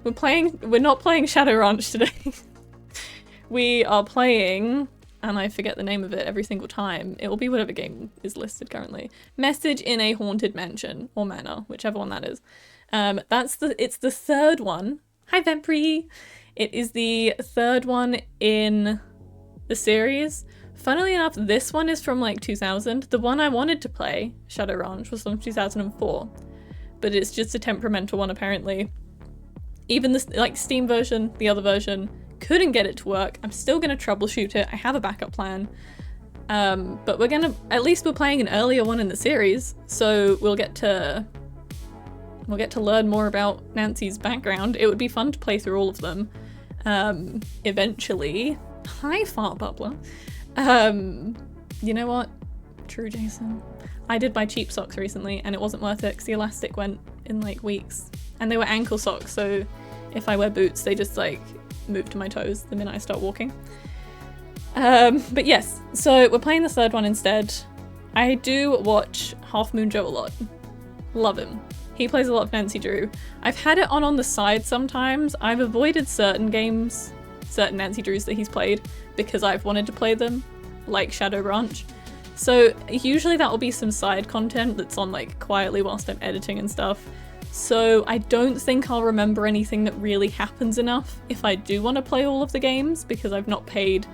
We're not playing Shadow Ranch today. We are playing, and I forget the name of it every single time. It will be whatever game is listed currently. Message in a Haunted Mansion, or Manor, whichever one that is. It's the third one. Hi, Vempri! It is the third one in the series. Funnily enough, this one is from like 2000. The one I wanted to play, Shadow Ranch, was from 2004. But it's just a temperamental one, apparently. Even the like Steam version, the other version, couldn't get it to work. I'm still gonna troubleshoot it. I have a backup plan. But at least we're playing an earlier one in the series, so we'll get to learn more about Nancy's background. It would be fun to play through all of them. Eventually. Hi, Fart Bubbler. You know what? True, Jason. I did buy cheap socks recently and it wasn't worth it because the elastic went in like weeks. And they were ankle socks, so if I wear boots, they just like move to my toes the minute I start walking. But yes, so we're playing the third one instead. I do watch Half Moon Joe a lot. Love him. He plays a lot of Nancy Drew. I've had it on the side sometimes. I've avoided certain games, certain Nancy Drews that he's played because I've wanted to play them, like Shadow Ranch. So usually that will be some side content that's on like quietly whilst I'm editing and stuff. So I don't think I'll remember anything that really happens enough if I do want to play all of the games because I've not paid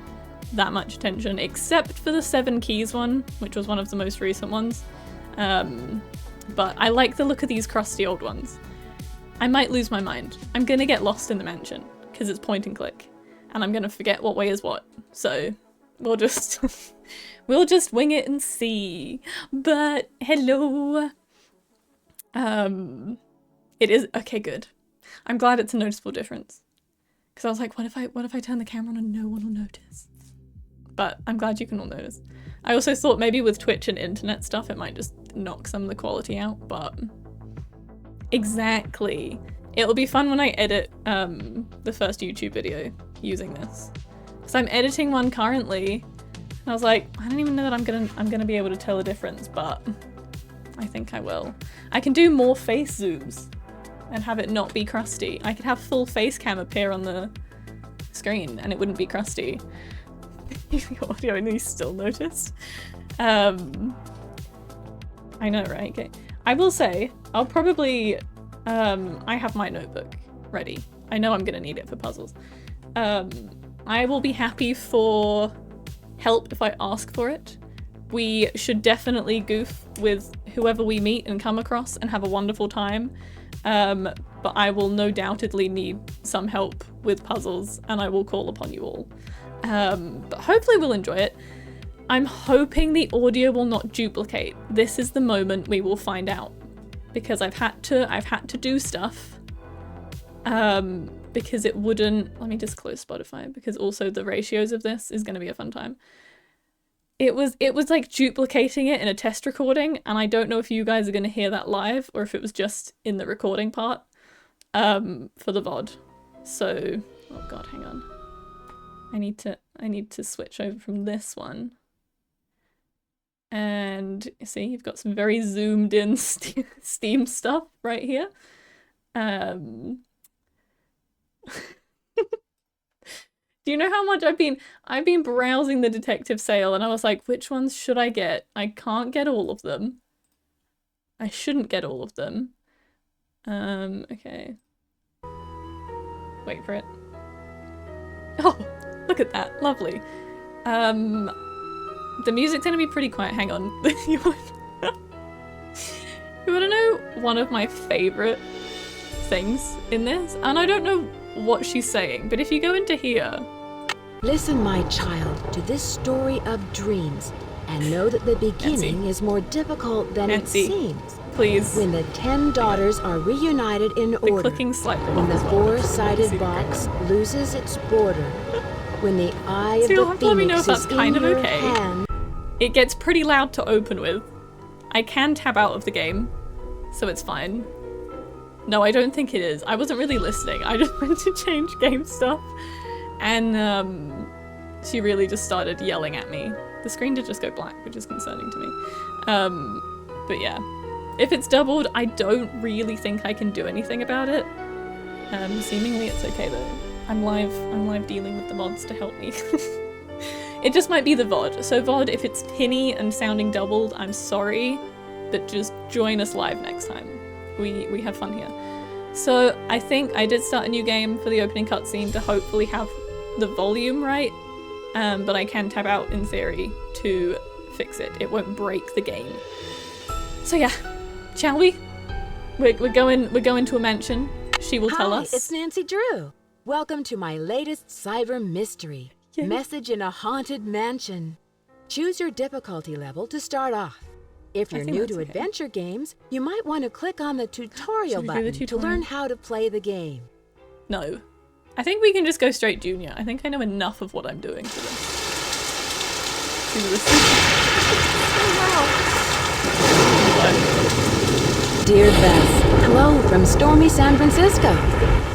that much attention, except for the 7 Keys one, which was one of the most recent ones. But I like the look of these crusty old ones. I might lose my mind. I'm gonna get lost in the mansion because it's point and click and I'm gonna forget what way is what. So we'll just we'll just wing it and see. But hello. It is okay, good. I'm glad it's a noticeable difference. Because I was like, what if I turn the camera on and no one will notice? But I'm glad you can all notice. I also thought maybe with Twitch and internet stuff it might just knock some of the quality out, but exactly. It'll be fun when I edit the first YouTube video using this. Because I'm editing one currently and I was like, I don't even know that I'm gonna be able to tell a difference, but I think I will. I can do more face zooms and have it not be crusty. I could have full face cam appear on the screen and it wouldn't be crusty. The audio and you still noticed. I know, right? Okay. I will say, I'll probably, I have my notebook ready. I know I'm gonna need it for puzzles. I will be happy for help if I ask for it. We should definitely goof with whoever we meet and come across and have a wonderful time. But I will no doubtedly need some help with puzzles and I will call upon you all. But hopefully we'll enjoy it. I'm hoping the audio will not duplicate. This is the moment we will find out. Because I've had to do stuff. Because it wouldn't, let me just close Spotify because also the ratios of this is gonna be a fun time. It was like duplicating it in a test recording and I don't know if you guys are gonna hear that live or if it was just in the recording part for the VOD. So, oh god, hang on. I need to switch over from this one. And see, you've got some very zoomed in Steam stuff right here. Do you know how much I've been browsing the detective sale and I was like, which ones should I get? I can't get all of them. I shouldn't get all of them. Okay. Wait for it. Oh, look at that. Lovely. The music's gonna be pretty quiet. Hang on. You wanna know one of my favorite things in this? And I don't know what she's saying, but if you go into here. Listen, my child, to this story of dreams, and know that the beginning is more difficult than it seems. Please. When the 10 daughters are reunited in order, clicking slightly when the 4-sided box loses its border, when the eye of the phoenix is in your hand. It gets pretty loud to open with. I can tab out of the game, so it's fine. No, I don't think it is. I wasn't really listening. I just went to change game stuff. And she really just started yelling at me. The screen did just go black, which is concerning to me. But yeah. If it's doubled, I don't really think I can do anything about it. Seemingly it's okay though. I'm live dealing with the mods to help me. It just might be the VOD. So VOD, if it's tinny and sounding doubled, I'm sorry, but just join us live next time. We have fun here. So I think I did start a new game for the opening cutscene to hopefully have the volume right, but I can tab out in theory to fix it. It won't break the game. So yeah, shall we? We're going to a mansion. She will tell us. Hi, it's Nancy Drew. Welcome to my latest cyber mystery. Yay. Message in a haunted mansion. Choose your difficulty level to start off. If you're new to adventure games, you might want to click on the tutorial button to learn how to play the game. No. I think we can just go straight junior. I think I know enough of what I'm doing for this. Dear Bess, hello from stormy San Francisco.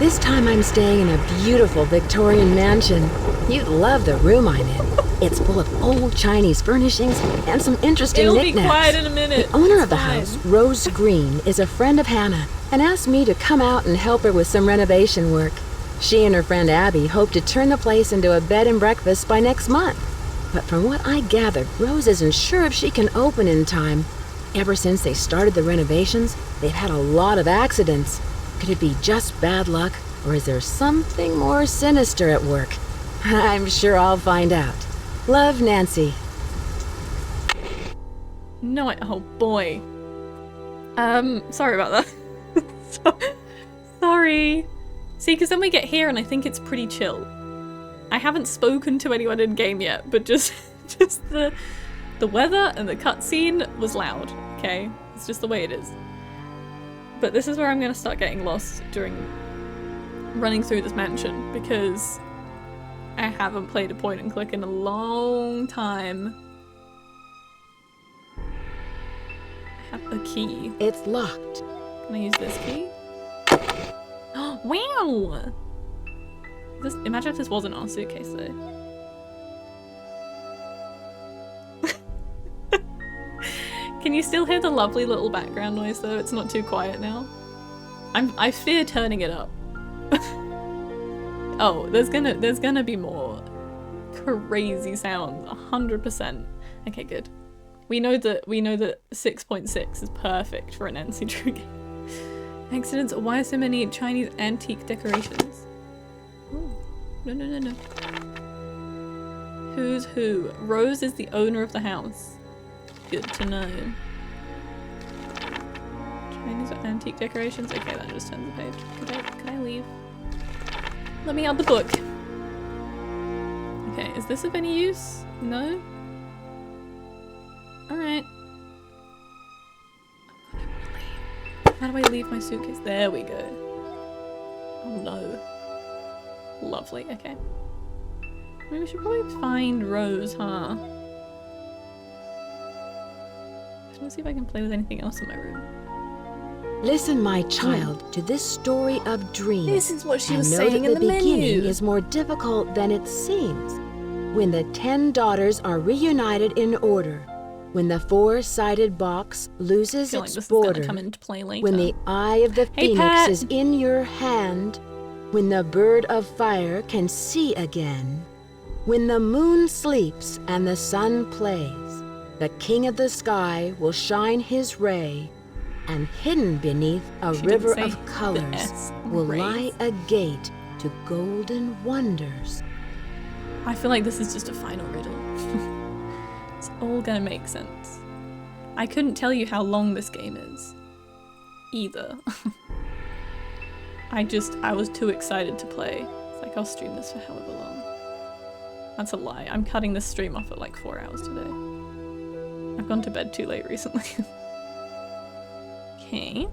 This time I'm staying in a beautiful Victorian mansion. You'd love the room I'm in. It's full of old Chinese furnishings and some interesting knickknacks. It'll be quiet in a minute. The owner of the house, Rose Green, is a friend of Hannah and asked me to come out and help her with some renovation work. She and her friend Abby hope to turn the place into a bed and breakfast by next month. But from what I gathered, Rose isn't sure if she can open in time. Ever since they started the renovations, they've had a lot of accidents. Could it be just bad luck, or is there something more sinister at work? I'm sure I'll find out. Love, Nancy. No, oh boy. Sorry about that. Sorry. See, because then we get here and I think it's pretty chill. I haven't spoken to anyone in game yet, but just the weather and the cutscene was loud, okay? It's just the way it is. But this is where I'm gonna start getting lost during running through this mansion, because I haven't played a point and click in a long time. I have a key. It's locked. Can I use this key? Oh, wow! Imagine if this wasn't our suitcase though. Can you still hear the lovely little background noise though? It's not too quiet now. I fear turning it up. Oh, there's gonna be more crazy sounds, 100%. Okay, good. We know that 6.6 is perfect for an NC Drew game. Accidents. Why are so many Chinese antique decorations? Oh, no. Who's who? Rose is the owner of the house. Good to know. Chinese antique decorations? Okay, that just turns the page. Could I leave? Let me out the book. Okay, is this of any use? No? Alright. How do I leave my suitcase? There we go. Oh no. Lovely, okay. Maybe we should probably find Rose, huh? Let's see if I can play with anything else in my room. Listen, my child, to this story of dreams. This is what she was and saying know that in the beginning menu. is more difficult than it seems. When the 10 daughters are reunited in order, when the 4-sided box loses I feel its like this border, is gonna come into play later. when the eye of the Hey, phoenix Pat. is in your hand, when the bird of fire can see again, when the moon sleeps and the sun plays, the king of the sky will shine his ray, and hidden beneath a She didn't river say of colors the S. will Rays. lie a gate to golden wonders. I feel like this is just a final riddle. It's all gonna make sense. I couldn't tell you how long this game is. Either. I was too excited to play. It's like, I'll stream this for however long. That's a lie. I'm cutting this stream off at like 4 hours today. I've gone to bed too late recently. Okay.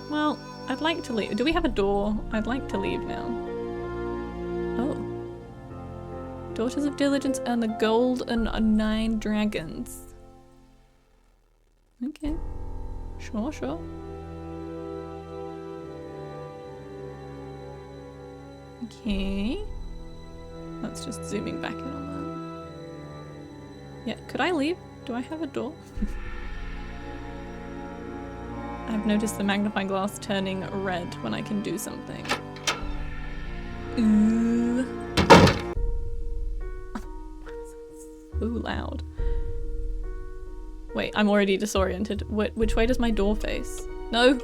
Well, I'd like to leave. Do we have a door? I'd like to leave now. Oh. Daughters of Diligence and the Gold and 9 Dragons. Okay. Sure. Okay. That's just zooming back in on that. Yeah, could I leave? Do I have a door? I've noticed the magnifying glass turning red when I can do something. Ooh. So loud. Wait, I'm already disoriented. Which way does my door face? No!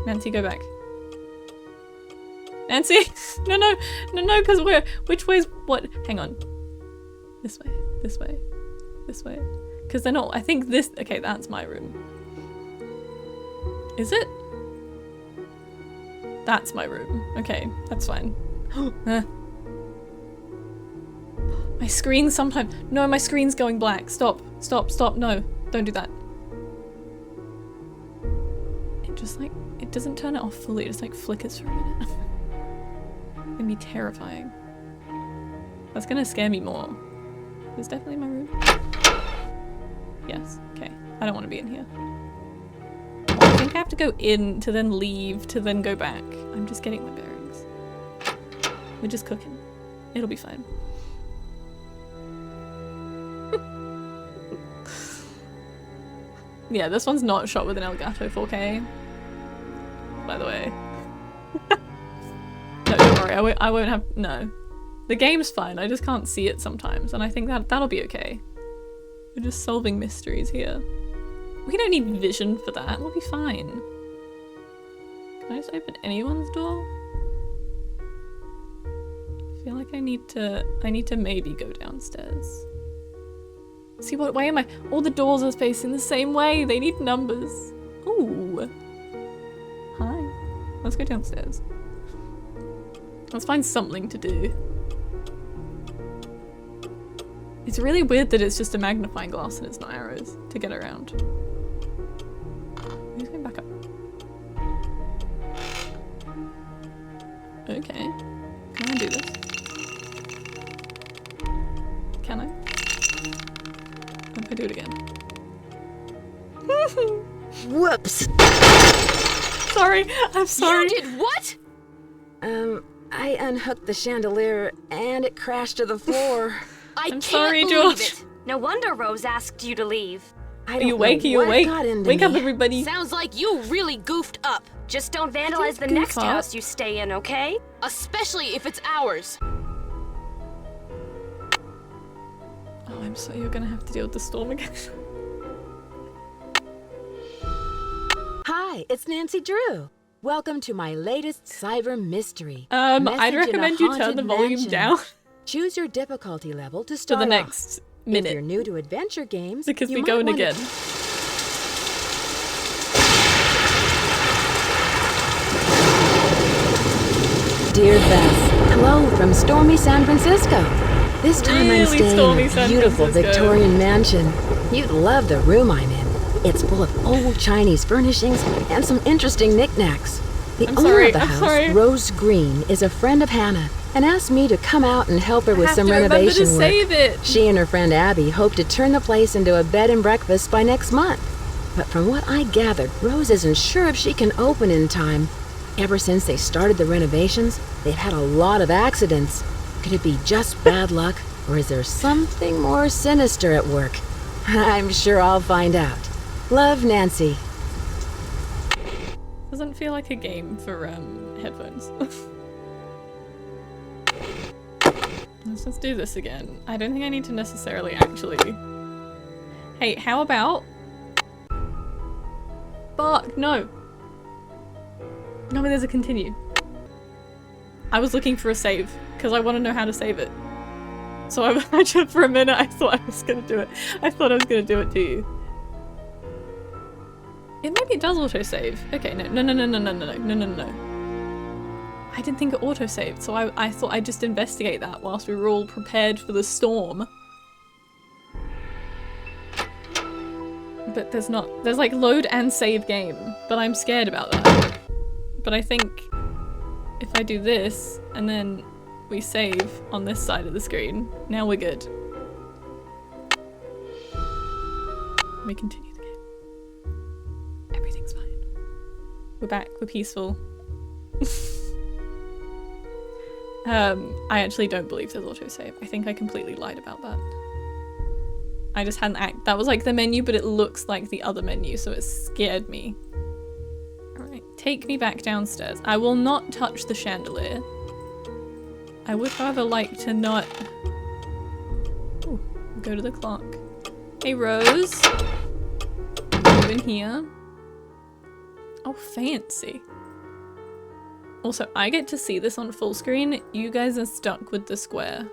Nancy, go back. Nancy! No, because which way's what? Hang on. This way, this way, this way. Because they're not, I think this, okay, that's my room. Is it? That's my room. Okay, that's fine. My screen sometimes, no, my screen's going black. Stop, no, don't do that. It just like, it doesn't turn it off fully, it just like flickers for a minute. It's gonna be terrifying. That's gonna scare me more. It's definitely my room. Yes, okay. I don't want to be in here. I think I have to go in to then leave to then go back. I'm just getting my bearings. We're just cooking. It'll be fine. Yeah, this one's not shot with an Elgato 4K. By the way. No, don't worry, I won't have, no. The game's fine, I just can't see it sometimes, and I think that'll be okay. We're just solving mysteries here. We don't need vision for that, we'll be fine. Can I just open anyone's door? I feel like I need to maybe go downstairs. See, what way am I? All the doors are facing the same way, they need numbers. Ooh. Hi. Let's go downstairs. Let's find something to do. It's really weird that it's just a magnifying glass and it's not arrows to get around. Who's going back up? Okay. Can I do this? Can I? What if I do it again? Whoops! Sorry, I'm sorry. You did what? I unhooked the chandelier and it crashed to the floor. I I'm can't sorry, believe George. it. No wonder Rose asked you to leave. I Are don't you awake? know Are you what awake? got into Wake up, me. everybody. Sounds like you really goofed up. Just don't vandalize the goof next up. house you stay in, okay? Especially if it's ours. Oh, I'm sorry. You're gonna have to deal with the storm again. Hi, it's Nancy Drew. Welcome to my latest cyber mystery. I'd Message in a recommend you turn haunted the volume mansion. down Choose your difficulty level to for start the off. next If you're minute new to adventure games, because you we might go in wanna- again. Dear Bess, hello from stormy San Francisco. This time Really I'm staying stormy in a San beautiful Francisco. Victorian mansion. You'd love the room I'm in. It's full of old Chinese furnishings and some interesting knickknacks. The I'm owner sorry, of the I'm house, sorry. Rose Green, is a friend of Hannah and asked me to come out and help her with have some to remember renovation to work. save it. She and her friend Abby hope to turn the place into a bed and breakfast by next month. But from what I gathered, Rose isn't sure if she can open in time. Ever since they started the renovations, they've had a lot of accidents. Could it be just bad luck, or is there something more sinister at work? I'm sure I'll find out. Love, Nancy. Doesn't feel like a game for headphones. Let's just do this again. I don't think I need to necessarily actually. Hey, how about? Fuck, no. No, but there's a continue. I was looking for a save because I want to know how to save it. So I just for a minute I thought I was gonna do it. I thought I was gonna do it to you. Maybe it does autosave. Okay, no. I didn't think it autosaved, so I thought I'd just investigate that whilst we were all prepared for the storm. But there's not. There's like load and save game, but I'm scared about that. But I think if I do this and then we save on this side of the screen, now we're good. Let me continue the game. Everything's fine. We're back, we're peaceful. I actually don't believe there's autosave. I think I completely lied about that. I just hadn't that was like the menu, but it looks like the other menu, so it scared me. Take me back downstairs. I will not touch the chandelier. I would, however, like to not... Ooh, go to the clock. Hey, Rose. You in here? Oh, fancy. Also, I get to see this on full screen. You guys are stuck with the square.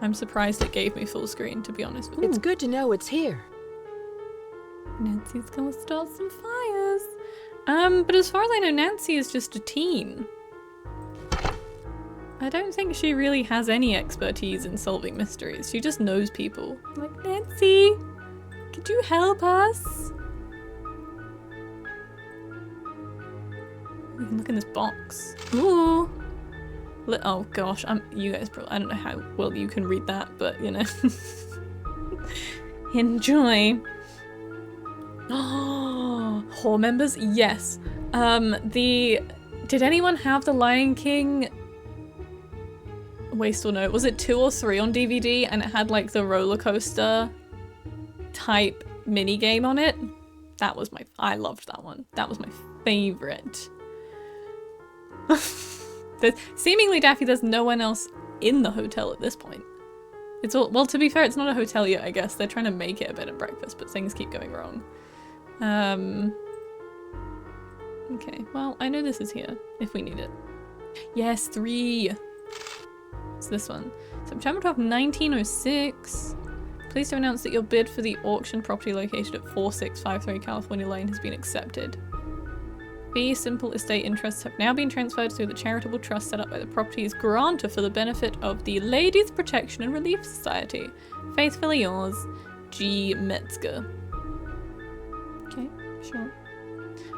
I'm surprised it gave me full screen, to be honest. Ooh. It's good to know it's here. Nancy's gonna start some fires. But as far as I know, Nancy is just a teen. I don't think she really has any expertise in solving mysteries. She just knows people. I'm like, Nancy, could you help us? We can look in this box. Ooh. Oh gosh, you guys probably, I don't know how well you can read that, but you know. Enjoy. Oh, Hall members? Yes. Did anyone have the Lion King Waste or No? Was it 2 or 3 on DVD and it had like the roller coaster type mini game on it? That was I loved that one. That was my favorite. Seemingly, Daffy, there's no one else in the hotel at this point. It's all, well, to be fair, it's not a hotel yet, I guess. They're trying to make it a bed and breakfast, but things keep going wrong. Okay, well, I know this is here, if we need it. Yes, 3! It's this one. September 12th, 1906. Please to announce that your bid for the auction property located at 4653 California Lane has been accepted. Fee simple estate interests have now been transferred through the charitable trust set up by the property's grantor for the benefit of the Ladies Protection and Relief Society. Faithfully yours, G. Metzger. Okay, sure.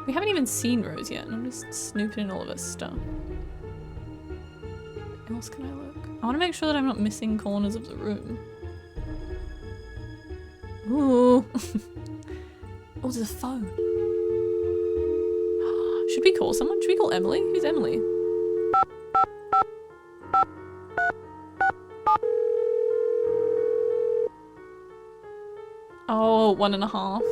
We haven't even seen Rose yet, and I'm just snooping in all of her stuff. Where else can I look? I want to make sure that I'm not missing corners of the room. Ooh. Oh, there's a phone. Should we call someone? Should we call Emily? Who's Emily? Oh, 1.5.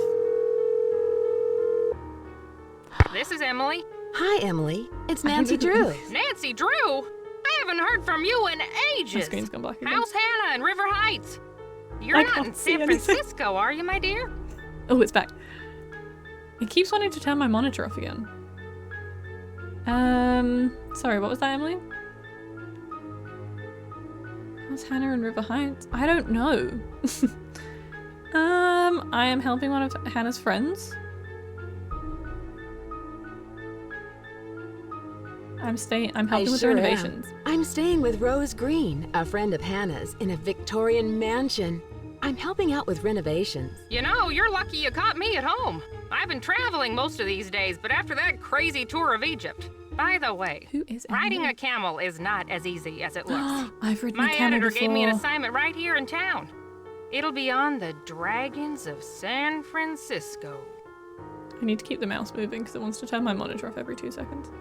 This is Emily. Hi, Emily. It's Nancy Drew. Nancy Drew? I haven't heard from you in ages. My screen's gone black again. How's Hannah in River Heights? You're not in San Francisco, are you, my dear? Oh, it's back. It keeps wanting to turn my monitor off again. Sorry, what was that, Emily? How's Hannah in River Heights? I don't know. I am helping one of Hannah's friends. I'm helping with the renovations. I'm staying with Rose Green, a friend of Hannah's, in a Victorian mansion. I'm helping out with renovations. You know, you're lucky you caught me at home. I've been traveling most of these days, but after that crazy tour of Egypt. By the way, who is riding a camel is not as easy as it looks. I've ridden My a camel editor before. gave me an assignment right here in town. It'll be on the Dragons of San Francisco. I need to keep the mouse moving because it wants to turn my monitor off every 2 seconds.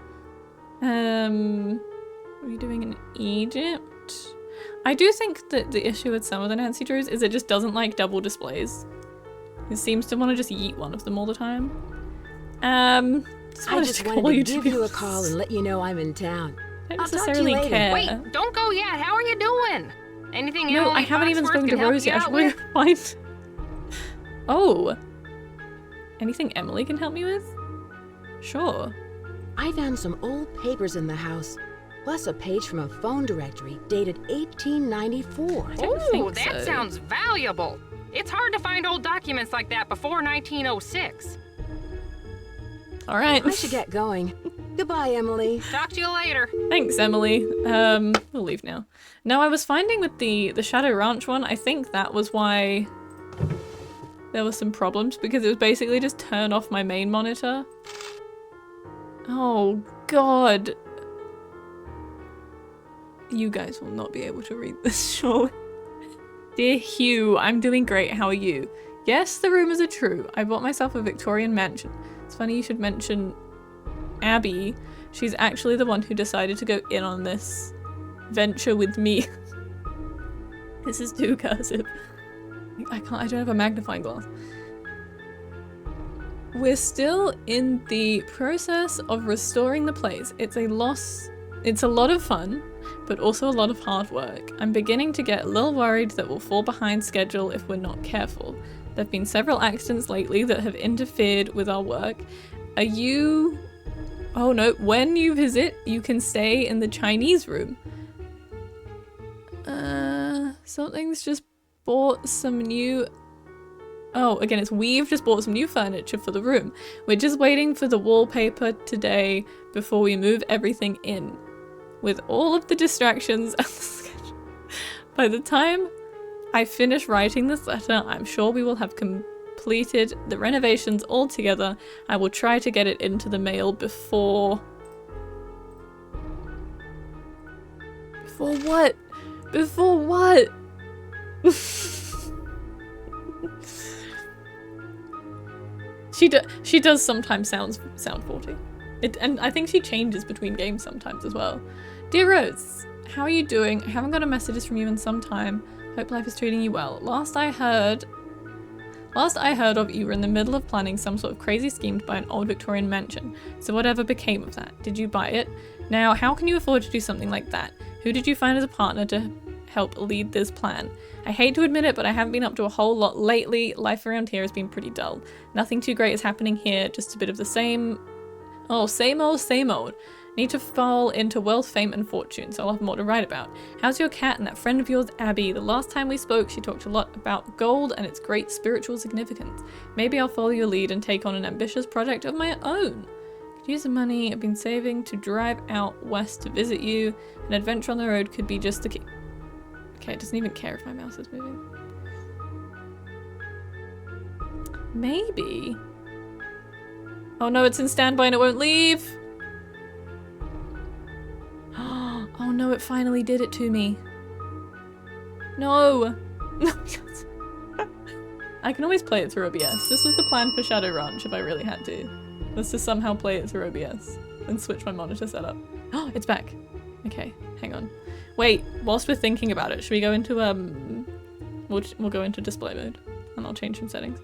What are you doing in Egypt? I do think that the issue with some of the Nancy Drews is it just doesn't like double displays. It seems to want to just yeet one of them all the time. I just wanted to give you a call and let you know I'm in town. Don't necessarily care. Wait, don't go yet. How are you doing? Anything No, Emily I haven't even Foxworth spoken to can help Rose you yet. I out should with? probably find. Oh. Anything Emily can help me with? Sure. I found some old papers in the house, plus a page from a phone directory dated 1894. Ooh, that sounds valuable. It's hard to find old documents like that before 1906. All right. I should get going. Goodbye, Emily. Talk to you later. Thanks, Emily. We'll leave now. No, I was finding with the Shadow Ranch one, I think that was why there were some problems, because it was basically just turn off my main monitor. Oh, God. You guys will not be able to read this, surely. Dear Hugh, I'm doing great. How are you? Yes, the rumors are true. I bought myself a Victorian mansion. It's funny you should mention Abby. She's actually the one who decided to go in on this venture with me. This is too cursive. I don't have a magnifying glass. We're still in the process of restoring the place. It's a lot of fun, but also a lot of hard work. I'm beginning to get a little worried that we'll fall behind schedule if we're not careful. There have been several accidents lately that have interfered with our work. Are you... Oh no, when you visit, you can stay in the Chinese room. Something's just bought some new... Oh, again, we've just bought some new furniture for the room. We're just waiting for the wallpaper today before we move everything in. With all of the distractions and the schedule. By the time I finish writing this letter, I'm sure we will have completed the renovations all together. I will try to get it into the mail before... Before what? Before what? She does sometimes sound 40. And I think she changes between games sometimes as well. Dear Rose, how are you doing? I haven't got a messages from you in some time. Hope life is treating you well. Last I heard of, you were in the middle of planning some sort of crazy scheme to buy an old Victorian mansion. So whatever became of that? Did you buy it? Now, how can you afford to do something like that? Who did you find as a partner to help lead this plan? I hate to admit it, but I haven't been up to a whole lot lately. Life around here has been pretty dull. Nothing too great is happening here, just a bit of the same... Oh, same old, same old. Need to fall into wealth, fame, and fortune, so I'll have more to write about. How's your cat and that friend of yours, Abby? The last time we spoke, she talked a lot about gold and its great spiritual significance. Maybe I'll follow your lead and take on an ambitious project of my own. Could use the money I've been saving to drive out west to visit you. An adventure on the road could be just the key. Okay, it doesn't even care if my mouse is moving. Maybe. Oh no, it's in standby and it won't leave. Oh no, it finally did it to me. No. I can always play it through OBS. This was the plan for Shadow Ranch if I really had to. Was to somehow play it through OBS and switch my monitor setup. Oh, it's back. Okay, hang on. Wait, whilst we're thinking about it, should we go into we'll go into display mode and I'll change some settings.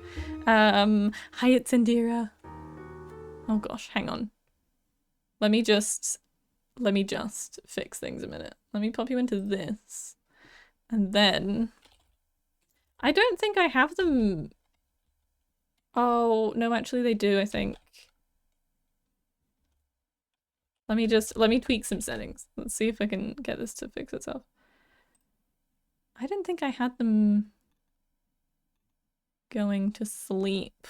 Hi, it's Indira. Oh gosh, hang on. Let me just fix things a minute. Let me pop you into this. And then I don't think I have them. Oh, no, actually they do, I think. Let me tweak some settings. Let's see if I can get this to fix itself. I didn't think I had them going to sleep.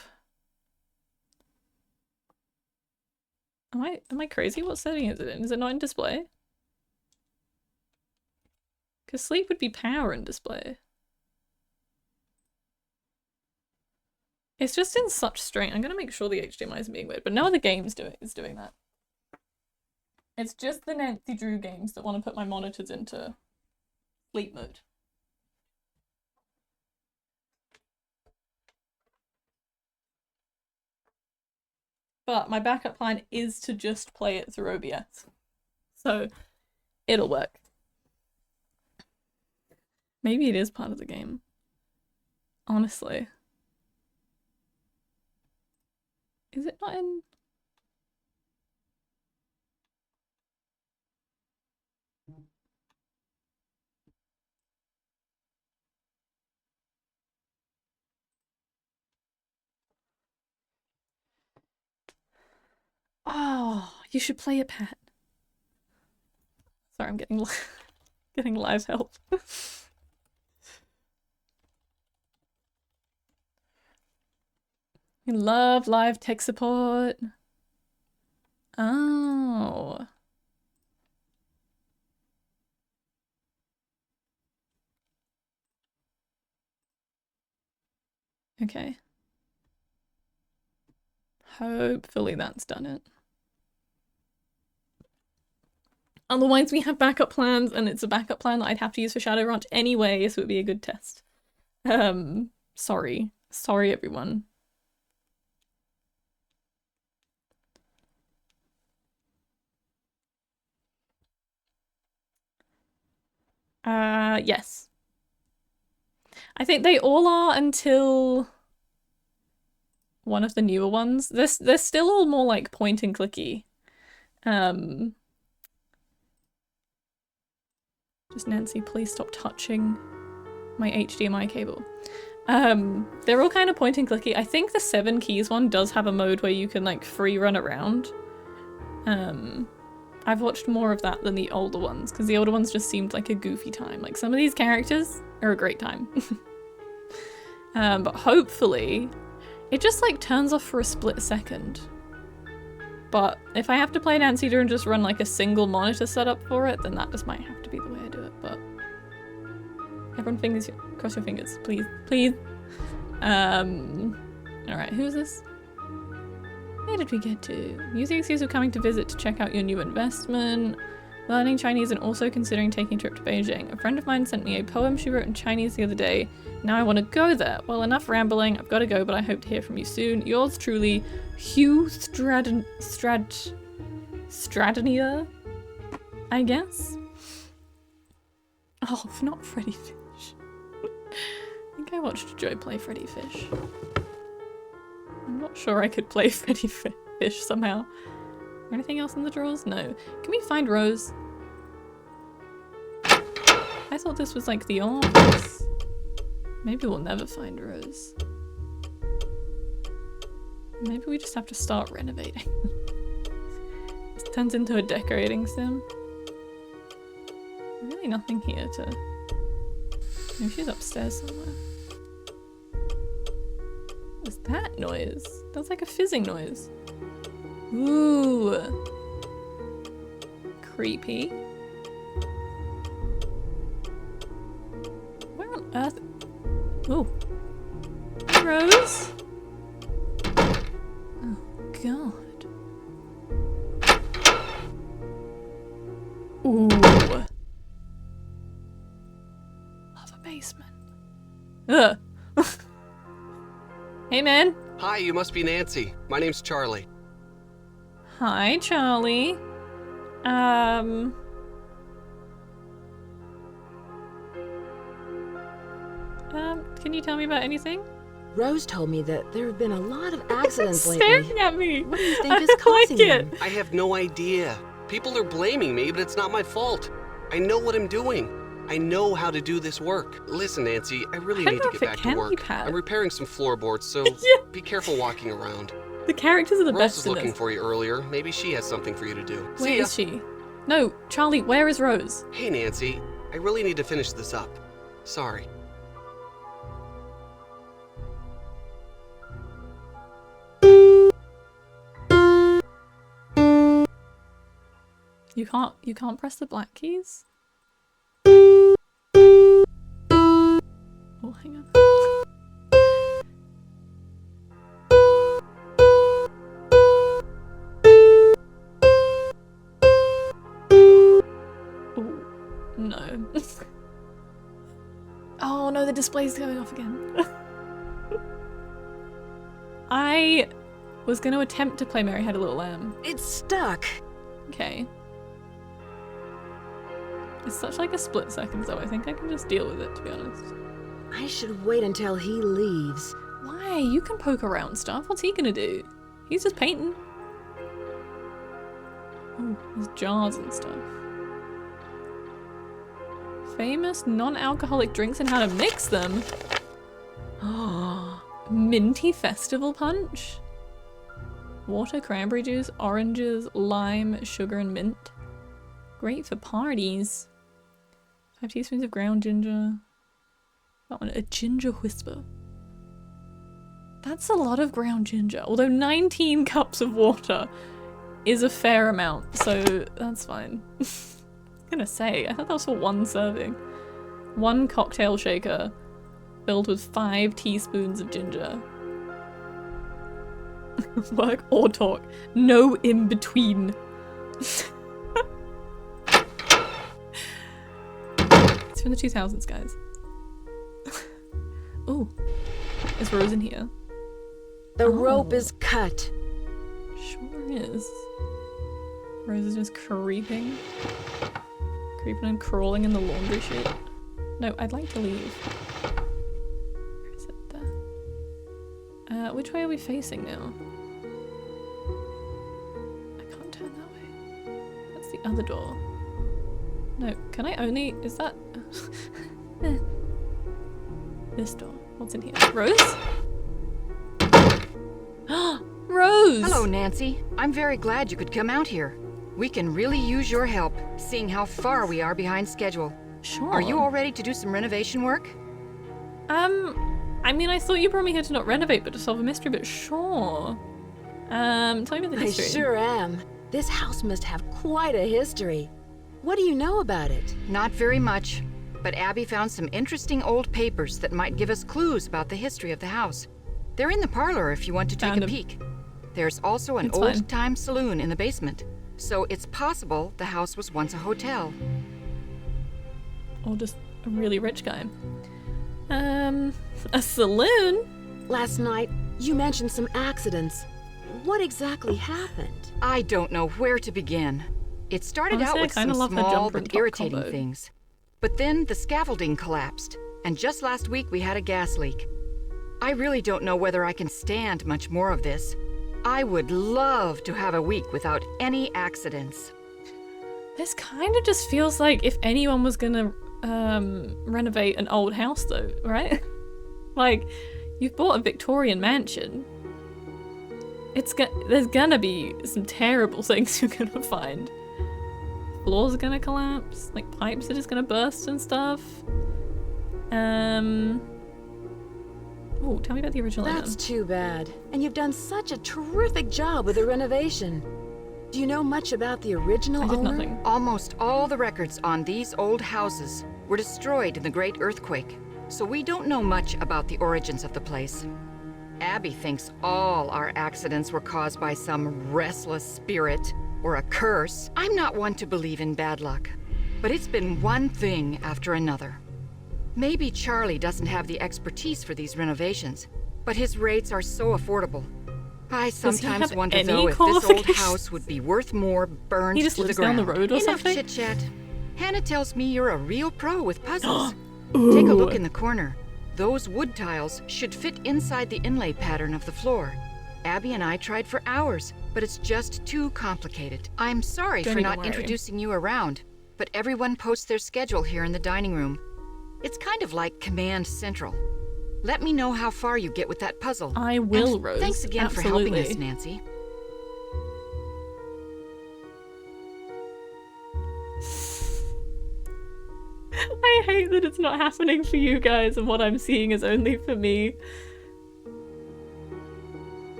Am I crazy? What setting is it in? Is it not in display? Because sleep would be power in display. It's just in such strain. I'm gonna make sure the HDMI isn't being weird, but no other game is doing that. It's just the Nancy Drew games that want to put my monitors into sleep mode. But my backup plan is to just play it through OBS. So it'll work. Maybe it is part of the game. Honestly. Is it not in? Oh, you should play it, Pat. Sorry, I'm getting getting live help. We love live tech support. Oh. Okay. Hopefully that's done it. Otherwise we have backup plans and it's a backup plan that I'd have to use for Shadow Ranch anyway, so it would be a good test. Sorry. Sorry everyone. Yes. I think they all are until one of the newer ones. They're still all more like point and clicky. Just Nancy, please stop touching my HDMI cable. They're all kind of point and clicky. I think the 7 keys one does have a mode where you can like free run around. I've watched more of that than the older ones because the older ones just seemed like a goofy time. Like some of these characters are a great time. But hopefully it just like turns off for a split second. But if I have to play Nancy and just run like a single monitor setup for it, then that just might have to be the way I do it. But everyone cross your fingers, please, please. Alright, who's this? Where did we get to? Use the excuse of coming to visit to check out your new investment. Learning Chinese and also considering taking a trip to Beijing. A friend of mine sent me a poem she wrote in Chinese the other day. Now I want to go there. Well, enough rambling. I've got to go, but I hope to hear from you soon. Yours truly, Hugh Stradonier, I guess? Oh, not Freddy Fish. I think I watched Joe play Freddy Fish. I'm not sure I could play Freddy Fish somehow. Anything else in the drawers? No. Can we find Rose? I thought this was like the office. Maybe we'll never find Rose. Maybe we just have to start renovating. This turns into a decorating sim. Really nothing here to... Maybe she's upstairs somewhere. What's that noise? That's like a fizzing noise. Ooh. Creepy. Where on earth? Ooh. Rose? Oh, God. Ooh. Love a basement. Ugh. Hey, man. Hi, you must be Nancy. My name's Charlie. Hi, Charlie. Can you tell me about anything? Rose told me that there have been a lot of accidents Staring lately. at me. What do you think I is don't causing like it. them? I have no idea. People are blaming me, but it's not my fault. I know what I'm doing. I know how to do this work. Listen, Nancy, I really I don't need know to if get it back can to be work. Pat. I'm repairing some floorboards, so Yeah. be careful walking around. The characters are the Rose best was in looking this. for you earlier. Maybe she has something for you to do. Where See ya. is she? No, Charlie, where is Rose? Hey, Nancy. I really need to finish this up. Sorry. You can't press the black keys? Oh, hang on. Oh, no. Oh no, the display's going off again. I was going to attempt to play Mary Had a Little Lamb. It's stuck. Okay. It's such like a split second though, I think I can just deal with it, to be honest. I should wait until he leaves. Why? You can poke around stuff. What's he gonna do? He's just painting. Oh, there's jars and stuff. Famous non-alcoholic drinks and how to mix them. Oh, minty festival punch. Water, cranberry juice, oranges, lime, sugar, and mint. Great for parties. 5 teaspoons of ground ginger. That one, a ginger whisper. That's a lot of ground ginger. Although 19 cups of water is a fair amount, so that's fine. I'm gonna say, I thought that was for 1 serving. 1 cocktail shaker filled with 5 teaspoons of ginger. Work or talk. No in between. It's from the 2000s, guys. Oh, is Rose in here? The rope is cut. Sure is. Rose is just creeping. Creeping and crawling in the laundry chute. No, I'd like to leave. Where is it? There. Which way are we facing now? I can't turn that way. That's the other door. No, can I only... Is that... This door. What's in here? Rose? Rose! Hello, Nancy. I'm very glad you could come out here. We can really use your help, seeing how far we are behind schedule. Sure. Are you all ready to do some renovation work? I mean, I thought you brought me here to not renovate, but to solve a mystery, but sure. Tell me about the I history. sure am. This house must have quite a history. What do you know about it? Not very much, but Abby found some interesting old papers that might give us clues about the history of the house. They're in the parlor if you want to take Found a 'em. peek. There's also an It's fine. old-time saloon in the basement, so it's possible the house was once a hotel. Or just a really rich guy. A saloon? Last night, you mentioned some accidents. What exactly happened? I don't know where to begin. It started Honestly, out I with kinda some love her small jumper and but top irritating combo. things. But then the scaffolding collapsed, and just last week we had a gas leak. I really don't know whether I can stand much more of this. I would love to have a week without any accidents. This kind of just feels like if anyone was gonna renovate an old house though, right? Like, you've bought a Victorian mansion. There's gonna be some terrible things you're gonna find. Floors are gonna collapse, like pipes are just gonna burst and stuff. Oh, tell me about the original That's item. too bad. And you've done such a terrific job with the renovation. Do you know much about the original I did owner? nothing. Almost all the records on these old houses were destroyed in the Great Earthquake, so we don't know much about the origins of the place. Abby thinks all our accidents were caused by some restless spirit or a curse. I'm not one to believe in bad luck, but it's been one thing after another. Maybe Charlie doesn't have the expertise for these renovations, but his rates are so affordable. I he sometimes have wonder any though if this old qualifications? house would be worth more burned He just to the lives ground. down the road or Enough something? chit-chat. Hannah tells me you're a real pro with puzzles. Take a look in the corner. Those wood tiles should fit inside the inlay pattern of the floor. Abby and I tried for hours, but it's just too complicated. I'm sorry Don't for even not worry. introducing you around, but everyone posts their schedule here in the dining room. It's kind of like Command Central. Let me know how far you get with that puzzle. I will, And Rose. thanks again Absolutely. for helping us, Nancy. I hate that it's not happening for you guys and what I'm seeing is only for me.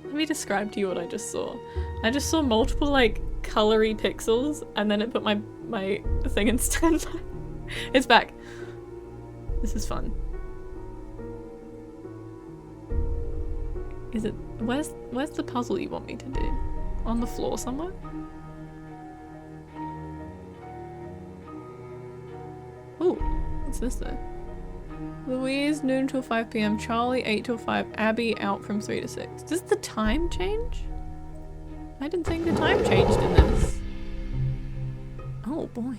Let me describe to you what I just saw. I just saw multiple like colory pixels and then it put my thing in standby. It's back. This is fun. Is it where's the puzzle you want me to do? On the floor somewhere? Oh, what's this though? Louise, noon till 5 p.m. Charlie, 8 till 5. Abby, out from 3 to 6. Does the time change? I didn't think the time changed in this. Oh boy.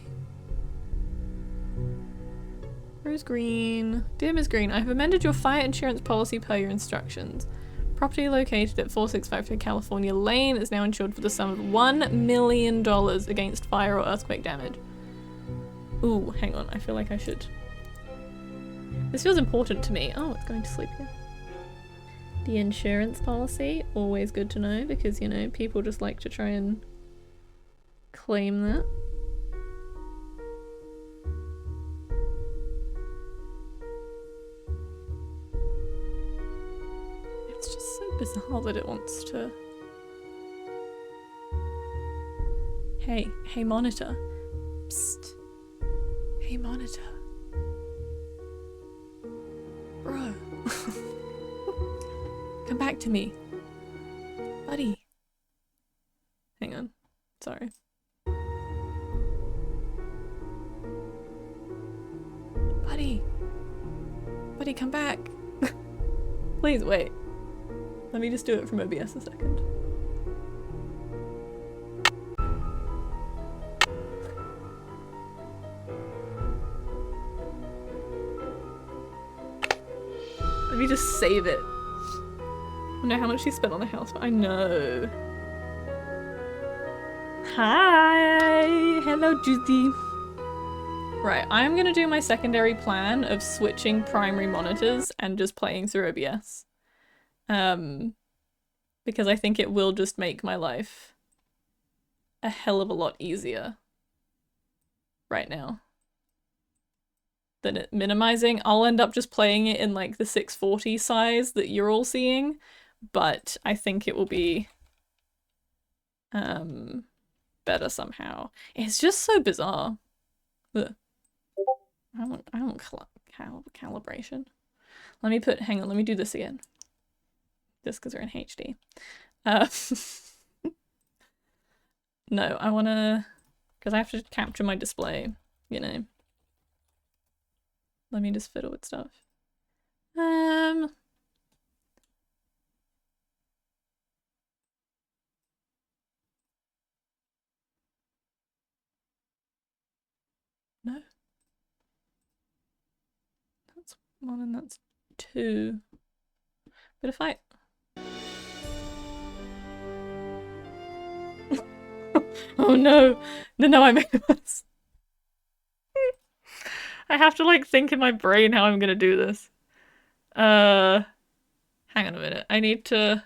Rose Green. Dear Ms. Green, I have amended your fire insurance policy per your instructions. Property located at 4653 California Lane is now insured for the sum of $1 million against fire or earthquake damage. Ooh, hang on. I feel like I should. This feels important to me. Oh, it's going to sleep again. The insurance policy, always good to know because, you know, people just like to try and claim that. It's just so bizarre that it wants to... Hey monitor. Psst. Hey monitor. Bro. Come back to me. Buddy. Hang on. Sorry. Buddy. Buddy, come back. Please, wait. Let me just do it from OBS a second. Maybe just save it. I know how much she spent on the house, but I know. Hi! Hello, Judy. Right, I'm gonna do my secondary plan of switching primary monitors and just playing through OBS. Because I think it will just make my life a hell of a lot easier right now than it minimizing. I'll end up just playing it in like the 640 size that you're all seeing, but I think it will be better somehow. It's just so bizarre. Ugh. I want calibration. Let me put, hang on, let me do this again. Just because we're in HD. No, I wanna, because I have to capture my display, you know. Let me just fiddle with stuff. No. That's one and that's two. But if I... Oh no! No, I made this. I have to like think in my brain how I'm gonna do this. Hang on a minute. I need to...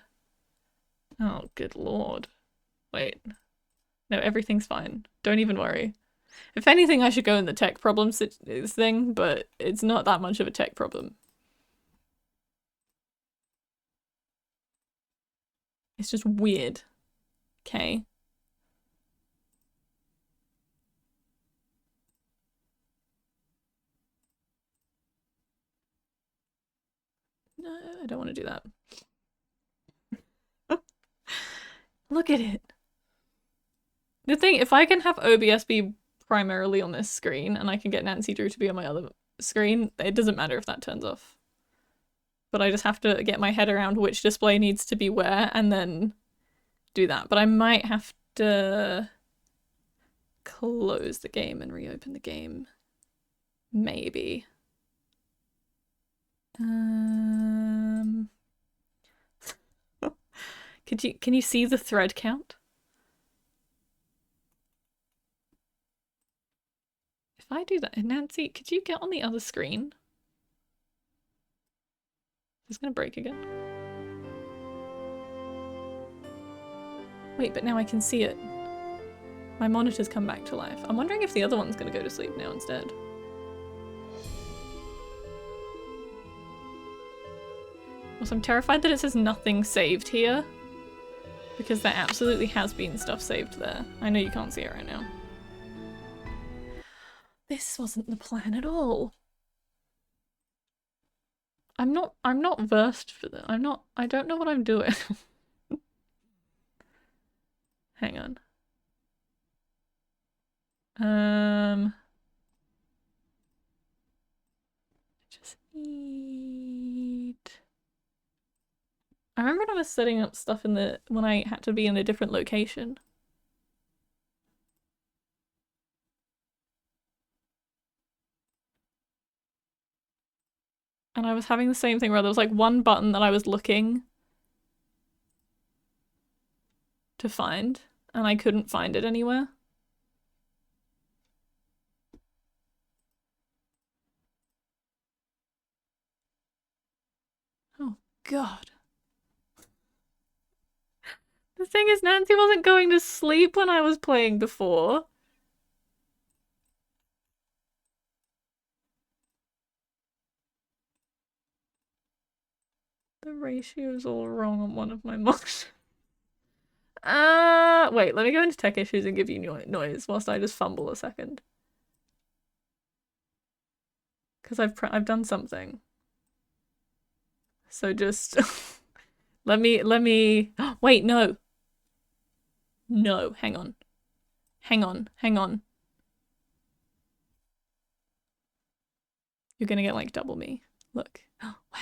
Oh, good lord. Wait. No, everything's fine. Don't even worry. If anything, I should go in the tech problems thing, but it's not that much of a tech problem. It's just weird. Okay. No, I don't want to do that. Look at it. The thing, if I can have OBS be primarily on this screen and I can get Nancy Drew to be on my other screen, it doesn't matter if that turns off. But I just have to get my head around which display needs to be where and then do that. But I might have to close the game and reopen the game. Maybe. Can you see the thread count? If I do that, Nancy, could you get on the other screen? It's gonna break again. Wait, but now I can see it. My monitor's come back to life. I'm wondering if the other one's gonna go to sleep now instead. Also, I'm terrified that it says nothing saved here. Because there absolutely has been stuff saved there. I know you can't see it right now. This wasn't the plan at all. I'm not versed for this. I don't know what I'm doing. Hang on. Just need... I remember when I was setting up stuff in the when I had to be in a different location. And I was having the same thing where there was like one button that I was looking to find, and I couldn't find it anywhere. Oh God. The thing is, Nancy wasn't going to sleep when I was playing before. The ratio's all wrong on one of my monitors. Wait, let me go into tech issues and give you noise whilst I just fumble a second. Because I've done something. So just let me wait, no. No, hang on. Hang on. You're gonna get like double me. Look. Oh, wow.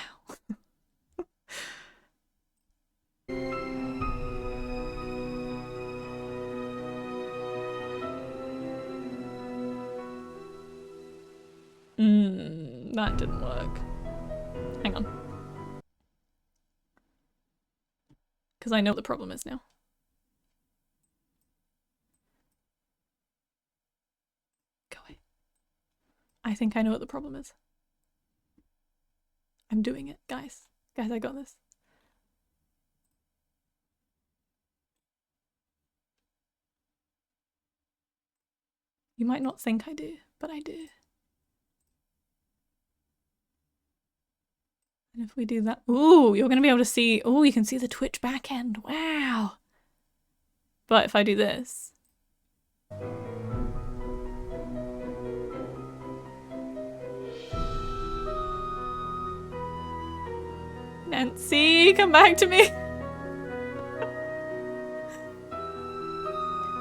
That didn't work. Hang on. because I know what the problem is now. Go away. I think I know what the problem is. I'm doing it, guys. Guys, I got this. You might not think I do, but I do. And if we do that, ooh, you're gonna be able to see, ooh, you can see the Twitch backend. Wow. But if I do this, Nancy, come back to me.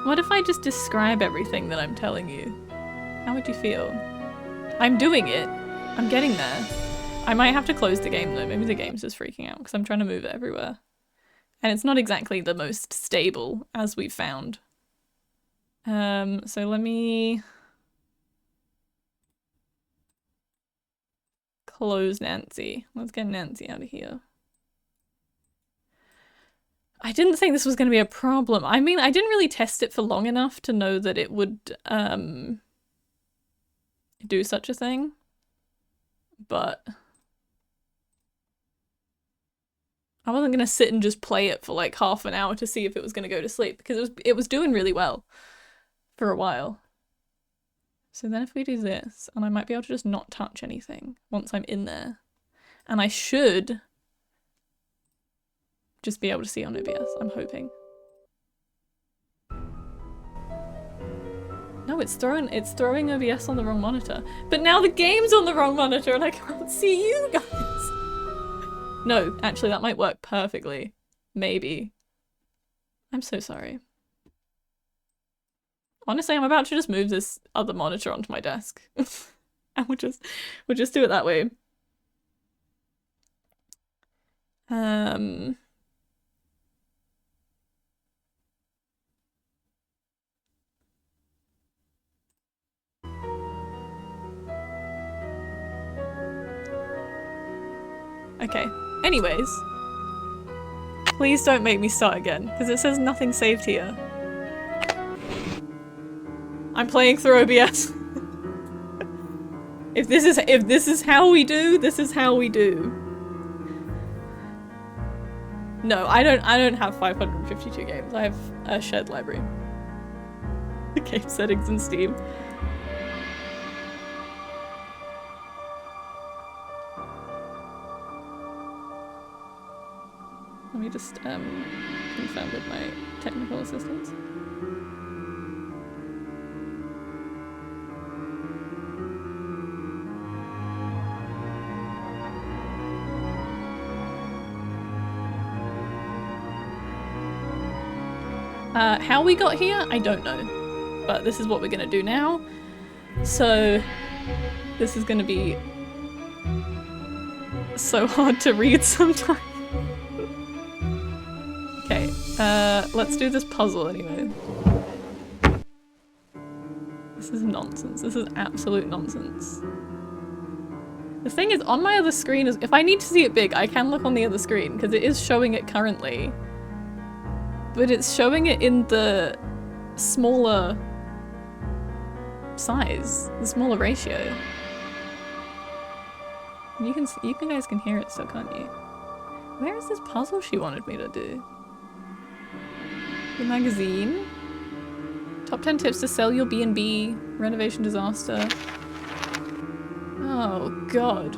What if I just describe everything that I'm telling you? How would you feel? I'm doing it. I'm getting there. I might have to close the game though. Maybe the game's just freaking out because I'm trying to move it everywhere. And it's not exactly the most stable, as we've found. So let me close Nancy. Let's get Nancy out of here. I didn't think this was going to be a problem. I mean, I didn't really test it for long enough to know that it would do such a thing. But I wasn't going to sit and just play it for like half an hour to see if it was going to go to sleep, because it was doing really well for a while. So then if we do this, and I might be able to just not touch anything once I'm in there, and I should just be able to see on OBS, I'm hoping. No, it's throwing OBS on the wrong monitor. But now the game's on the wrong monitor and I can't see you guys. No, actually that might work perfectly. Maybe. I'm so sorry. Honestly, I'm about to just move this other monitor onto my desk. And we'll just do it that way. Okay, anyways. Please don't make me start again, because it says nothing saved here. I'm playing through OBS. If this is how we do, this is how we do. No, I don't have 552 games. I have a shared library. The game settings in Steam. Let me just confirm with my technical assistants. How we got here, I don't know. But this is what we're gonna do now. So this is gonna be so hard to read sometimes. Okay, let's do this puzzle anyway. This is nonsense. This is absolute nonsense. The thing is, on my other screen is, if I need to see it big, I can look on the other screen, because it is showing it currently. But it's showing it in the smaller size, the smaller ratio. You guys can hear it still, can't you? Where is this puzzle she wanted me to do? The magazine? Top 10 tips to sell your B&B, renovation disaster. Oh god.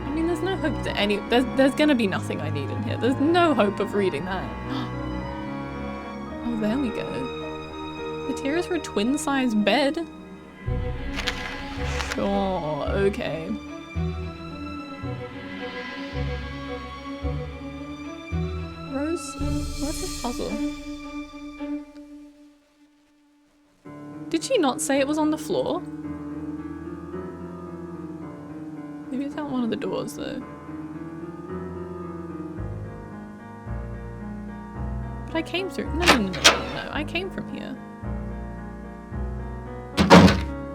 I mean, there's no hope that there's gonna be nothing I need in here. There's no hope of reading that. Oh, there we go. Materials for a twin-size bed? Sure, okay. Rose, where's this puzzle? Did she not say it was on the floor? Maybe it's out one of the doors though. But I came through. No, I came from here.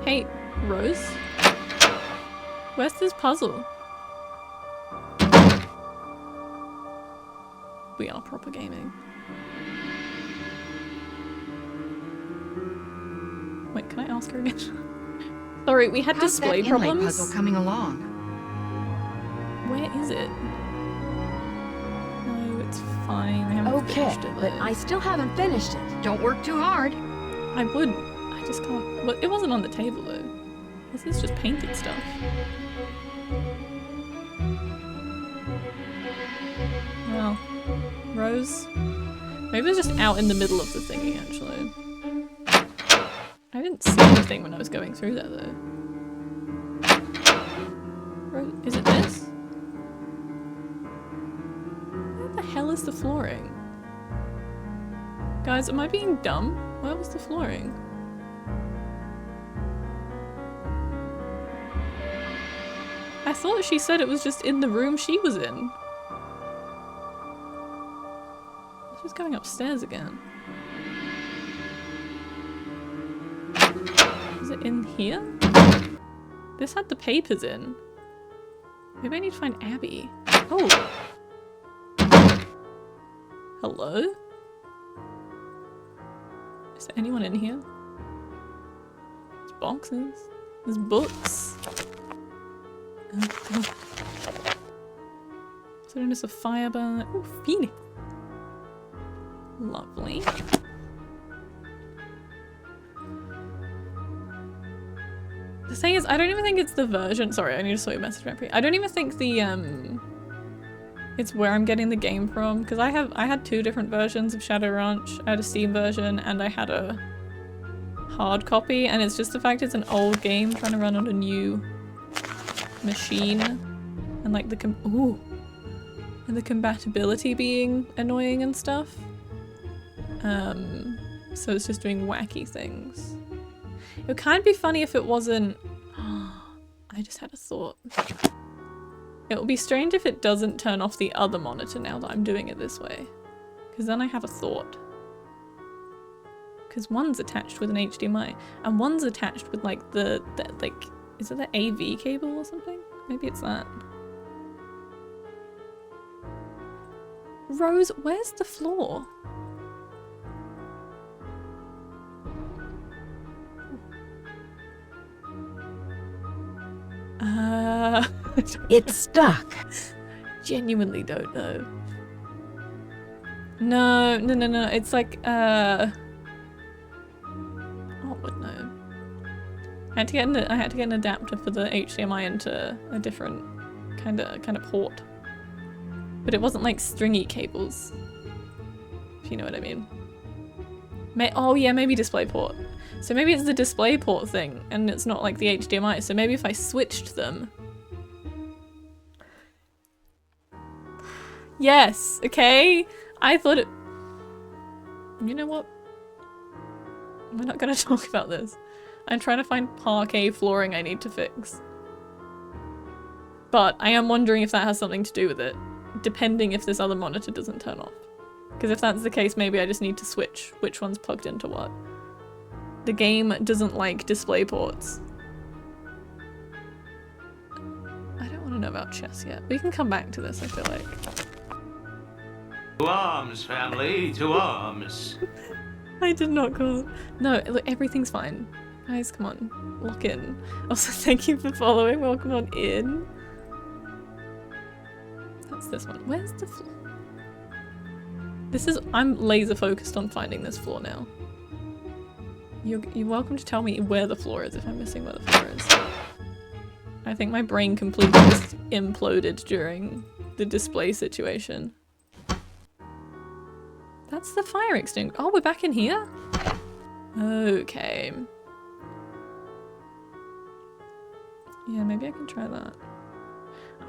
Hey, Rose? Where's this puzzle? We are proper gaming. Wait, can I ask her again? Sorry, we had How's display that inlay problems. puzzle coming along? Where is it? No, it's fine. I haven't Okay, finished it. but though. I still haven't finished it. Don't work too hard. I would. I just can't. Well, it wasn't on the table though. This is just painted stuff. Well, Rose. Maybe it's just out in the middle of the thingy actually. I didn't see anything when I was going through there though. Rose, is it this? Where the hell is the flooring? Guys, am I being dumb? Where was the flooring? I thought she said it was just in the room she was in. She's going upstairs again. Is it in here? This had the papers in. Maybe I need to find Abby. Oh. Hello? Is there anyone in here? There's boxes. There's books. Oh god. So then there's a fire bar. Oh, Phoenix. Lovely. The thing is, I don't even think it's the version. Sorry, I need to saw your message back. I don't even think the it's where I'm getting the game from, because I had two different versions of Shadow Ranch. I had a Steam version and I had a hard copy, and it's just the fact it's an old game trying to run on a new machine, and like the compatibility being annoying and stuff. So it's just doing wacky things. It would kind of be funny if it wasn't. I just had a thought. It will be strange if it doesn't turn off the other monitor now that I'm doing it this way. Because then I have a thought. Because one's attached with an HDMI, and one's attached with like the like, is it the AV cable or something? Maybe it's that. Rose, where's the floor? It's stuck. Genuinely don't know. No. It's like, oh, would know. I had to get an adapter for the HDMI into a different kind of port. But it wasn't like stringy cables, if you know what I mean. Oh yeah, maybe DisplayPort. So maybe it's the DisplayPort thing, and it's not like the HDMI. So maybe if I switched them. Yes, okay. I thought it. You know what? We're not gonna talk about this. I'm trying to find parquet flooring I need to fix. But I am wondering if that has something to do with it, depending if this other monitor doesn't turn off. Because if that's the case, maybe I just need to switch which one's plugged into what. The game doesn't like display ports. I don't want to know about chess yet. We can come back to this, I feel like. To arms, family, to arms. I did not call it. No, look, everything's fine. Guys, come on. Lock in. Also, thank you for following. Welcome on in. That's this one. Where's the floor? This is- I'm laser focused on finding this floor now. You're welcome to tell me where the floor is if I'm missing where the floor is. I think my brain completely just imploded during the display situation. That's the fire extinguisher. Oh, we're back in here? Okay. Yeah, maybe I can try that.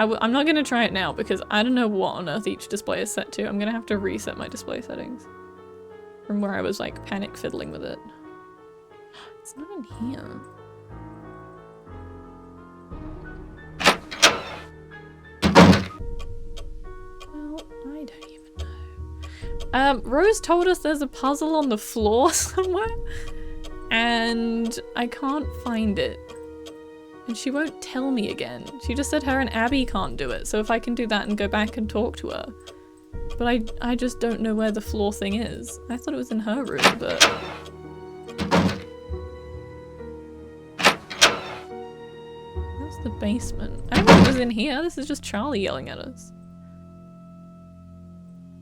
I'm not going to try it now because I don't know what on earth each display is set to. I'm going to have to reset my display settings from where I was like panic fiddling with it. It's not in here. Well, I don't even know. Rose told us there's a puzzle on the floor somewhere, and I can't find it. And she won't tell me again. She just said her and Abby can't do it, so if I can do that and go back and talk to her. But I just don't know where the floor thing is. I thought it was in her room, but... That's the basement. I don't think it was in here. This is just Charlie yelling at us.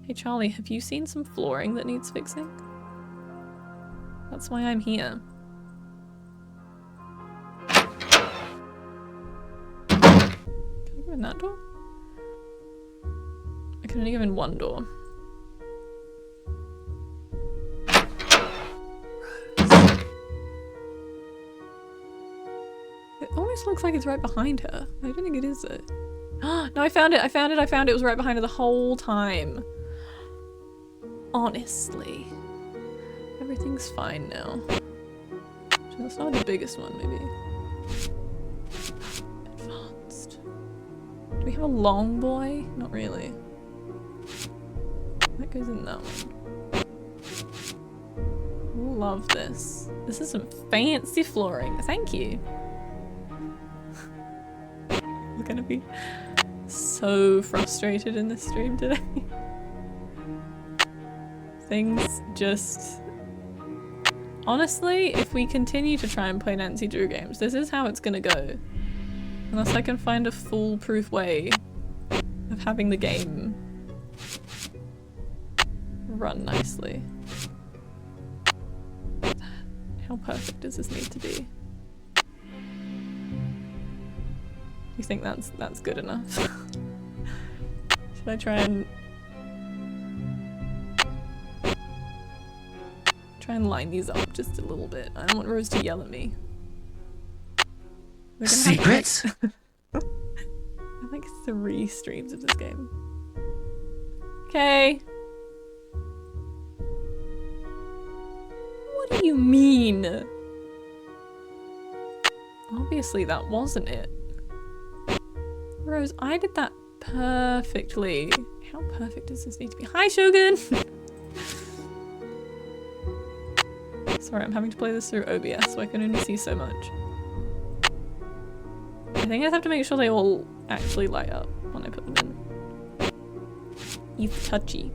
Hey Charlie, have you seen some flooring that needs fixing? That's why I'm here. Can I go in that door? I can only go in one door. It almost looks like it's right behind her. I don't think it is though. No, I found it, I found it, I found it. It was right behind her the whole time. Honestly. Everything's fine now. That's not the biggest one, maybe. Advanced. Do we have a long boy? Not really. That goes in that one. Love this. This is some fancy flooring. Thank you. We're gonna be so frustrated in this stream today. Things just... Honestly, if we continue to try and play Nancy Drew games, this is how it's gonna go. Unless I can find a foolproof way of having the game run nicely. How perfect does this need to be? You think that's good enough? Should I try and line these up just a little bit? I don't want Rose to yell at me. Secrets? I have like 3 streams of this game. Okay. What do you mean? Obviously that wasn't it. Rose, I did that perfectly. How perfect does this need to be? Hi, Shogun! Sorry, I'm having to play this through OBS, so I can only see so much. I think I have to make sure they all actually light up when I put them in. It's touchy.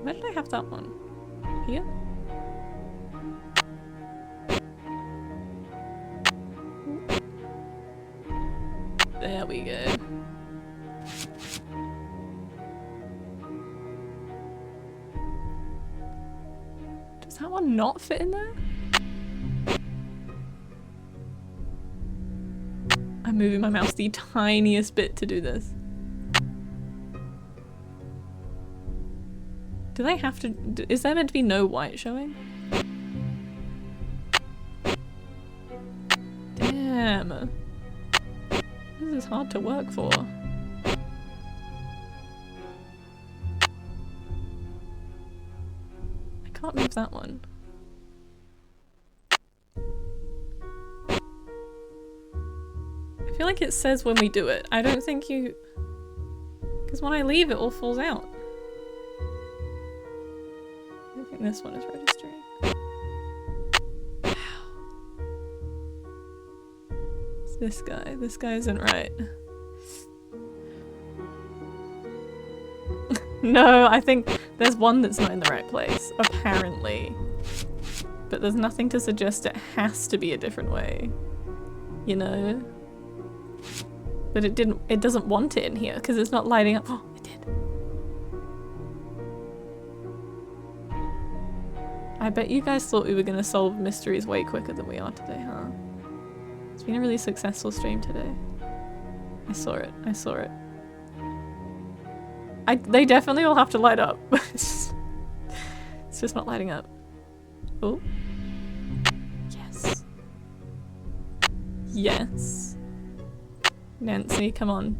Where did I have that one? Here? There we go. Does that one not fit in there? I'm moving my mouse the tiniest bit to do this. Do they have to... Is there meant to be no white showing? Damn. This is hard to work for. I can't move that one. I feel like it says when we do it. I don't think you... Because when I leave, it all falls out. I don't think this one is registering. It's this guy. This guy isn't right. No, I think there's one that's not in the right place, apparently. But there's nothing to suggest it has to be a different way. You know? But it doesn't want it in here because it's not lighting up. Oh, it did. I bet you guys thought we were going to solve mysteries way quicker than we are today, huh? It's been a really successful stream today. I saw it. I saw it. They definitely all have to light up. It's just not lighting up. Oh. Yes. Yes. Nancy, come on.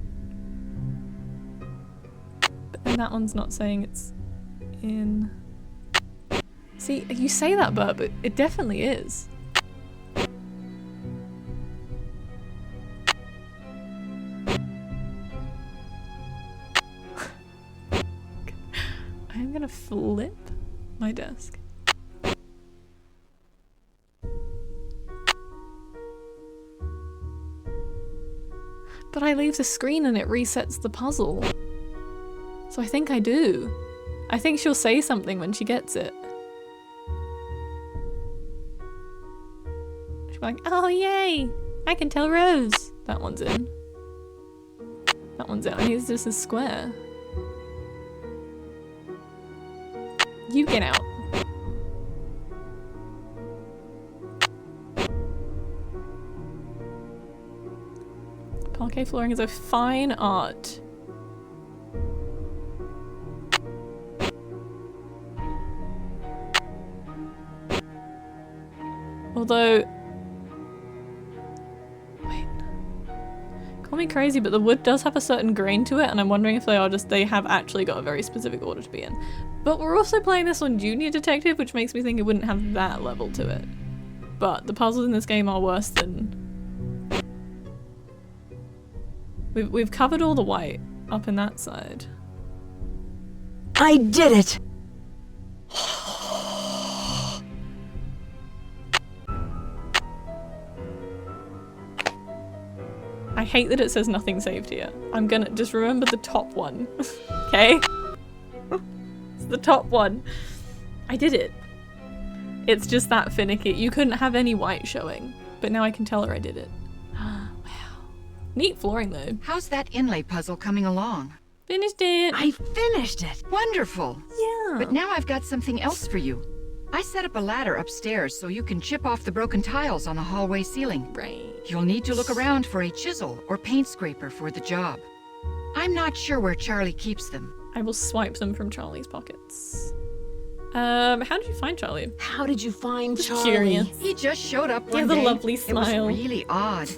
But then that one's not saying it's in. See, you say that, but it definitely is. I'm gonna flip my desk. But But I leave the screen and it resets the puzzle. So I think I do. I think she'll say something when she gets it. She'll be like, oh yay! I can tell Rose! That one's in. That one's in. I think this is square. You get out. Parquet flooring is a fine art. Although, wait, call me crazy, but the wood does have a certain grain to it, and I'm wondering if they have actually got a very specific order to be in. But we're also playing this on Junior Detective, which makes me think it wouldn't have that level to it. But the puzzles in this game are worse than... We've covered all the white up in that side. I did it! I hate that it says nothing saved here. I'm gonna just remember the top one, okay? It's the top one. I did it. It's just that finicky. You couldn't have any white showing, but now I can tell her I did it. Wow. Neat flooring though. How's that inlay puzzle coming along? Finished it. I finished it! Wonderful! Yeah. But now I've got something else for you. I set up a ladder upstairs so you can chip off the broken tiles on the hallway ceiling. Right. You'll need to look around for a chisel or paint scraper for the job. I'm not sure where Charlie keeps them. I will swipe them from Charlie's pockets. How did you find Charlie? How did you find Just Charlie? curious. He just showed up He one has a day. lovely It smile. was really odd.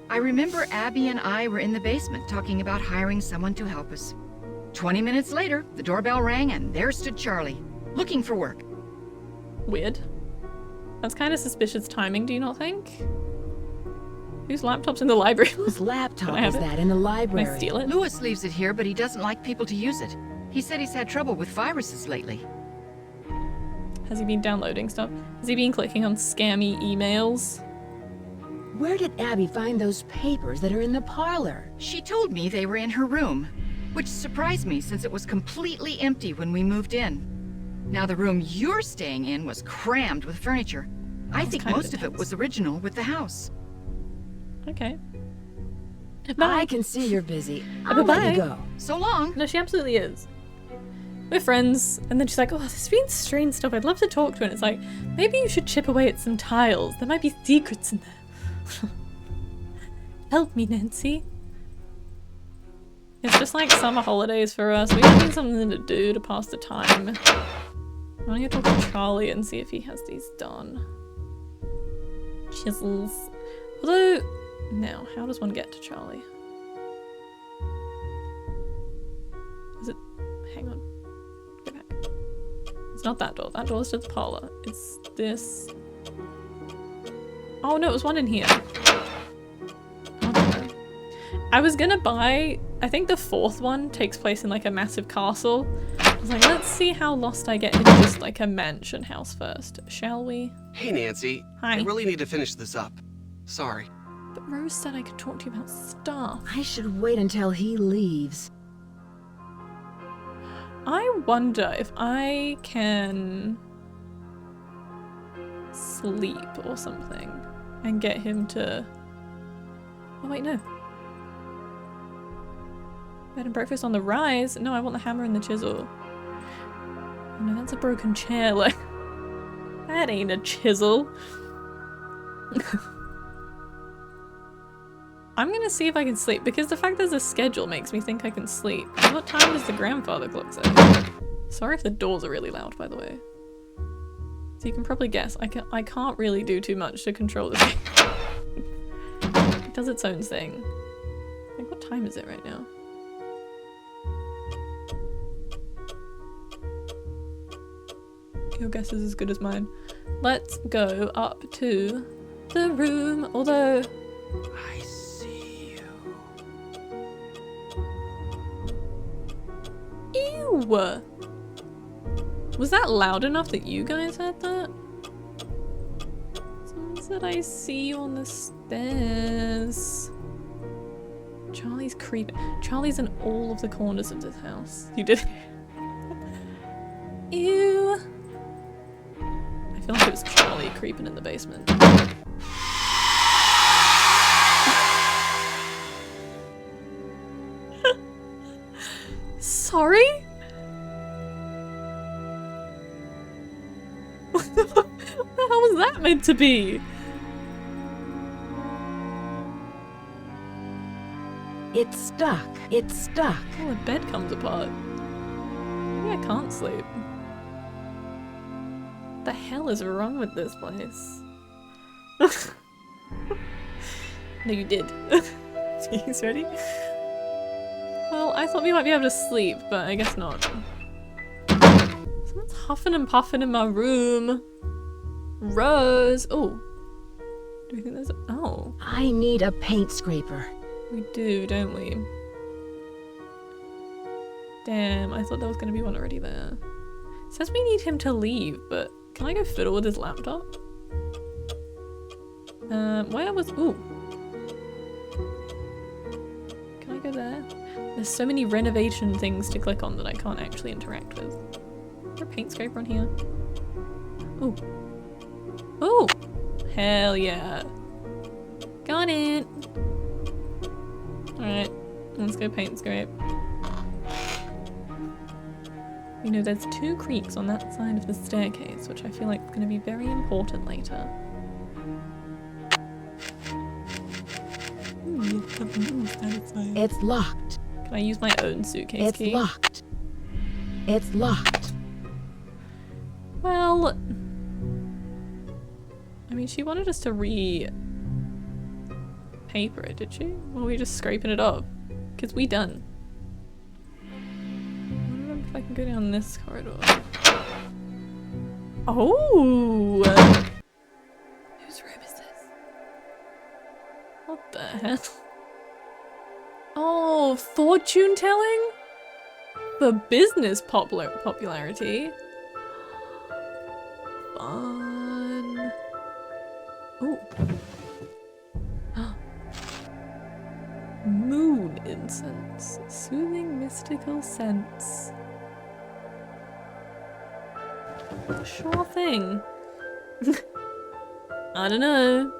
I remember Abby and I were in the basement talking about hiring someone to help us. 20 minutes later, the doorbell rang and there stood Charlie, looking for work. Weird. That's kind of suspicious timing, do you not think? Whose laptop's in the library? Whose Can I laptop have is it? that in the Can library? I steal it? Lois leaves it here, but he doesn't like people to use it. He said he's had trouble with viruses lately. Has he been downloading stuff? Has he been clicking on scammy emails? Where did Abby find those papers that are in the parlor? She told me they were in her room, which surprised me since it was completely empty when we moved in. Now the room you're staying in was crammed with furniture. I Sounds think kind of most of it intense. was original with the house. Okay. I Bye. can see you're busy. Bye-bye. I'll let you go. So long. No, she absolutely is. We're friends, and then she's like, oh, there's been strange stuff. I'd love to talk to her. And it's like, maybe you should chip away at some tiles. There might be secrets in there. Help me, Nancy. It's just like summer holidays for us. We just need something to do to pass the time. I'm gonna go talk to Charlie and see if he has these done. Chisels. Although, now, how does one get to Charlie? Is it... hang on. Go back. It's not that door. That door's to the parlor. It's this... oh no, it was one in here. Okay. I was gonna buy... I think the fourth one takes place in like a massive castle. I was like, let's see how lost I get in just like a mansion house first. Shall we? Hey, Nancy. Hi. I really need to finish this up. Sorry. But Rose said I could talk to you about stuff. I should wait until he leaves. I wonder if I can sleep or something and get him to... oh wait, no. Bed and breakfast on the rise? No, I want the hammer and the chisel. Oh no, that's a broken chair. Like, that ain't a chisel. I'm gonna see if I can sleep, because the fact there's a schedule makes me think I can sleep. What time does the grandfather clock say? Sorry if the doors are really loud, by the way. So you can probably guess, I can't really do too much to control this game. It does its own thing. Like, what time is it right now? Your guess is as good as mine. Let's go up to the room, although... I see you. Ew! Was that loud enough that you guys heard that? Someone said I see you on the stairs. Charlie Charlie's creeping. Charlie's in all of the corners of this house. You did. Ew. I feel like it was Charlie creeping in the basement. Sorry? What the hell was that meant to be? It's stuck. It's stuck. Oh, the bed comes apart. Maybe I can't sleep. What the hell is wrong with this place? No, you did. Jeez, ready? Well, I thought we might be able to sleep, but I guess not. Someone's huffing and puffing in my room. Rose! Oh. Do we think there's oh. I need a paint scraper. We do, don't we? Damn, I thought there was going to be one already there. It says we need him to leave, but can I go fiddle with his laptop? Where was... Ooh. Can I go there? There's so many renovation things to click on that I can't actually interact with. Is there a paint scraper on here? Ooh. Ooh! Hell yeah. Got it! Alright, let's go paint scrape. You know, there's 2 creaks on that side of the staircase, which I feel like is going to be very important later. It's locked. Can I use my own suitcase key? It's locked. It's locked. Well... I mean, she wanted us to paper it, did she? Or were we just scraping it off? Because we done. I don't know if I can go down this corridor. Oh! Whose room is this? What the hell? Oh, fortune telling? For business popularity. Fun. Ooh. Moon incense. Soothing mystical scents. Sure thing. I don't know.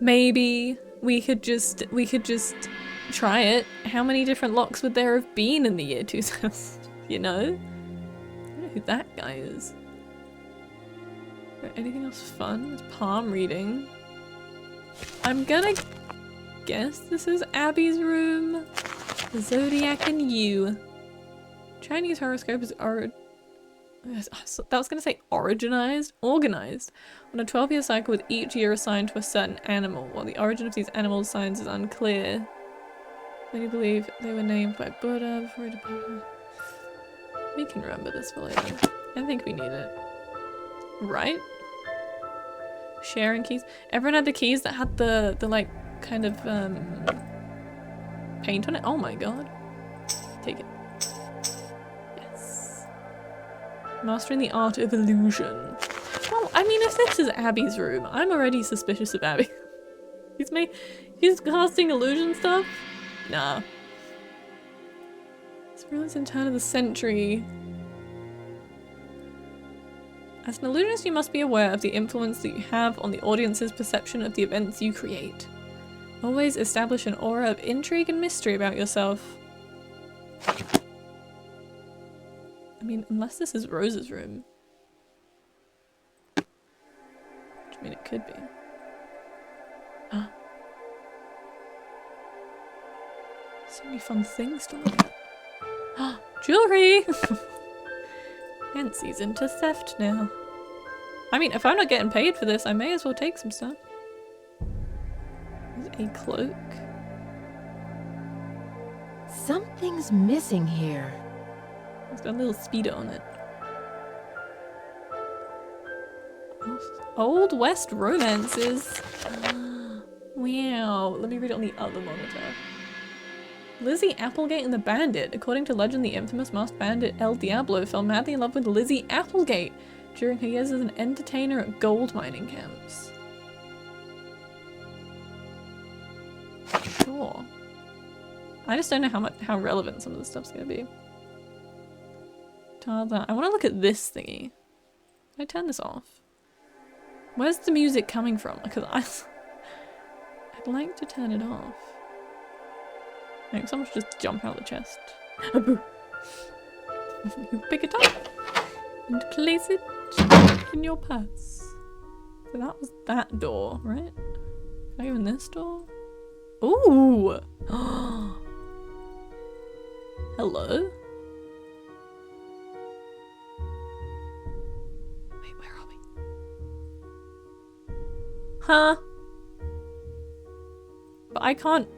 Maybe we could just try it. How many different locks would there have been in the year 2000? You know? I don't know who that guy is. Anything else fun? There's palm reading. I'm gonna guess this is Abby's room. The Zodiac and you. Chinese horoscope is that was gonna say organized on a 12-year cycle with each year assigned to a certain animal. While the origin of these animal signs is unclear. Many believe they were named by Buddha before it appeared. We can remember this for later. I think we need it. Right? Sharing keys. Everyone had the keys that had the like kind of paint on it. Oh my god. Take it. Yes. Mastering the art of illusion. Well, I mean, if this is Abby's room, I'm already suspicious of Abby. He's casting illusion stuff? Nah. Surveillance in turn of the century. As an illusionist, you must be aware of the influence that you have on the audience's perception of the events you create. Always establish an aura of intrigue and mystery about yourself. I mean, unless this is Rose's room. Which, I mean, it could be. So many fun things to look at. Jewelry! Nancy's into theft now. I mean, if I'm not getting paid for this, I may as well take some stuff. There's a cloak. Something's missing here. It's got a little speedo on it. Old West romances. Wow. Let me read it on the other monitor. Lizzie Applegate and the Bandit. According to legend, the infamous masked bandit El Diablo fell madly in love with Lizzie Applegate during her years as an entertainer at gold mining camps. Sure. I just don't know how relevant some of this stuff's gonna be. I want to look at this thingy. Can I turn this off? Where's the music coming from? Because I'd like to turn it off. Maybe someone should just jump out of the chest. You pick it up and place it in your purse. So that was that door, right? Can I go in this door? Ooh! Hello? Wait, where are we? Huh? But I can't...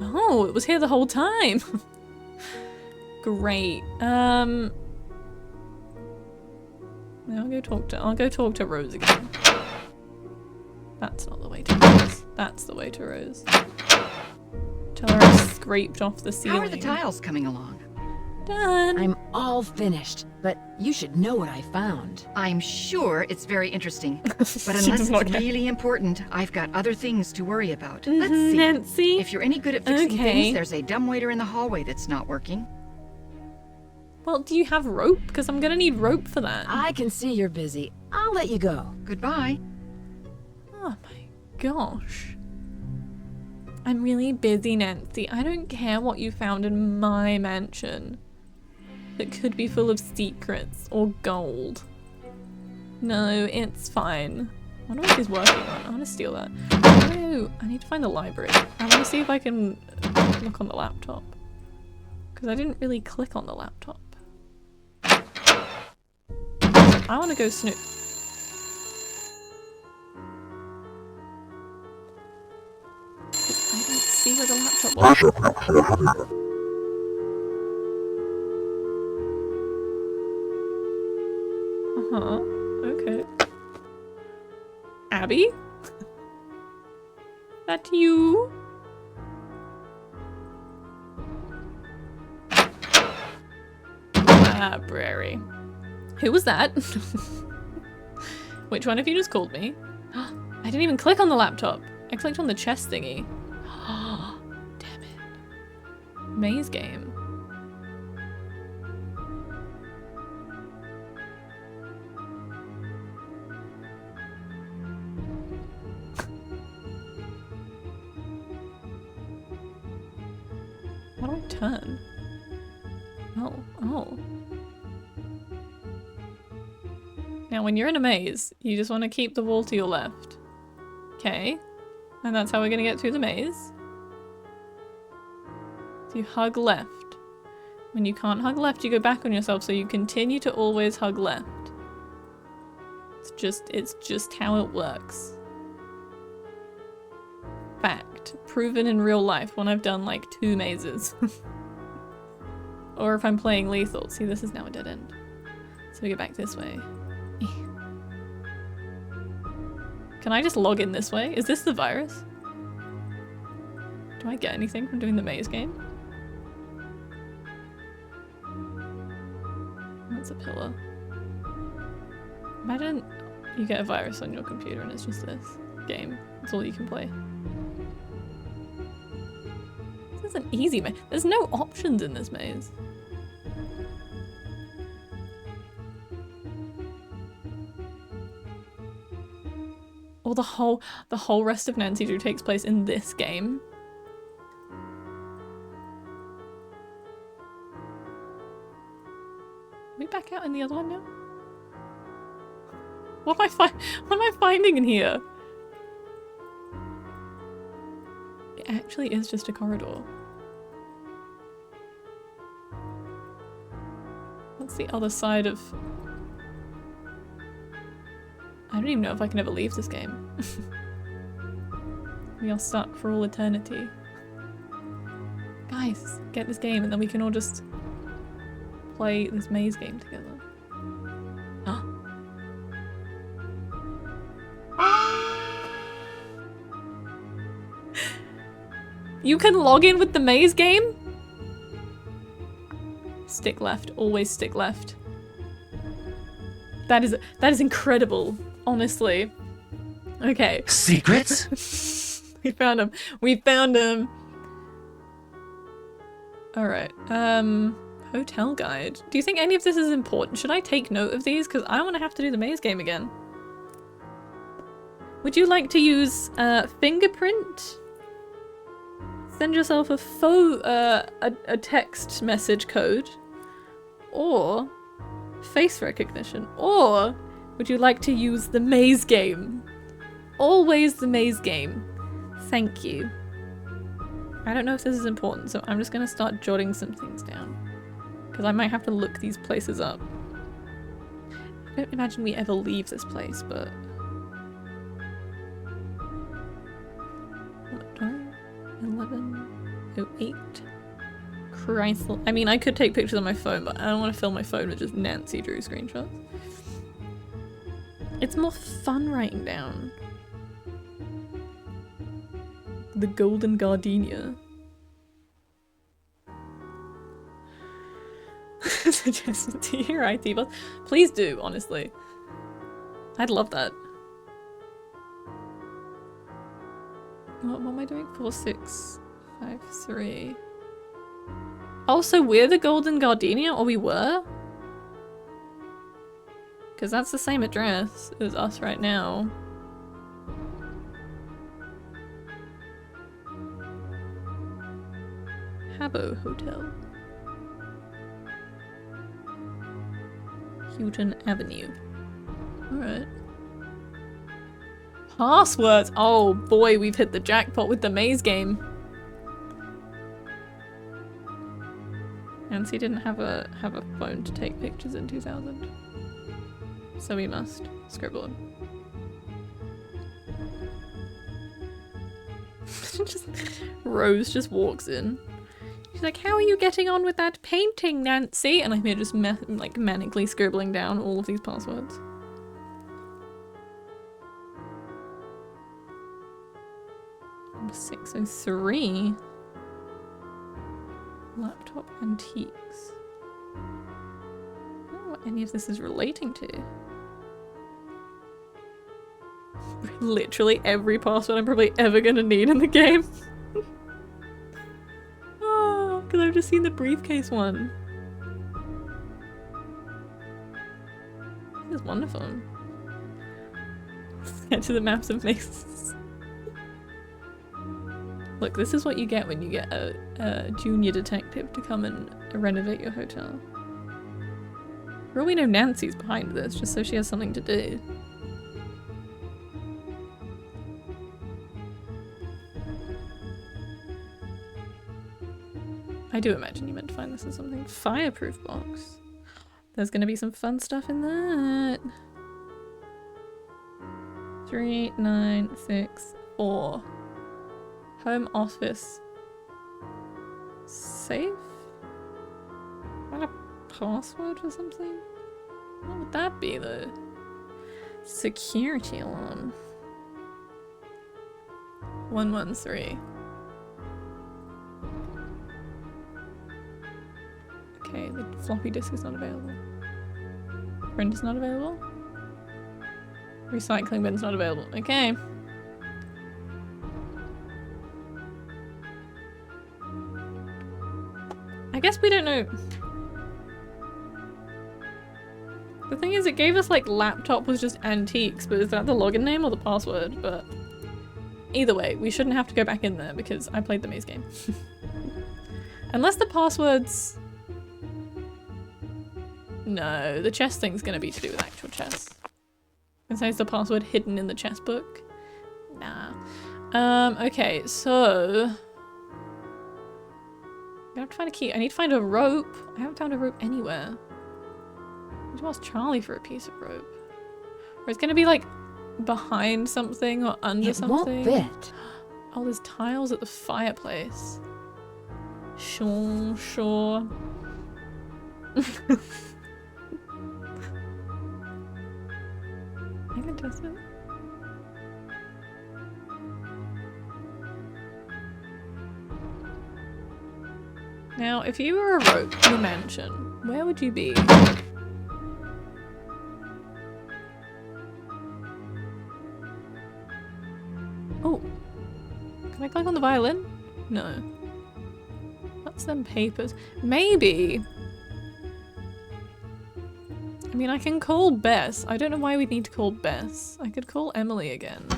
Oh, it was here the whole time! Great. I'll go talk to Rose again. That's not the way to Rose. That's the way to Rose. Tell her I scraped off the ceiling. How are the tiles coming along? Done. I'm all finished, but you should know what I found. I'm sure it's very interesting. But She unless does not it's care. really important, I've got other things to worry about. Let's see. Nancy. If you're any good at fixing Okay. things, there's a dumbwaiter in the hallway that's not working. Well, do you have rope? Because I'm gonna need rope for that. I can see you're busy. I'll let you go. Goodbye. Oh my gosh. I'm really busy, Nancy. I don't care what you found in my mansion. That could be full of secrets or gold. No, it's fine. I wonder what he's working on. I want to steal that. No, I need to find the library. I want to see if I can look on the laptop. Because I didn't really click on the laptop. I want to go snoop. I didn't see where the laptop was. Uh-huh. Okay. Abby? That you? Library. Who was that? Which one of you just called me? I didn't even click on the laptop. I clicked on the chest thingy. Damn it. Maze game. How do I turn? Oh. Now when you're in a maze, you just want to keep the wall to your left. Okay. And that's how we're gonna get through the maze. So you hug left. When you can't hug left, you go back on yourself, so you continue to always hug left. It's just how it works. Fact. Proven in real life when I've done like 2 mazes. Or if I'm playing lethal. See, this is now a dead end. So we go back this way. Can I just log in this way? Is this the virus? Do I get anything from doing the maze game? That's a pillar. Imagine you get a virus on your computer and it's just this game. That's all you can play. This is an easy maze. There's no options in this maze. Or the whole rest of Nancy Drew takes place in this game. Are we back out in the other one now? What am I finding in here? It actually is just a corridor. What's the other side of... I don't even know if I can ever leave this game. We are stuck for all eternity. Guys, get this game and then we can all just play this maze game together. You can log in with the maze game? Stick left, always stick left. That is incredible. Honestly. Okay. Secrets? We found him. We found him. Alright, hotel guide. Do you think any of this is important? Should I take note of these? Because I don't want to have to do the maze game again. Would you like to use fingerprint? Send yourself a text message code, or face recognition, or would you like to use the maze game? Always the maze game. Thank you. I don't know if this is important, so I'm just gonna start jotting some things down, because I might have to look these places up. I don't imagine we ever leave this place, but 11:08. Chrysler. I mean, I could take pictures on my phone, but I don't want to fill my phone with just Nancy Drew screenshots. It's more fun writing down. The Golden Gardenia. Suggestion to your IT boss. Please do, honestly. I'd love that. What am I doing? 4, 6, 5, 3. Oh, so we're the Golden Gardenia, or we were? Because that's the same address as us right now. Habbo Hotel. Houghton Avenue. Alright. Passwords! Oh boy, we've hit the jackpot with the maze game. Nancy didn't have a phone to take pictures in 2000. So we must scribble them. Rose just walks in. She's like, how are you getting on with that painting, Nancy? And I'm here just like manically scribbling down all of these passwords. Number 603. Laptop antiques. I don't know what any of this is relating to. Literally every password I'm probably ever gonna need in the game. Oh, because I've just seen the briefcase one. This is wonderful. Let's get to the maps of mazes. Look, this is what you get when you get a junior detective to come and renovate your hotel. For all we know, Nancy's behind this, just so she has something to do. I do imagine you meant to find this as something. Fireproof box. There's gonna be some fun stuff in that. 3, 9, 6, 4. Home office. Safe? What a password or something? What would that be though? Security alarm. 113. Okay, the floppy disk is not available. Print is not available. Recycling bin's not available. Okay. I guess we don't know. The thing is, it gave us like laptop was just antiques, but is that the login name or the password? But either way, we shouldn't have to go back in there because I played the maze game. Unless the passwords... No, the chess thing's gonna be to do with actual chess. And says the password hidden in the chess book. Nah. Okay, so... I have to find a key. I need to find a rope. I haven't found a rope anywhere. I need to ask Charlie for a piece of rope. Or it's gonna be like behind something or under something. It won't fit. Oh, there's tiles at the fireplace. Sure. I can test it. Now, if you were a rope in a mansion, where would you be? Oh. Can I click on the violin? No. What? What's them papers? Maybe. I mean, I can call Bess. I don't know why we need to call Bess. I could call Emily again.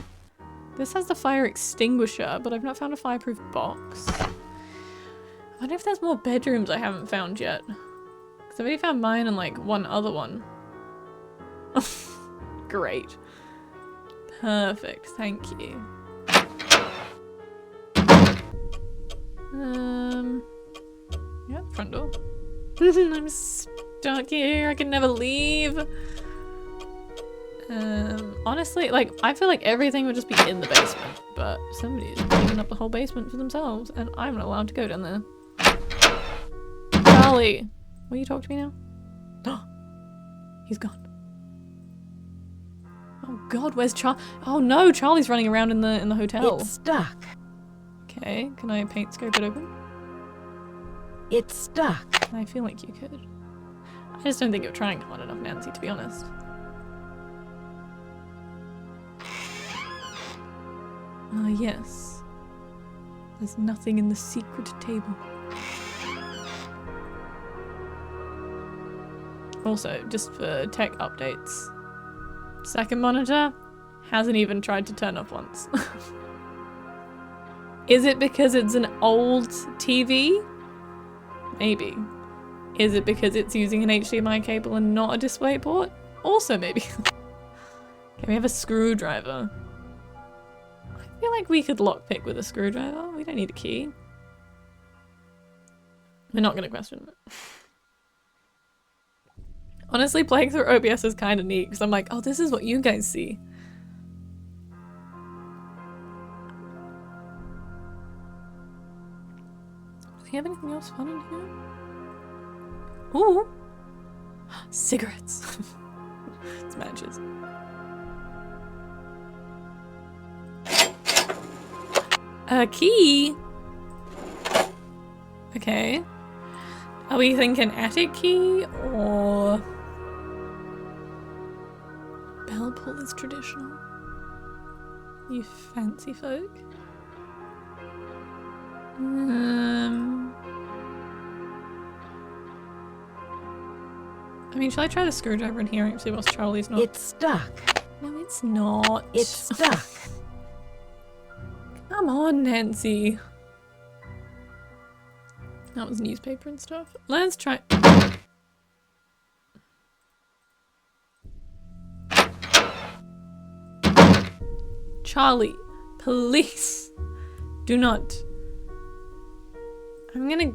This has the fire extinguisher, but I've not found a fireproof box. I wonder if there's more bedrooms I haven't found yet. Because I've already found mine and like one other one. Great. Perfect, thank you. Yeah, front door. I'm stuck here, I can never leave. Honestly, like, I feel like everything would just be in the basement, but somebody's taking up the whole basement for themselves, and I'm not allowed to go down there. Charlie! Will you talk to me now? He's gone. Oh god, where's Charlie? Oh no, Charlie's running around in the hotel. It's stuck. Okay, can I paint scope it open? It's stuck. I feel like you could. I just don't think you're trying hard enough, Nancy, to be honest. Ah, yes. There's nothing in the secret table. Also, just for tech updates. Second monitor hasn't even tried to turn off once. Is it because it's an old TV? Maybe. Is it because it's using an HDMI cable and not a DisplayPort? Also maybe. Okay, we have a screwdriver. I feel like we could lockpick with a screwdriver. We don't need a key. We're not gonna question it. Honestly, playing through OBS is kind of neat because I'm like, oh, this is what you guys see. Do we have anything else fun in here? Ooh! Cigarettes! It's matches. A key? Okay. Are we thinking attic key or... Bell pull is traditional. You fancy folk. I mean, shall I try the screwdriver in here and see whilst Charlie's not? It's stuck. No, it's not. It's stuck. Come on, Nancy. That was newspaper and stuff. Let's try. Charlie, please do not. I'm gonna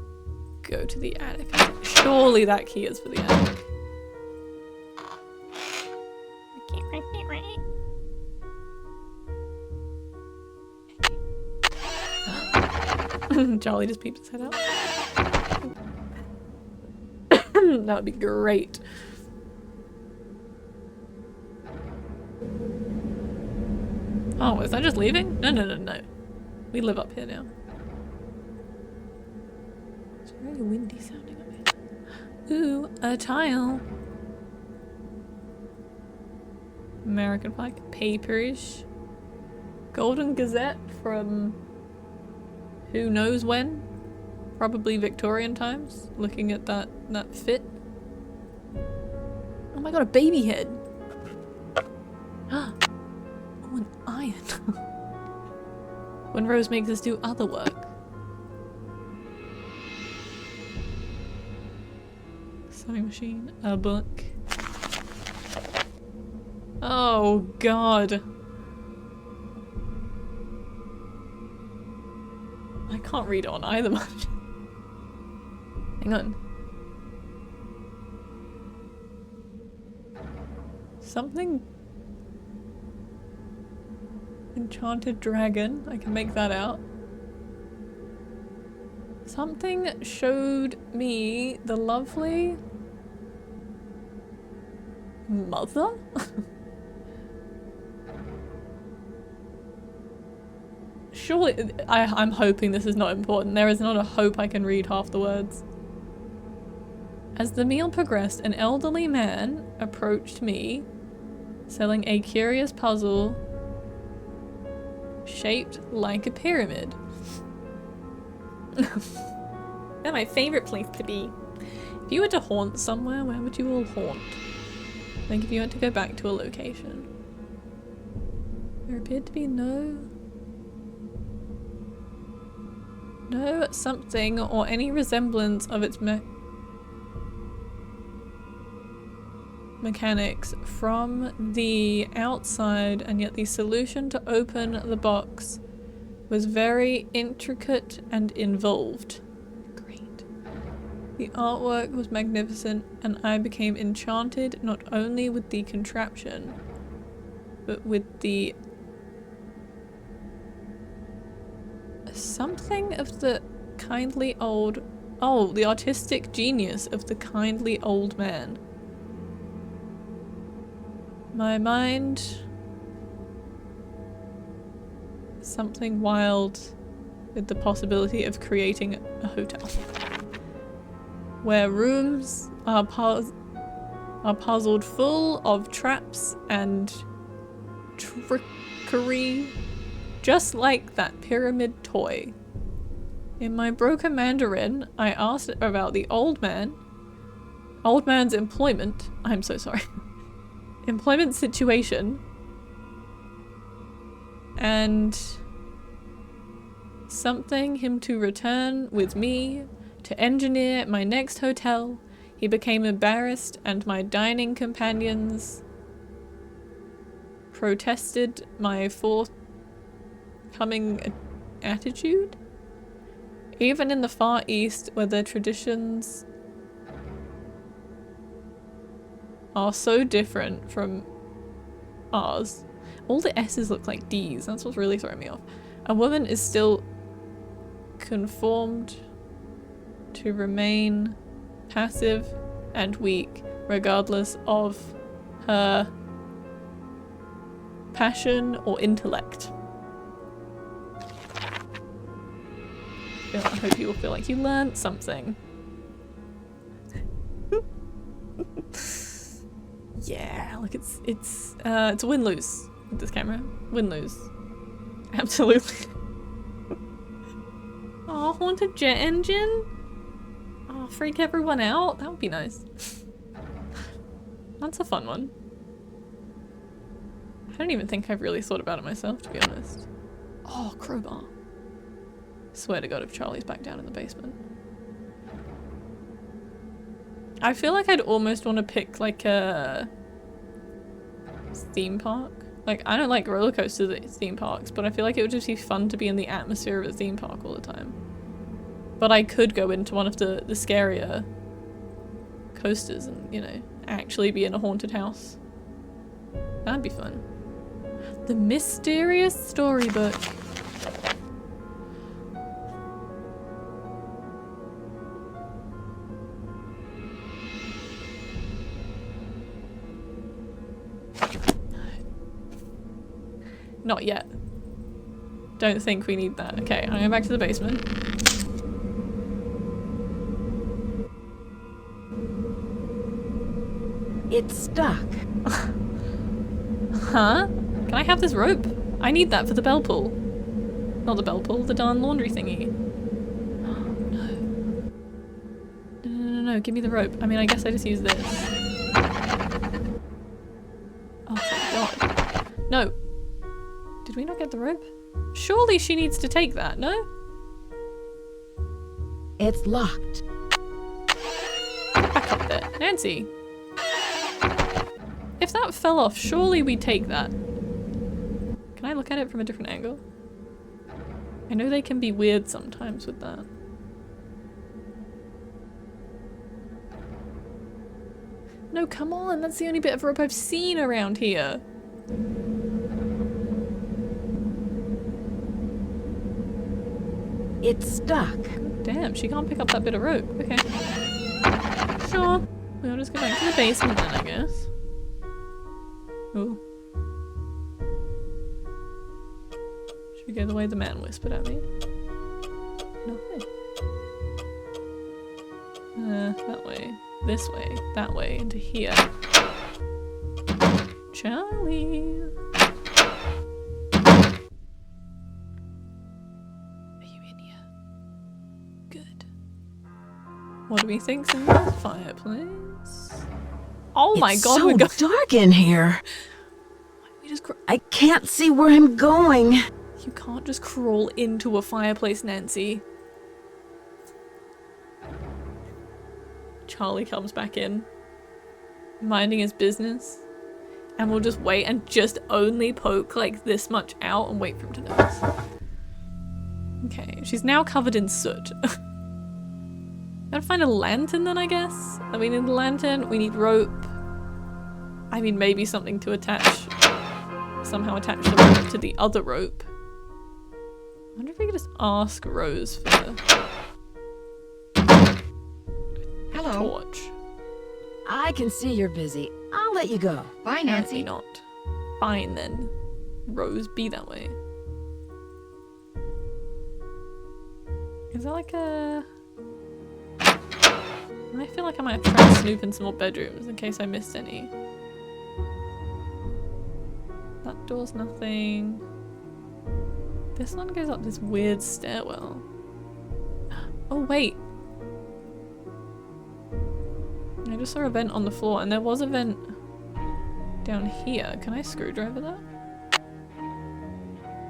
go to the attic. Surely that key is for the attic. Charlie just peeped his head out. That would be great. Oh, is that just leaving? No, no, no, no. We live up here now. It's very windy sounding up here. Ooh, a tile. American flag. Papers. Golden Gazette from who knows when? Probably Victorian times. Looking at that fit. Oh my god, a baby head. Oh, an iron. When Rose makes us do other work. Sewing machine. A book. Oh god. I can't read on either much. Hang on. Something. Enchanted dragon. I can make that out. Something showed me the lovely mother? Surely, I'm hoping this is not important. There is not a hope I can read half the words. As the meal progressed, an elderly man approached me, selling a curious puzzle shaped like a pyramid. They're my favourite place to be. If you were to haunt somewhere, where would you all haunt? Like if you had to go back to a location. There appeared to be no something or any resemblance of its mechanics from the outside, and yet the solution to open the box was very intricate and involved. Great. The artwork was magnificent, and I became enchanted not only with the contraption, but with the something of the kindly old... Oh, the artistic genius of the kindly old man. My mind... Something wild with the possibility of creating a hotel. Where rooms are puzzled full of traps and trickery. Just like that pyramid toy. In my broken Mandarin, I asked about the old man's employment. I'm so sorry. Employment situation. And something him to return with me to engineer my next hotel. He became embarrassed, and my dining companions protested my forthcoming attitude. Even in the Far East, where their traditions are so different from ours. All the S's look like D's. That's what's really throwing me off. A woman is still conformed to remain passive and weak, regardless of her passion or intellect. I hope you will feel like you learned something. Yeah, look, it's win-lose with this camera. Win-lose. Absolutely. Oh, haunted jet engine? Oh, freak everyone out? That would be nice. That's a fun one. I don't even think I've really thought about it myself, to be honest. Oh, crowbar. Swear to God if Charlie's back down in the basement. I feel like I'd almost want to pick like a theme park. Like, I don't like roller coasters at theme parks, but I feel like it would just be fun to be in the atmosphere of a theme park all the time. But I could go into one of the scarier coasters and, you know, actually be in a haunted house. That'd be fun. The Mysterious Storybook. Not yet. Don't think we need that. Okay, I'm going back to the basement. It's stuck. Huh? Can I have this rope? I need that for the bell pull. Not the bell pull, the darn laundry thingy. Oh, no, give me the rope. I mean, I guess I just use this. Oh, thank God. No. Did we not get the rope? Surely she needs to take that, no? It's locked. Back up there. Nancy. If that fell off, surely we take that. Can I look at it from a different angle? I know they can be weird sometimes with that. No, come on. That's the only bit of rope I've seen around here. It's stuck. Damn, she can't pick up that bit of rope. Okay. Sure. We'll just go back to the basement then, I guess. Ooh. Should we go the way the man whispered at me? No. That way. This way. That way. Into here. Charlie! What do we think's in the fireplace? Oh my It's god, so we're going. dark in here. We just I can't see where I'm going. You can't just crawl into a fireplace, Nancy. Charlie comes back in, minding his business, and we'll just wait and just only poke like this much out and wait for him to notice. Okay, she's now covered in soot. Gotta find a lantern then, I guess. And we need a lantern, we need rope. I mean, maybe something to attach, somehow attach the rope to the other rope. I wonder if we could just ask Rose for Hello. torch. I can see you're busy. I'll let you go. Bye, Apparently Nancy. not. Fine then. Rose, be that way. Is that like a... I feel like I might have to try and snoop in some more bedrooms in case I missed any. That door's nothing. This one goes up this weird stairwell. Oh wait. I just saw a vent on the floor and there was a vent down here. Can I screwdriver that?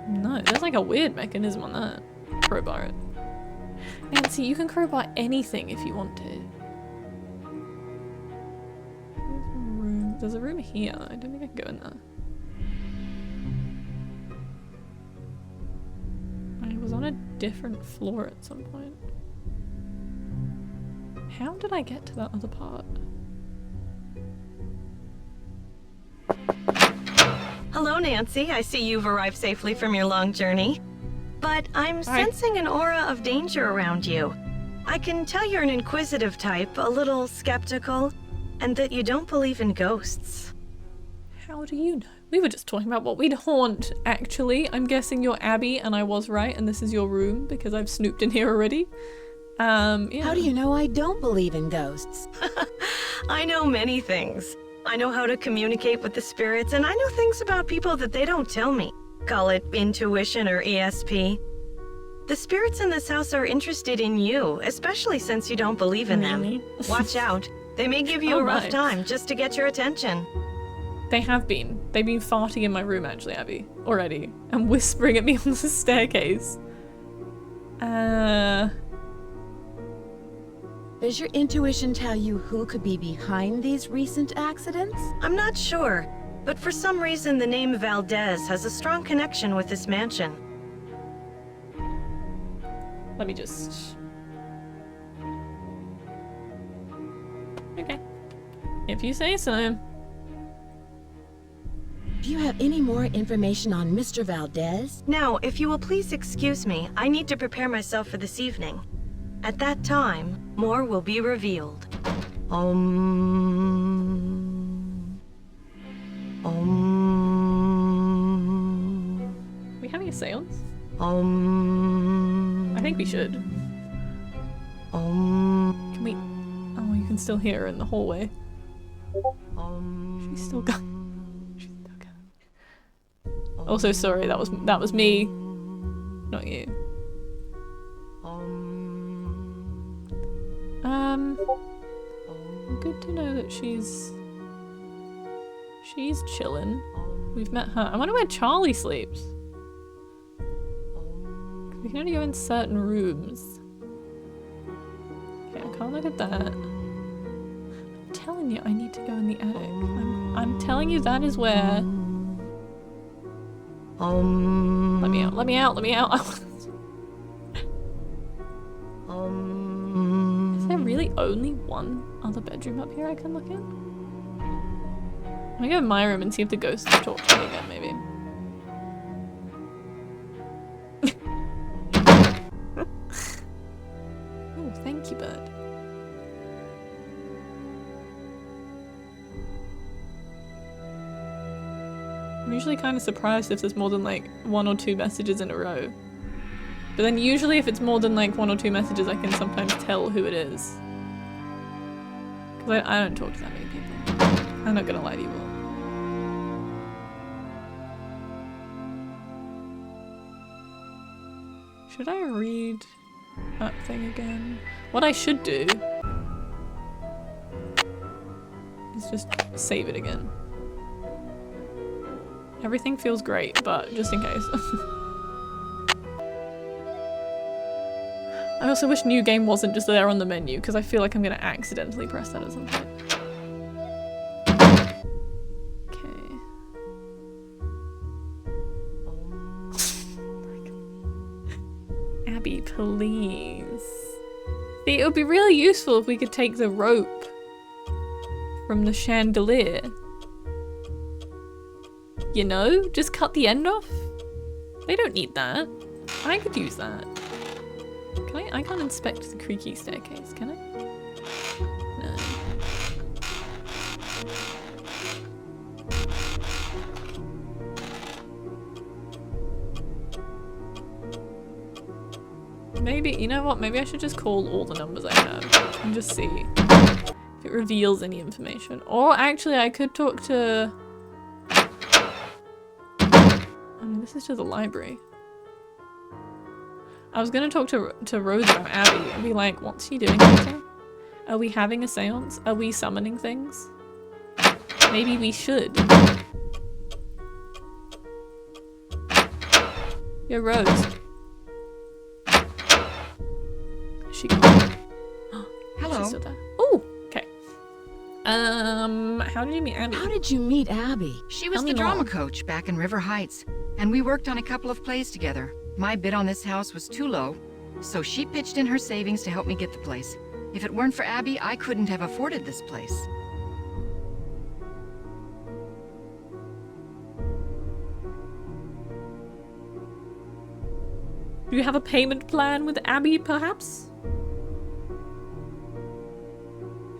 No, there's like a weird mechanism on that. Crowbar it. Nancy, you can crowbar anything if you want to. There's a room here. I don't think I can go in there. I was on a different floor at some point. How did I get to that other part? Hello, Nancy. I see you've arrived safely from your long journey. But I'm sensing an aura of danger around you. I can tell you're an inquisitive type, a little skeptical, and that you don't believe in ghosts. How do you know? We were just talking about what we'd haunt, actually. I'm guessing you're Abby, and I was right, and this is your room, because I've snooped in here already. Yeah. How do you know I don't believe in ghosts? I know many things. I know how to communicate with the spirits, and I know things about people that they don't tell me. Call it intuition or ESP. The spirits in this house are interested in you, especially since you don't believe in them. Watch out. They may give you Oh a rough my. time just to get your attention. They have been. They've been farting in my room, actually, Abby. Already. And whispering at me on the staircase. Does your intuition tell you who could be behind these recent accidents? I'm not sure, but for some reason the name Valdez has a strong connection with this mansion. Let me just... Okay. If you say so. Do you have any more information on Mr. Valdez? Now, if you will please excuse me, I need to prepare myself for this evening. At that time, more will be revealed. Om. Are we having a seance? Om. I think we should. Om. Can we... Oh, you can still hear her in the hallway. She's still going. She's still going. Also, sorry, that was me. Not you. Good to know that she's chillin'. We've met her. I wonder where Charlie sleeps. We can only go in certain rooms. Okay, I can't look at that. I'm telling you, I need to go in the attic. I'm telling you that is where... Let me out, let me out, let me out. Is there really only one other bedroom up here I can look in? I'm gonna go in my room and see if the ghosts talk to me again, maybe. Oh, thank you, bird. I'm usually kind of surprised if there's more than like 1 or 2 messages in a row. But then usually if it's more than like 1 or 2 messages, I can sometimes tell who it is. Because I don't talk to that many people. I'm not gonna lie to you all. Should I read that thing again? What I should do is just save it again. Everything feels great, but just in case. I also wish new game wasn't just there on the menu, because I feel like I'm going to accidentally press that at some point. Okay. Abby, please. See, it would be really useful if we could take the rope from the chandelier. You know? Just cut the end off. They don't need that. I could use that. Can I? I can't inspect the creaky staircase, can I? No. Maybe, you know what? Maybe I should just call all the numbers I have and just see if it reveals any information. Or actually, I could talk to... I mean, this is to the library. I was gonna talk to Rose about Abby and be like, what's she doing later? Are we having a seance? Are we summoning things? Maybe we should. Yo, Rose. Is she gone? Hello. She's still there. Oh, okay. How did you meet Abby? How did you meet Abby? She was Tell me the drama more. coach back in River Heights, and we worked on a couple of plays together. My bid on this house was too low, so she pitched in her savings to help me get the place. If it weren't for Abby, I couldn't have afforded this place. Do you have a payment plan with Abby, perhaps?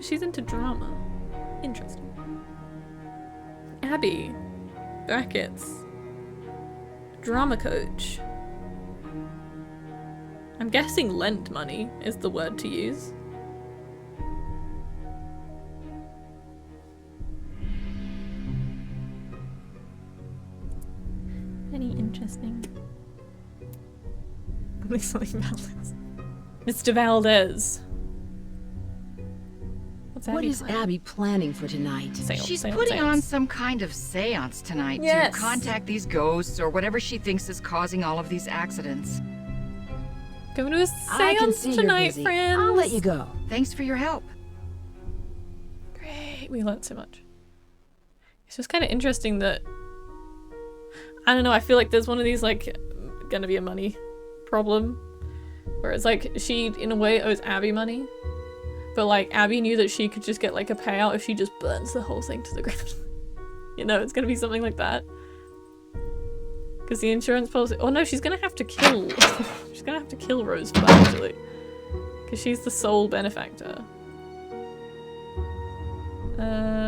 She's into drama. Interesting. Abby. Brackets. Drama coach. I'm guessing lent money is the word to use. Very interesting. Something Valdez. Mr. Valdez. What's What Abby is planning? Abby planning for tonight? She's Seance, putting on seance. some kind of seance tonight Yes. to contact these ghosts or whatever she thinks is causing all of these accidents. Going to a I can seance see you're tonight, busy. friends. I'll let you go. Thanks for your help. Great, we learned so much. It's just kind of interesting that I don't know. I feel like there's one of these like gonna be a money problem, where it's like she in a way owes Abby money, but like Abby knew that she could just get like a payout if she just burns the whole thing to the ground. You know, it's gonna be something like that. Because the insurance policy. Oh no, she's gonna have to kill. She's gonna have to kill Rose for that actually, because she's the sole benefactor.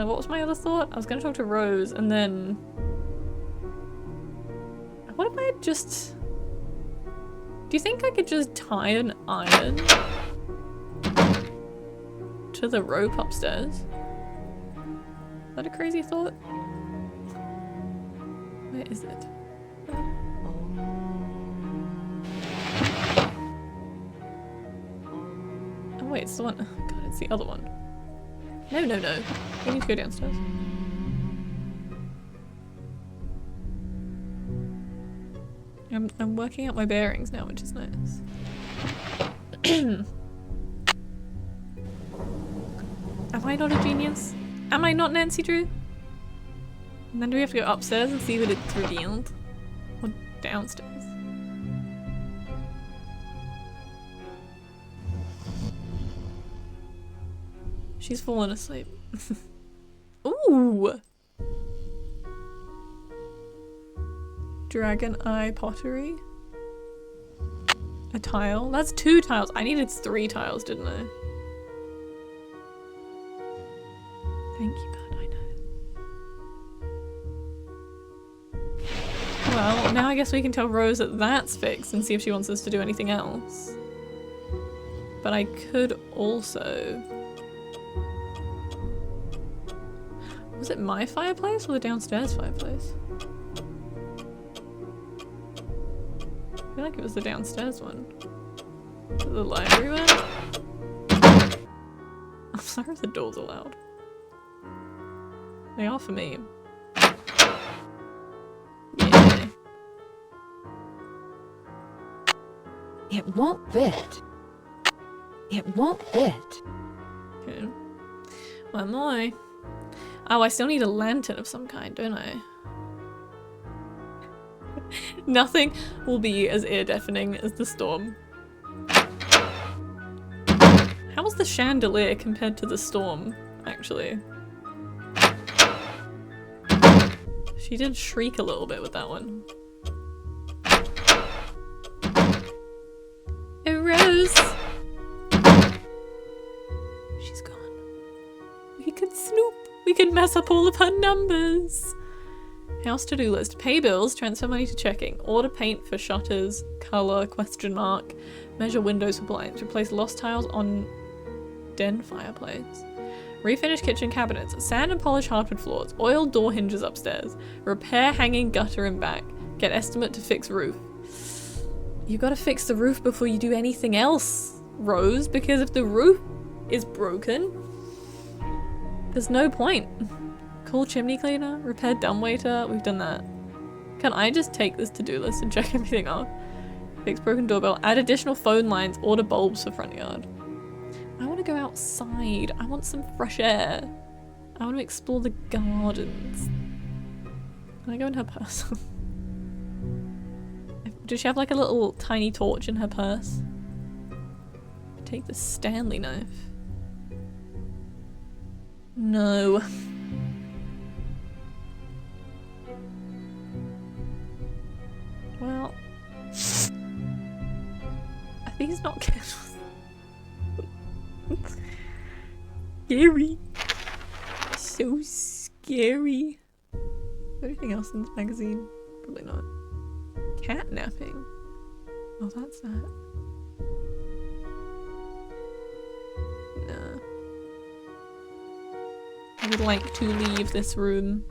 What was my other thought? I was gonna talk to Rose and then. What if I just. Do you think I could just tie an iron to the rope upstairs? Is that a crazy thought? Where is it? Oh wait, it's the one. Oh god, it's the other one. No, no, no. We need to go downstairs. I'm working out my bearings now, which is nice. Am I not a genius? Am I not Nancy Drew? And then do we have to go upstairs and see what it's revealed? Or downstairs? She's fallen asleep. Ooh! Dragon Eye pottery. A tile. That's 2 tiles. I needed 3 tiles, didn't I? Thank you, bud. I know. Well, now I guess we can tell Rose that that's fixed and see if she wants us to do anything else. But I could also... Was it my fireplace or the downstairs fireplace? I feel like it was the downstairs one. The library one? I'm sorry if the doors are loud. They are for me. Yeah. It won't fit. It won't fit. Okay. One more. Oh, I still need a lantern of some kind, don't I? Nothing will be as ear-deafening as the storm. How was the chandelier compared to the storm, actually? She did shriek a little bit with that one. Oh, Rose! She's gone. We could snoop. We could mess up all of her numbers. House to-do list. Pay bills, transfer money to checking, order paint for shutters, color, question mark, measure windows for blinds, replace lost tiles on den fireplace, refinish kitchen cabinets, sand and polish hardwood floors, oil door hinges upstairs, repair hanging gutter and back, get estimate to fix roof. You gotta fix the roof before you do anything else, Rose, because if the roof is broken, there's no point. Call chimney cleaner, repair dumbwaiter, we've done that. Can I just take this to-do list and check everything off? Fix broken doorbell, add additional phone lines, order bulbs for front yard. I want to go outside, I want some fresh air. I want to explore the gardens. Can I go in her purse? Does she have like a little tiny torch in her purse? Take the Stanley knife. No. Well, are these not candles? Scary. So scary. Anything else in this magazine? Probably not. Cat napping. Oh, that's that. No. I would like to leave this room.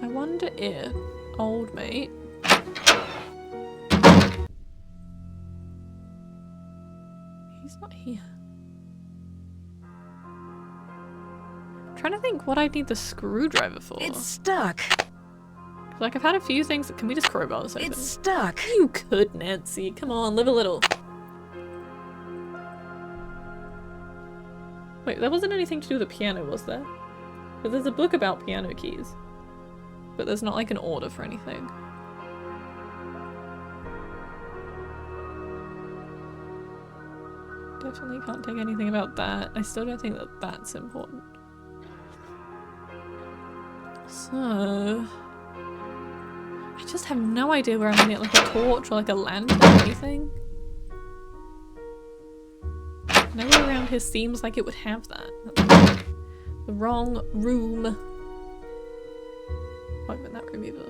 I wonder if old mate he's not here. I'm trying to think what I'd need the screwdriver for. It's stuck. Like I've had a few things. Can we just crowbar this open? It's stuck. You could, Nancy. Come on, live a little. Wait, there wasn't anything to do with the piano, was there? But there's a book about piano keys. But there's not like an order for anything. Definitely can't take anything about that. I still don't think that that's important. So... I just have no idea where I'm gonna get like a torch or like a lantern or anything. Nowhere around here seems like it would have that. That's the wrong room. Won't be in that room either.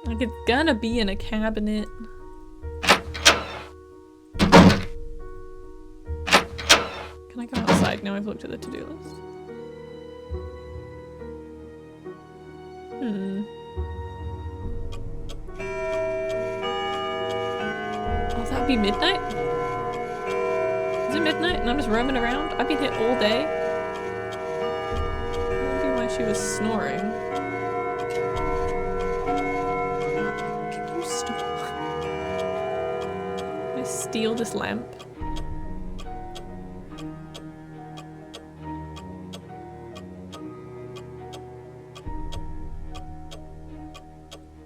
Like it's gonna be in a cabinet. Can I go outside now I've looked at the to-do list? Oh, that would be midnight? Is it midnight and I'm just roaming around? I've been here all day. I wonder why she was snoring. Can you stop? Can I steal this lamp?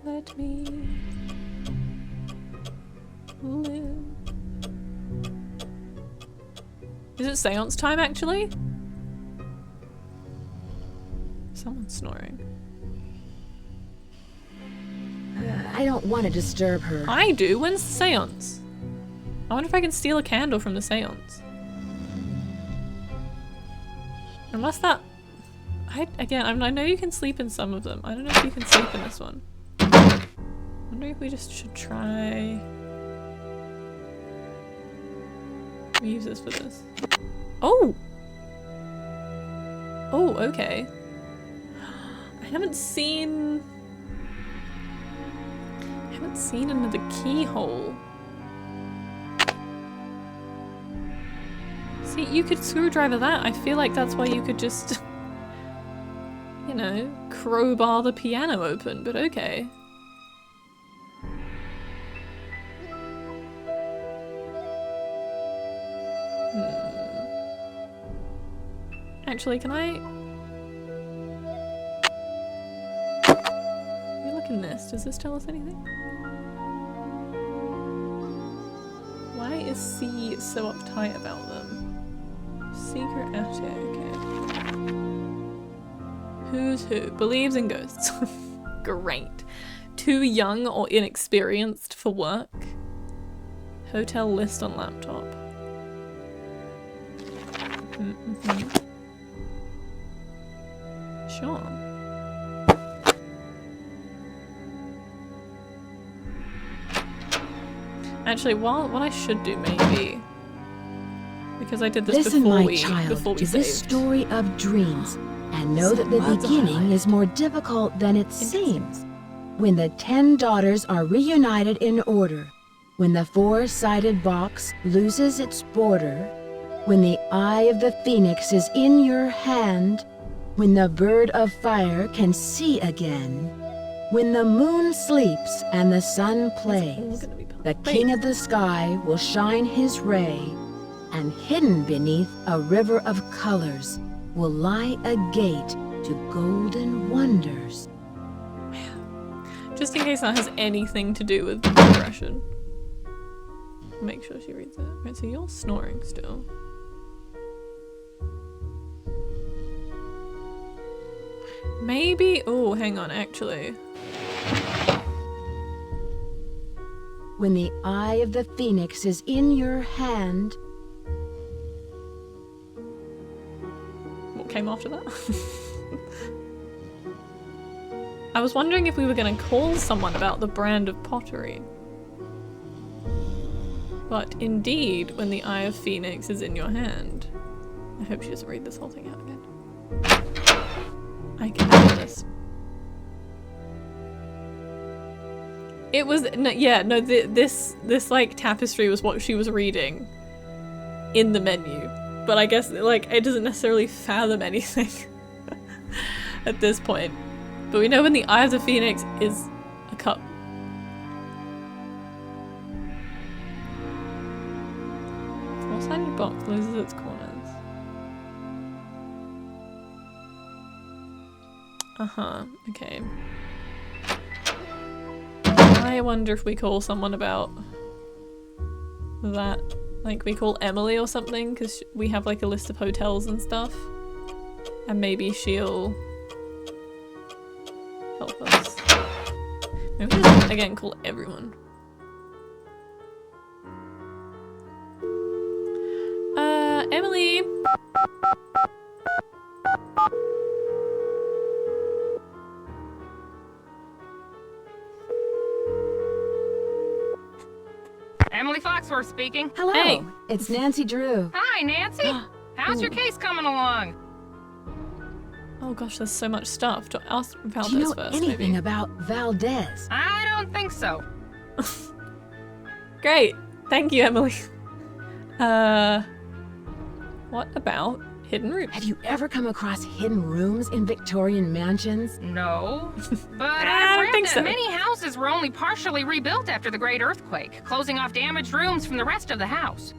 Let me live. Is it seance time actually? Someone's snoring. I don't want to disturb her. I do. When's the seance? I wonder if I can steal a candle from the seance. Unless that... I know you can sleep in some of them. I don't know if you can sleep in this one. I wonder if we just should try... Let me use this for this. Oh! Oh, okay. I haven't seen another keyhole. See, you could screwdriver that. I feel like that's why you could just, you know, crowbar the piano open, but okay. Actually, can I... Let me look in this. Does this tell us anything? Why is C so uptight about them? Secret attic, okay. Who's who? Believes in ghosts. Great. Too young or inexperienced for work. Hotel list on laptop. Sure. Actually, what I should do maybe, because I did this Listen, before my we child, to saved. this story of dreams, and know that the beginning is more difficult than it seems. When the 10 daughters are reunited in order, when the 4-sided box loses its border, when the eye of the phoenix is in your hand, when the bird of fire can see again, when the moon sleeps and the sun plays, the king of the sky will shine his ray, and hidden beneath a river of colors will lie a gate to golden wonders. Just in case that has anything to do with progression. Make sure she reads it. Right, so you're snoring still. Maybe, oh, hang on, actually. When the eye of the phoenix is in your hand. What came after that? I was wondering if we were going to call someone about the brand of pottery. But indeed, when the eye of phoenix is in your hand. I hope she doesn't read this whole thing out again. I can do this. It was this like tapestry was what she was reading in the menu, but I guess like it doesn't necessarily fathom anything at this point. But we know when the eye of the phoenix is a cup. Four-sided box loses its corners. Okay. I wonder if we call someone about that. Like, we call Emily or something, because we have, like, a list of hotels and stuff. And maybe she'll help us. Maybe we just, again, call everyone. Emily! Emily Foxworth speaking. Hello, Hey. It's Nancy Drew. Hi, Nancy. How's your case coming along? Oh gosh, there's so much stuff. To ask about Do you this know first, anything maybe. about Valdez? I don't think so. Great! Thank you, Emily. What about hidden rooms? Have you ever come across hidden rooms in Victorian mansions? No. But I I've read think that so. many houses were only partially rebuilt after the Great Earthquake, closing off damaged rooms from the rest of the house.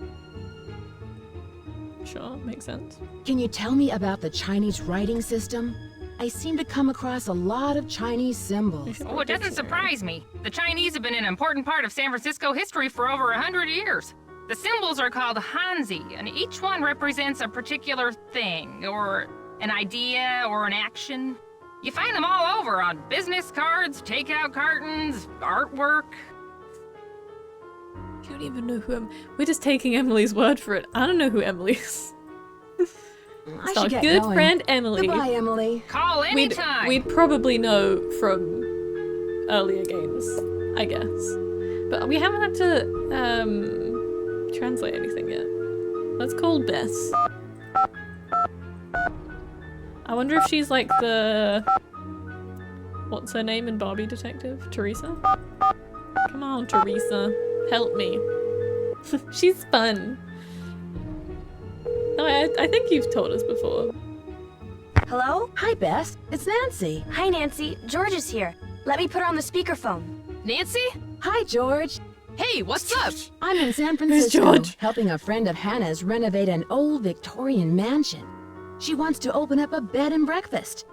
Sure, makes sense. Can you tell me about the Chinese writing system? I seem to come across a lot of Chinese symbols. Oh, it doesn't surprise me. The Chinese have been an important part of San Francisco history for over 100 years. The symbols are called Hanzi, and each one represents a particular thing, or an idea, or an action. You find them all over on business cards, takeout cartons, artwork. You don't even know who we're just taking Emily's word for it. I don't know who Emily is. I It's our should get good going. friend Emily. Goodbye, Emily. Call anytime. We'd probably know from earlier games, I guess. But we haven't had to translate anything yet. Let's call Bess. I wonder if she's like the... What's her name in Barbie Detective? Teresa? Come on, Teresa. Help me. She's fun. No, I think you've told us before. Hello? Hi, Bess. It's Nancy. Hi, Nancy. George is here. Let me put her on the speakerphone. Nancy? Hi, George. Hey, what's up? I'm in San Francisco, George? helping a friend of Hannah's renovate an old Victorian mansion. She wants to open up a bed and breakfast.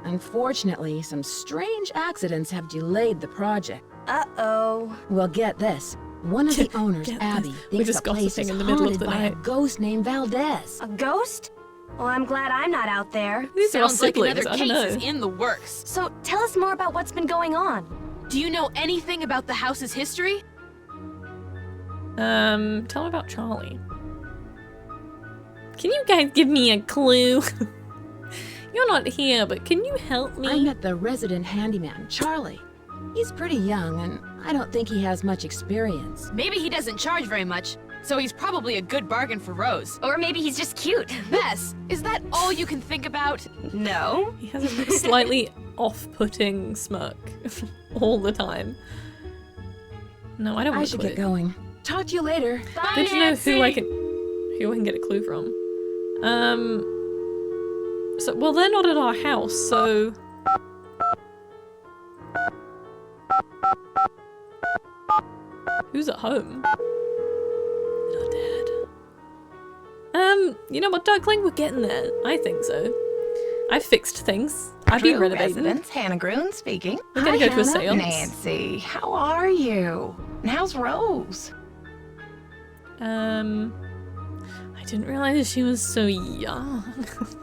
Unfortunately, some strange accidents have delayed the project. Uh-oh. Well, get this. One of the owners, Get Abby, this. We're thinks just the place gossiping is in the middle of haunted the by a night. ghost named Valdez. A ghost? Well, I'm glad I'm not out there. These are our Sounds like siblings, another I don't case know. is in the works. So tell us more about what's been going on. Do you know anything about the house's history? Tell me about Charlie. Can you guys give me a clue? You're not here, but can you help me? I met the resident handyman, Charlie. He's pretty young, and I don't think he has much experience. Maybe he doesn't charge very much, so he's probably a good bargain for Rose. Or maybe he's just cute. Bess, is that all you can think about? No? He has a slightly off-putting smirk all the time. No, I don't I want should to get going. Talk to you later. Bye, Good to know Nancy. who I can get a clue from. So well, they're not at our house, so who's at home? They're not dead. You know what, Duckling? We're getting there. I think so. I've fixed things. I've been True renovating. residence, Hannah Gruen speaking. We're gonna go to a Hannah. seance. Nancy, how are you? And how's Rose? I didn't realize she was so young.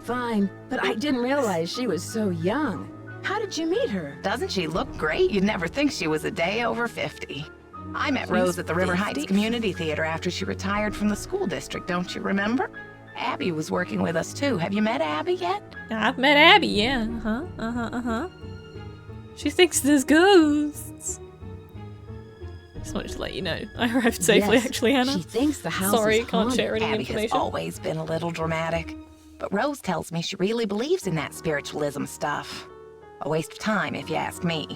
Fine, but I didn't realize she was so young. How did you meet her? Doesn't she look great? You'd never think she was a day over 50. I met Rose at the River Heights 50? Community Theater after she retired from the school district, don't you remember? Abby was working with us too. Have you met Abby yet? I've met Abby, yeah. She thinks there's ghosts. Just wanted to let you know. I arrived safely, Yes, actually, Hannah. She thinks the house Sorry, is can't haunted. share any Abby has information. always been a little dramatic. But Rose tells me she really believes in that spiritualism stuff. A waste of time, if you ask me.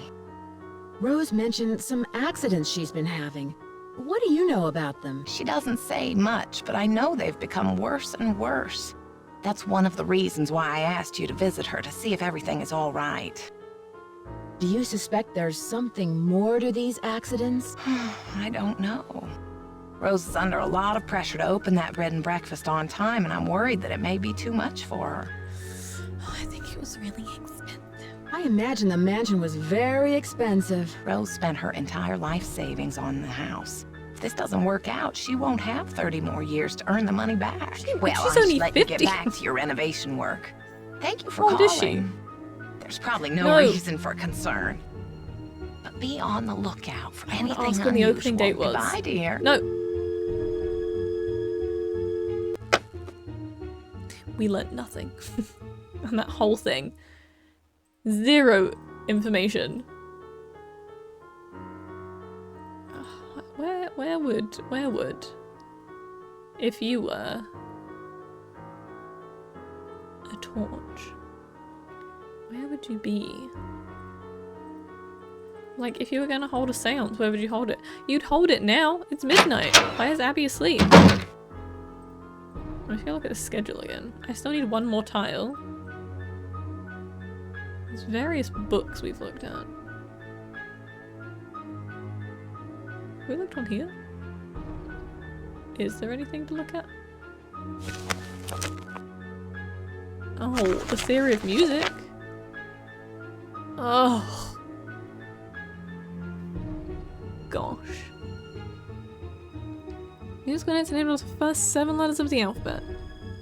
Rose mentioned some accidents she's been having. What do you know about them? She doesn't say much, but I know they've become worse and worse. That's one of the reasons why I asked you to visit her, to see if everything is all right. Do you suspect there's something more to these accidents? I don't know. Rose is under a lot of pressure to open that bread and breakfast on time, and I'm worried that it may be too much for her. Oh, I think it was really expensive. I imagine the mansion was very expensive. Rose spent her entire life savings on the house. If this doesn't work out, she won't have 30 more years to earn the money back. Well, she's I only should let you 50. get back to your renovation work. Thank you for Oh, calling. does she? There's probably no No. reason for concern. But be on the lookout for wanna anything ask when the unusual. opening date was. Goodbye, dear. No. We learnt nothing. And that whole thing. Zero information. Where would, if you were a torch, where would you be? Like, if you were gonna hold a seance, where would you hold it? You'd hold it now. It's midnight. Why is Abby asleep? I feel look at the schedule again. I still need one more tile. There's various books we've looked at. Have we looked on here? Is there anything to look at? Oh, the theory of music. Oh. Gosh. Musical notes enabled us the first 7 letters of the alphabet.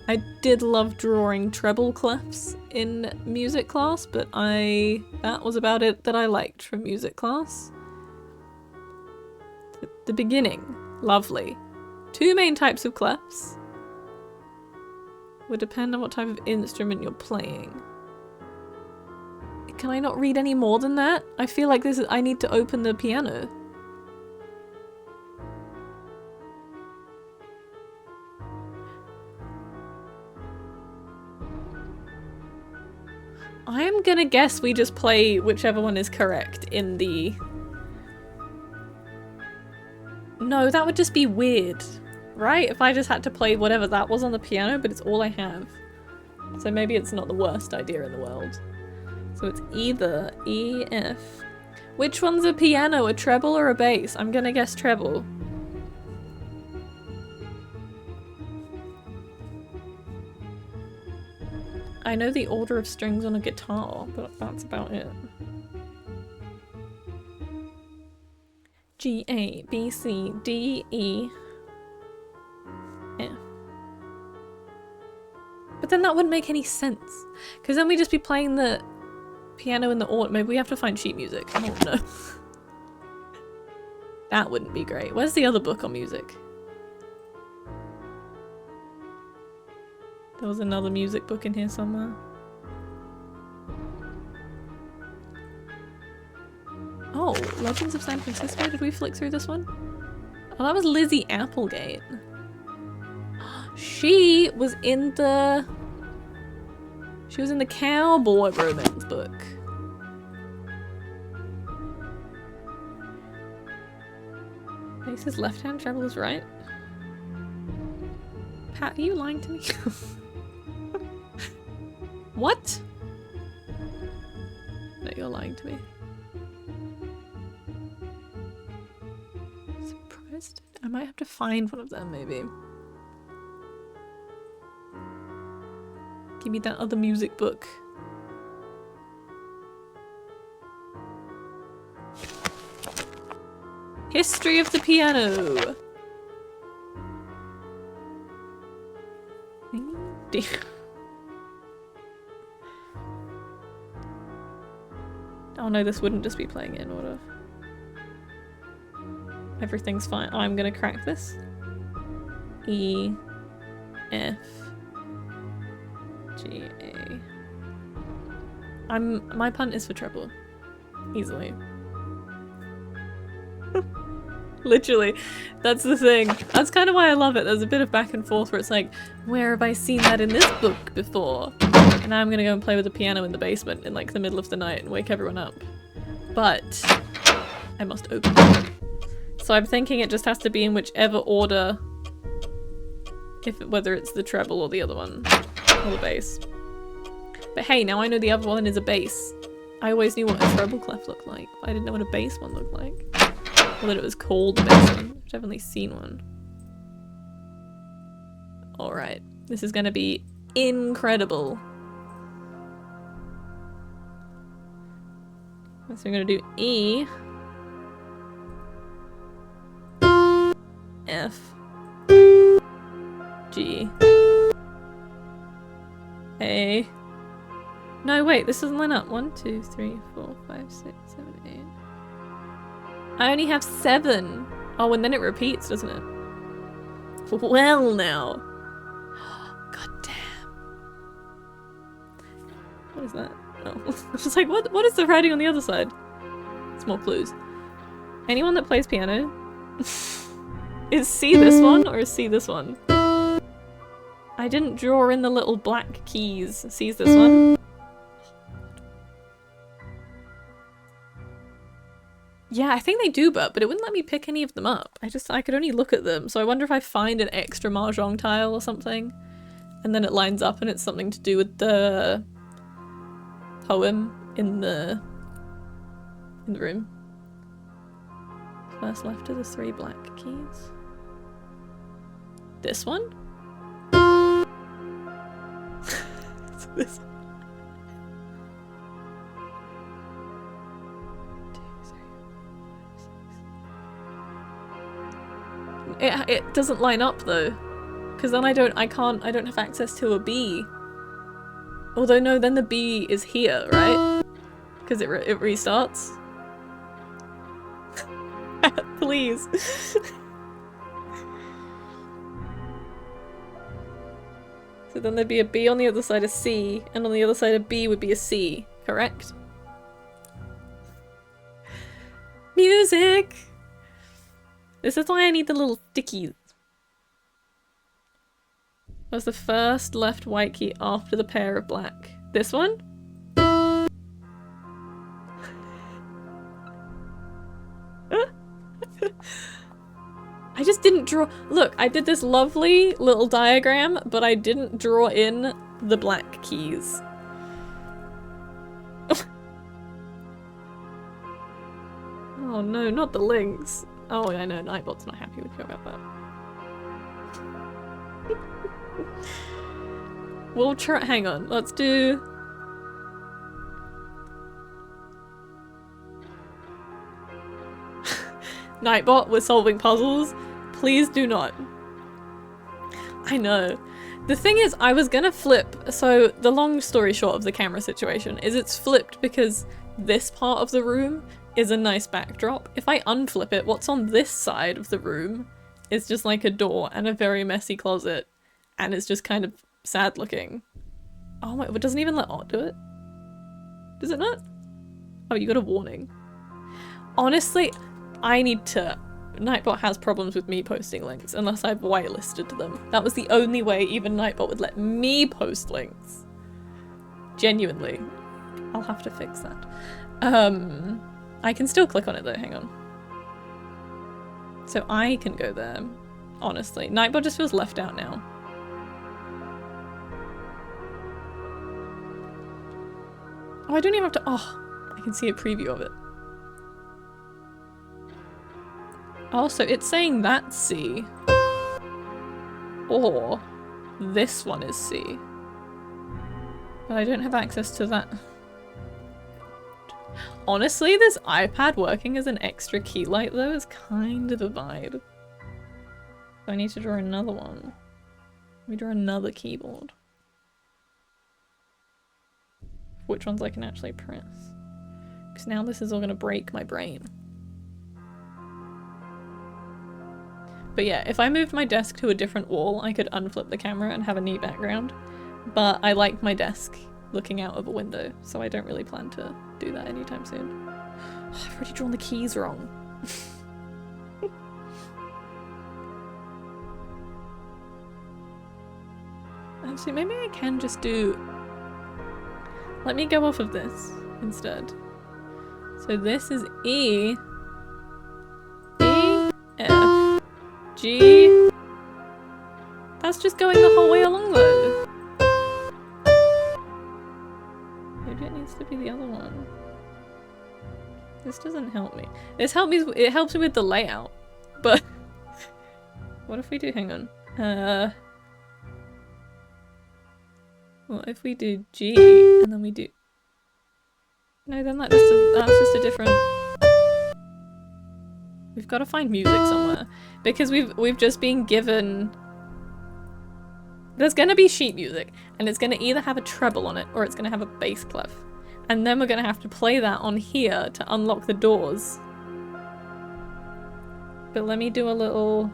I did love drawing treble clefs in music class, but that was about it that I liked from music class. The beginning, lovely. 2 main types of clefs. Would depend on what type of instrument you're playing. Can I not read any more than that? I feel like I need to open the piano. I am gonna guess we just play whichever one is correct in the... No, that would just be weird. right? If I just had to play whatever that was on the piano, but it's all I have. So maybe it's not the worst idea in the world. So it's either E, F. Which one's a piano, a treble or a bass? I'm gonna guess treble. I know the order of strings on a guitar, but that's about it. G, A, B, C, D, E, F. But then that wouldn't make any sense. Because then we'd just be playing the piano in the order. Maybe we have to find sheet music. I don't know. That wouldn't be great. Where's the other book on music? There was another music book in here somewhere. Oh, Legends of San Francisco? Did we flick through this one? Oh, that was Lizzie Applegate. She was in the... She was in the cowboy romance book. Bass is left hand, treble is right. Pat, are you lying to me? What? No, you're lying to me. Surprised? I might have to find one of them, maybe. Give me that other music book. History of the piano. Dear. Oh no, this wouldn't just be playing it in order. Everything's fine. I'm gonna crack this. E, F, G, A. My punt is for treble. Easily. Literally. That's the thing. That's kind of why I love it. There's a bit of back and forth where it's like, where have I seen that in this book before? And now I'm gonna go and play with the piano in the basement in like the middle of the night and wake everyone up. But I must open it. So I'm thinking it just has to be in whichever order, whether it's the treble or the other one, or the bass. But hey, now I know the other one is a bass. I always knew what a treble clef looked like, but I didn't know what a bass one looked like. Or that it was called the bass one. I've definitely seen one. Alright, this is gonna be incredible. So I'm gonna do E, F, G, A. No, wait, this doesn't line up. 1, 2, 3, 4, 5, 6, 7, 8. I only have 7. Oh, and then it repeats, doesn't it? Well, now. God damn. What is that? Oh, I was just like, what is the writing on the other side? It's more clues. Anyone that plays piano? Is C this one or is C this one? I didn't draw in the little black keys. C's this one. Yeah, I think they do but it wouldn't let me pick any of them up. I could only look at them. So I wonder if I find an extra mahjong tile or something. And then it lines up and it's something to do with the poem in the room. First left are the 3 black keys. This one? This one. 2, 3, 4, 5, 6. It doesn't line up though, because then I don't have access to a B. Although no, then the B is here, right? Because it restarts. Please. So then there'd be a B on the other side of C, and on the other side of B would be a C, correct? Music! This is why I need the little stickies. What's the first left white key after the pair of black? This one? I I just didn't draw. Look, I did this lovely little diagram, but I didn't draw in the black keys. Oh no, not the links. Oh, I know, Nightbot's not happy with you about that. We'll try. Hang on, let's do. Nightbot, we're solving puzzles. Please do not. I know. The thing is, I was gonna flip. So the long story short of the camera situation is it's flipped because this part of the room is a nice backdrop. If I unflip it, what's on this side of the room is just like a door and a very messy closet, and it's just kind of sad looking. Oh my, it doesn't even let Art do it. Does it not? Oh, you got a warning. Honestly, I need to... Nightbot has problems with me posting links unless I've whitelisted them. That was the only way even Nightbot would let me post links. Genuinely. I'll have to fix that. I can still click on it though, hang on. So I can go there. Honestly, Nightbot just feels left out now. Oh, I don't even have to... Oh, I can see a preview of it. Oh, so it's saying that's C. Or this one is C. But I don't have access to that. Honestly, this iPad working as an extra key light though is kind of a vibe. So I need to draw another one. Let me draw another keyboard. Which ones I can actually press. Because now this is all going to break my brain. But yeah, if I moved my desk to a different wall, I could unflip the camera and have a neat background. But I like my desk looking out of a window, so I don't really plan to do that anytime soon. Oh, I've already drawn the keys wrong. Actually, maybe I can just do... Let me go off of this instead. So this is E, F, G. That's just going the whole way along though. Maybe it needs to be the other one. This doesn't help me. This helps me. It helps me with the layout, but what if we do? Hang on. What if we do G and then we do... No, then that's just a different... We've got to find music somewhere because we've just been given... There's gonna be sheet music and it's gonna either have a treble on it or it's gonna have a bass clef. And then we're gonna have to play that on here to unlock the doors. But let me do a little...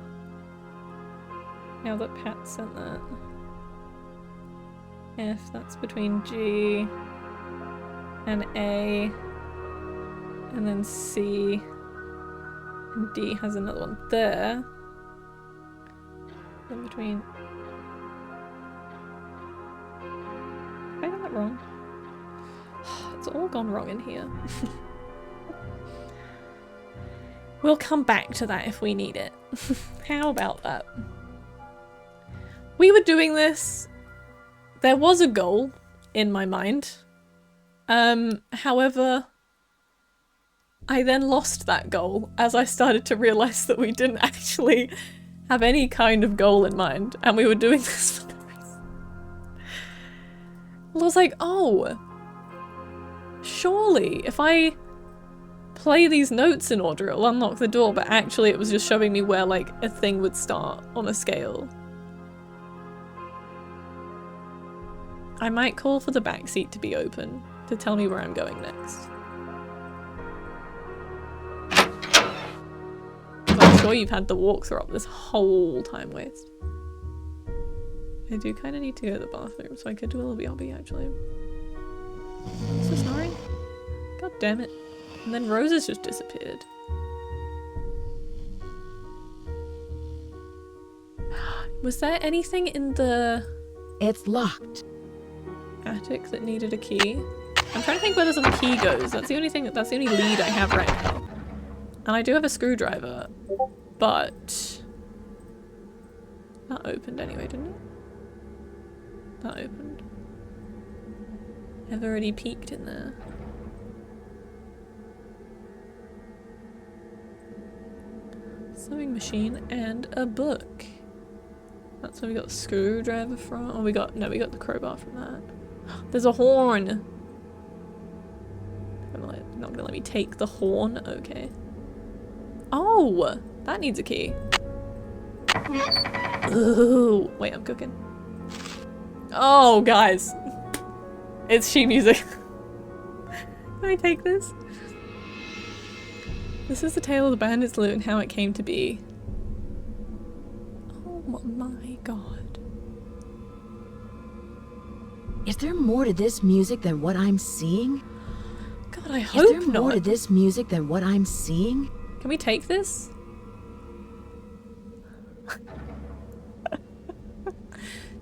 Now that Pat sent that. F, that's between G and A, and then C, and D has another one there. Then between... Have I got that wrong? It's all gone wrong in here. We'll come back to that if we need it. How about that? We were doing this. There was a goal in my mind. However, I then lost that goal as I started to realize that we didn't actually have any kind of goal in mind and we were doing this for no reason. I was like, oh, surely if I play these notes in order it'll unlock the door, but actually it was just showing me where like a thing would start on a scale. I might call for the back seat to be open to tell me where I'm going next. I'm sure you've had the walkthrough up this whole time waste. I do kind of need to go to the bathroom, so I could do a little BRB actually. What's the snoring? God damn it. And then Rosa's just disappeared. Was there anything in the... It's locked. Attic that needed a key? I'm trying to think where the key goes. That's the only thing, that's the only lead I have right now. And I do have a screwdriver, but That opened anyway, didn't it? That opened. I've already peeked in there. Sewing machine and a book. That's where we got the screwdriver from. Oh, we got the crowbar from that. There's a horn. Not gonna let me take the horn. Okay. Oh, that needs a key. Ooh, wait, I'm cooking. Oh, guys, it's sheet music. Can I take this? This is the tale of the bandit's loot and how it came to be. Oh my god. Is there more to this music than what I'm seeing? God, I hope not. Is there more to this music than what I'm seeing? Can we take this?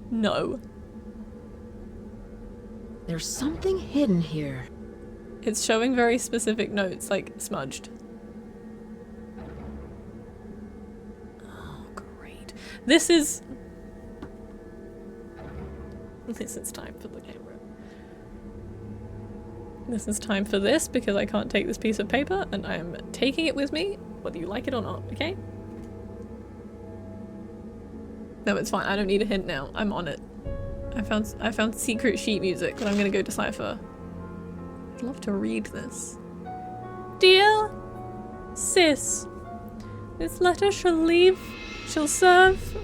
No. There's something hidden here. It's showing very specific notes, like smudged. Oh, great. This is time for the camera. This is time for this because I can't take this piece of paper and I am taking it with me, whether you like it or not, okay? No, it's fine. I don't need a hint now. I'm on it. I found secret sheet music that I'm gonna go decipher. I'd love to read this. Dear Sis, this letter shall serve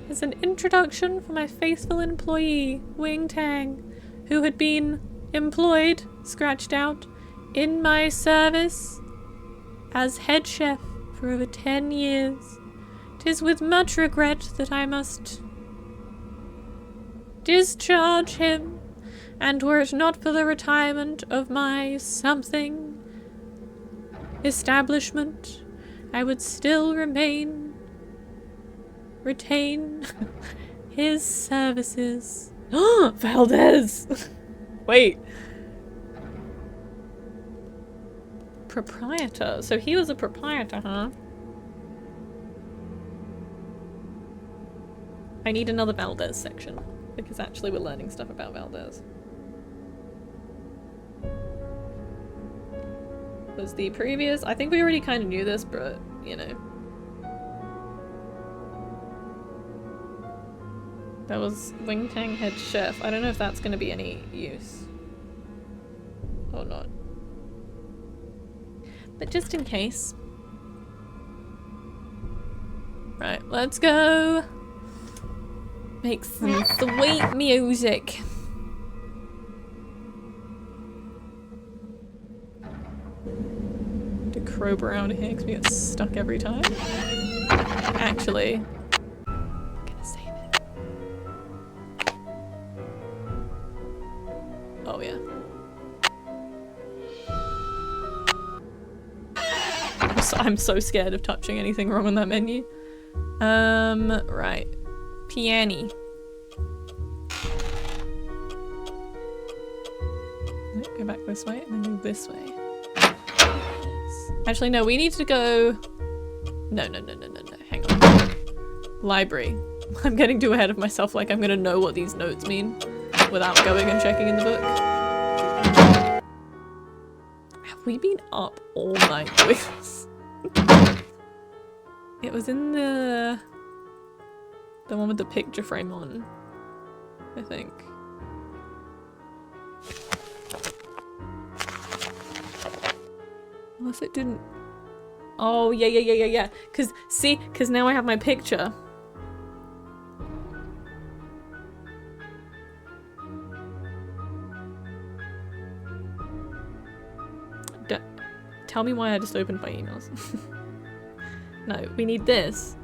as an introduction for my faithful employee, Wing Tang, who had been employed, scratched out, in my service as head chef for over 10 years. 'Tis with much regret that I must discharge him, and were it not for the retirement of my something establishment, I would still retain his services. Valdez! Wait. Proprietor. So he was a proprietor, huh? I need another Valdez section, because actually we're learning stuff about Valdez. Was the previous... I think we already kind of knew this, but, you know. That was Wing Tang head chef. I don't know if that's going to be any use. Or not. But just in case. Right, let's go. Make some sweet music. The crowbar around here because we get stuck every time. Actually, I'm gonna save it. Oh yeah. I'm so scared of touching anything wrong on that menu. Right. Piano. Go back this way and then go this way. Actually, no, we need to go... No. Hang on. Library. I'm getting too ahead of myself, like I'm gonna know what these notes mean without going and checking in the book. Have we been up all night doing this? It was in the one with the picture frame on, I think. Unless it didn't. Oh, yeah. Cause now I have my picture. Tell me why I just opened my emails. No, we need this.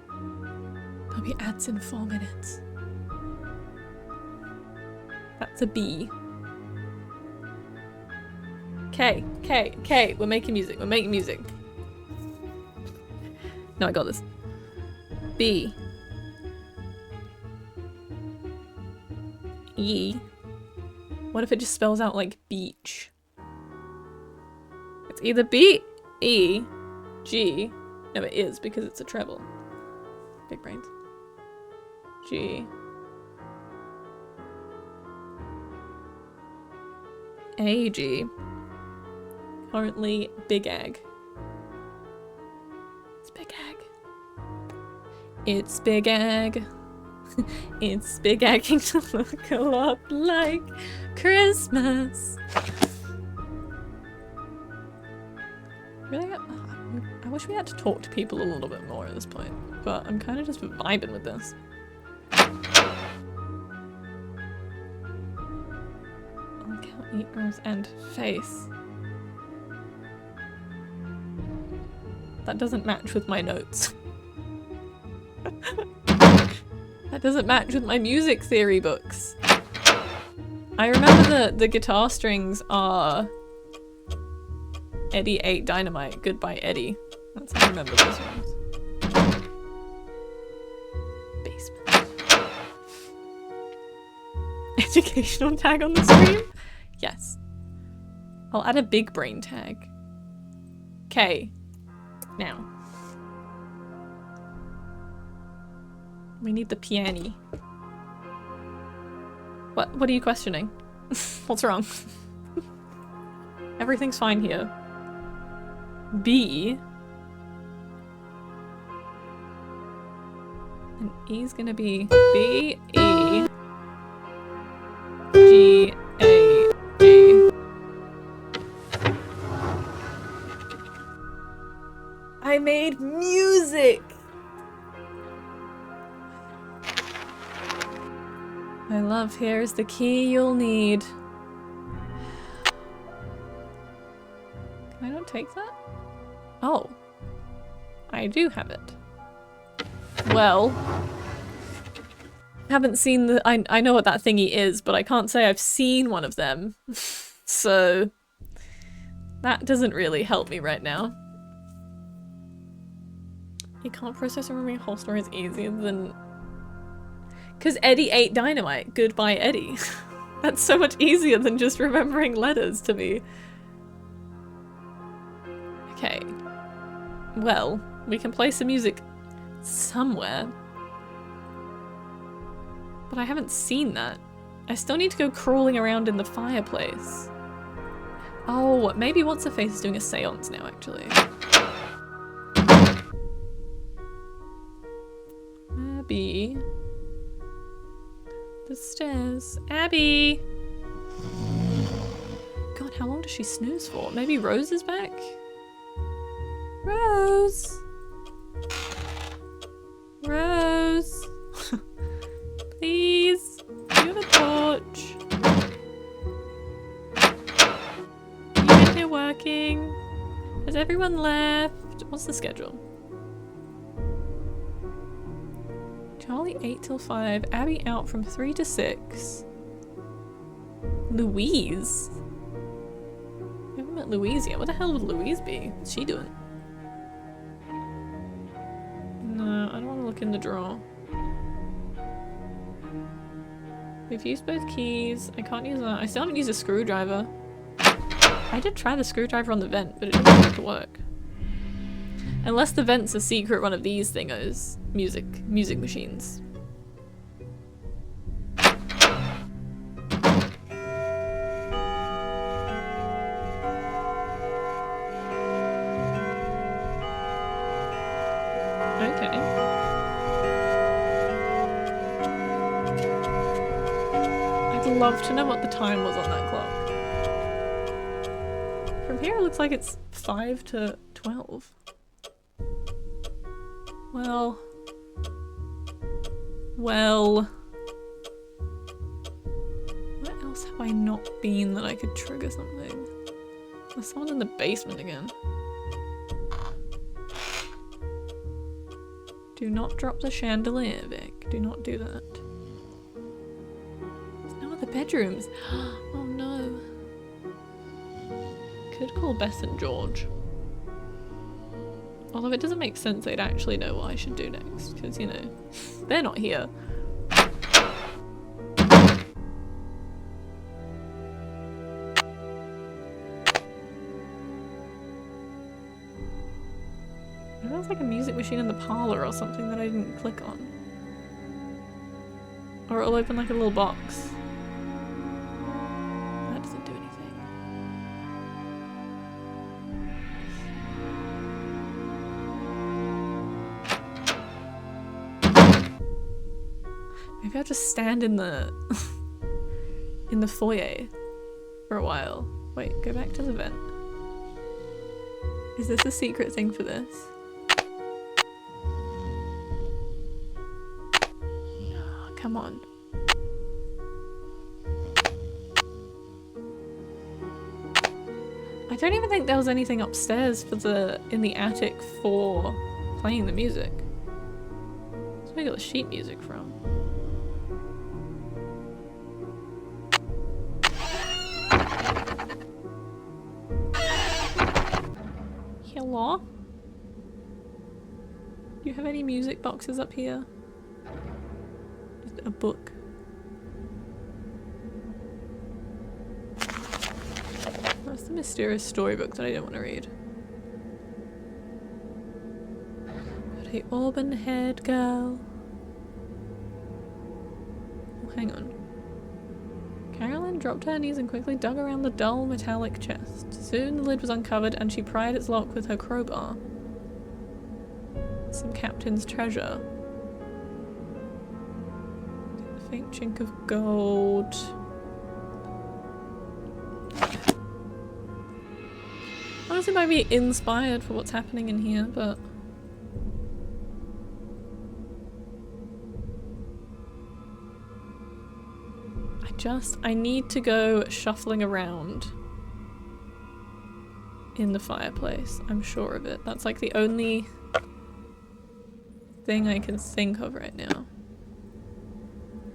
There'll be ads in 4 minutes. That's a B. K. We're making music. No, I got this. B. E. What if it just spells out like beach? It's either B, E, G. No, it is because it's a treble. Big brains. G. AG. Currently Big Egg. It's Big Egg. It's Big Egg. It's Big Egging to look a lot like Christmas. Really? I wish we had to talk to people a little bit more at this point, but I'm kind of just vibing with this. I'll count ears and face. That doesn't match with my notes. That doesn't match with my music theory books. I remember the guitar strings are Eddie ate dynamite, goodbye Eddie. That's how I remember those ones. Basement. Educational tag on the stream? Yes. I'll add a big brain tag. Okay. Now. We need the piano. What are you questioning? What's wrong? Everything's fine here. B. And E's gonna be B, E, G, A, G. I made music! My love, here's the key you'll need. Can I not take that? Oh. I do have it. Well. Haven't seen the- I know what that thingy is, but I can't say I've seen one of them. So... that doesn't really help me right now. You can't process remembering a whole story is easier than... Because Eddie ate dynamite. Goodbye, Eddie. That's so much easier than just remembering letters to me. Okay. Well, we can play some music somewhere. But I haven't seen that. I still need to go crawling around in the fireplace. Oh, maybe What's-Her-Face is doing a seance now, actually. Abby. The stairs. Abby! God, how long does she snooze for? Maybe Rose is back? Rose! Rose! Please! Do you have a torch? Are you in here working? Has everyone left? What's the schedule? Charlie 8 till 5, Abby out from 3 to 6. Louise? We haven't met Louise yet. What the hell would Louise be? What's she doing? No, I don't want to look in the drawer. We've used both keys. I can't use that. I still haven't used a screwdriver. I did try the screwdriver on the vent, but it didn't seem to work. Unless the vent's a secret one of these thingos. Music machines. Okay. I'd love to know what the time was on that clock. From here it looks like it's 5 to 12. Well, where else have I not been that I could trigger something? There's someone in the basement again. Do not drop the chandelier, Vic. Do not do that. There's no other bedrooms. Oh no. Could call Bess and George. Although it doesn't make sense they'd actually know what I should do next, because, you know, they're not here. Maybe there's like a music machine in the parlor or something that I didn't click on. Or it'll open like a little box. That doesn't do anything. Maybe I'll just stand in the in the foyer for a while. Wait, go back to the vent. Is this a secret thing for this? Oh, come on. I don't even think there was anything upstairs for in the attic for playing the music. That's where I got the sheet music from. Hello? Do you have any music boxes up here? Just a book. That's the mysterious storybook that I don't want to read. Got a auburn haired girl. Oh, hang on. Carolyn dropped to her knees and quickly dug around the dull metallic chest. Soon the lid was uncovered and she pried its lock with her crowbar. Some captain's treasure. A faint chink of gold. Honestly, might be inspired for what's happening in here, but I need to go shuffling around in the fireplace. I'm sure of it. That's like the only thing I can think of right now.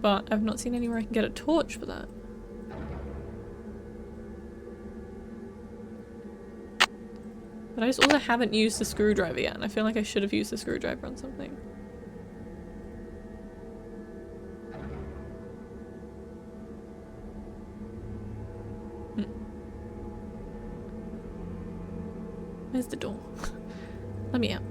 But I've not seen anywhere I can get a torch for that. But I just also haven't used the screwdriver yet, and I feel like I should have used the screwdriver on something. Where's the door? Let me out.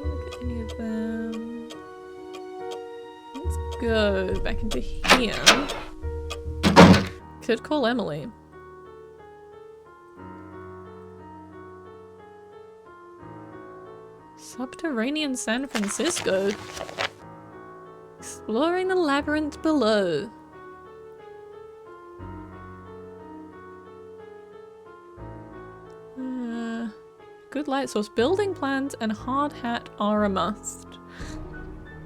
Look at any of them. Let's go back into here. Could call Emily. Subterranean San Francisco. Exploring the labyrinth below. Good light source. Building plans and hard hat are a must.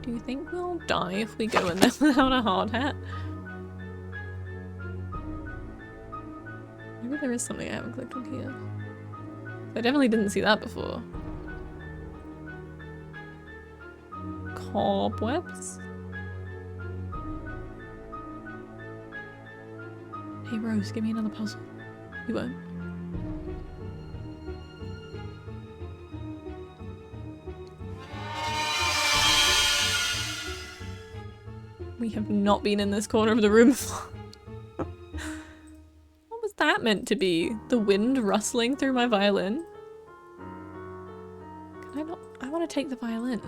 Do you think we'll die if we go in there without a hard hat? Maybe there is something I haven't clicked on here. I definitely didn't see that before. Cobwebs? Hey Rose, give me another puzzle. You won't. We have not been in this corner of the room before. What was that meant to be? The wind rustling through my violin? Can I not? I want to take the violin.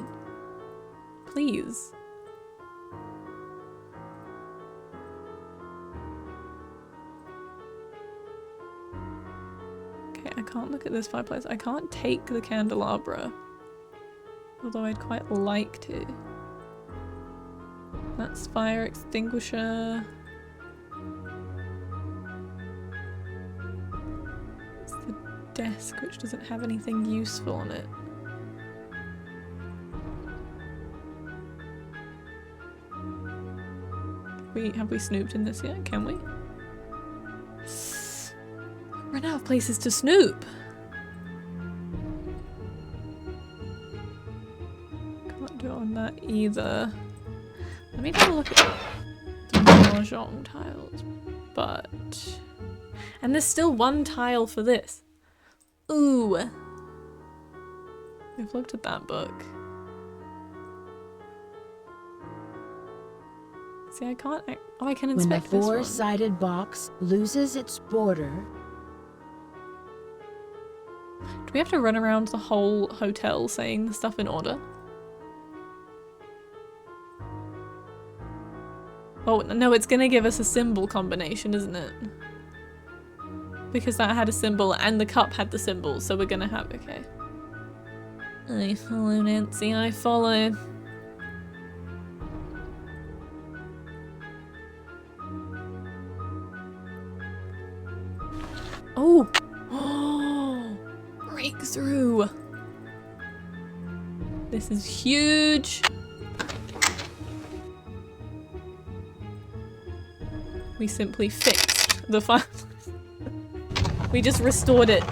Please. Okay, I can't look at this fireplace. I can't take the candelabra. Although I'd quite like to. That's fire extinguisher. It's the desk, which doesn't have anything useful on it. Have we snooped in this yet? Can we? Run out of places to snoop. Can't do it on that either. Let me have a look at the mahjong tiles. But... and there's still one tile for this. Ooh. We've looked at that book. See, I can't. Oh, I can When the inspect this one. four-sided box loses its border... Do we have to run around the whole hotel saying the stuff in order? Oh, no, it's gonna give us a symbol combination, isn't it? Because that had a symbol and the cup had the symbol, so we're gonna have... Okay. I follow, Nancy, I follow. Oh! Oh! Breakthrough! This is huge! We simply fixed the fire. We just restored it.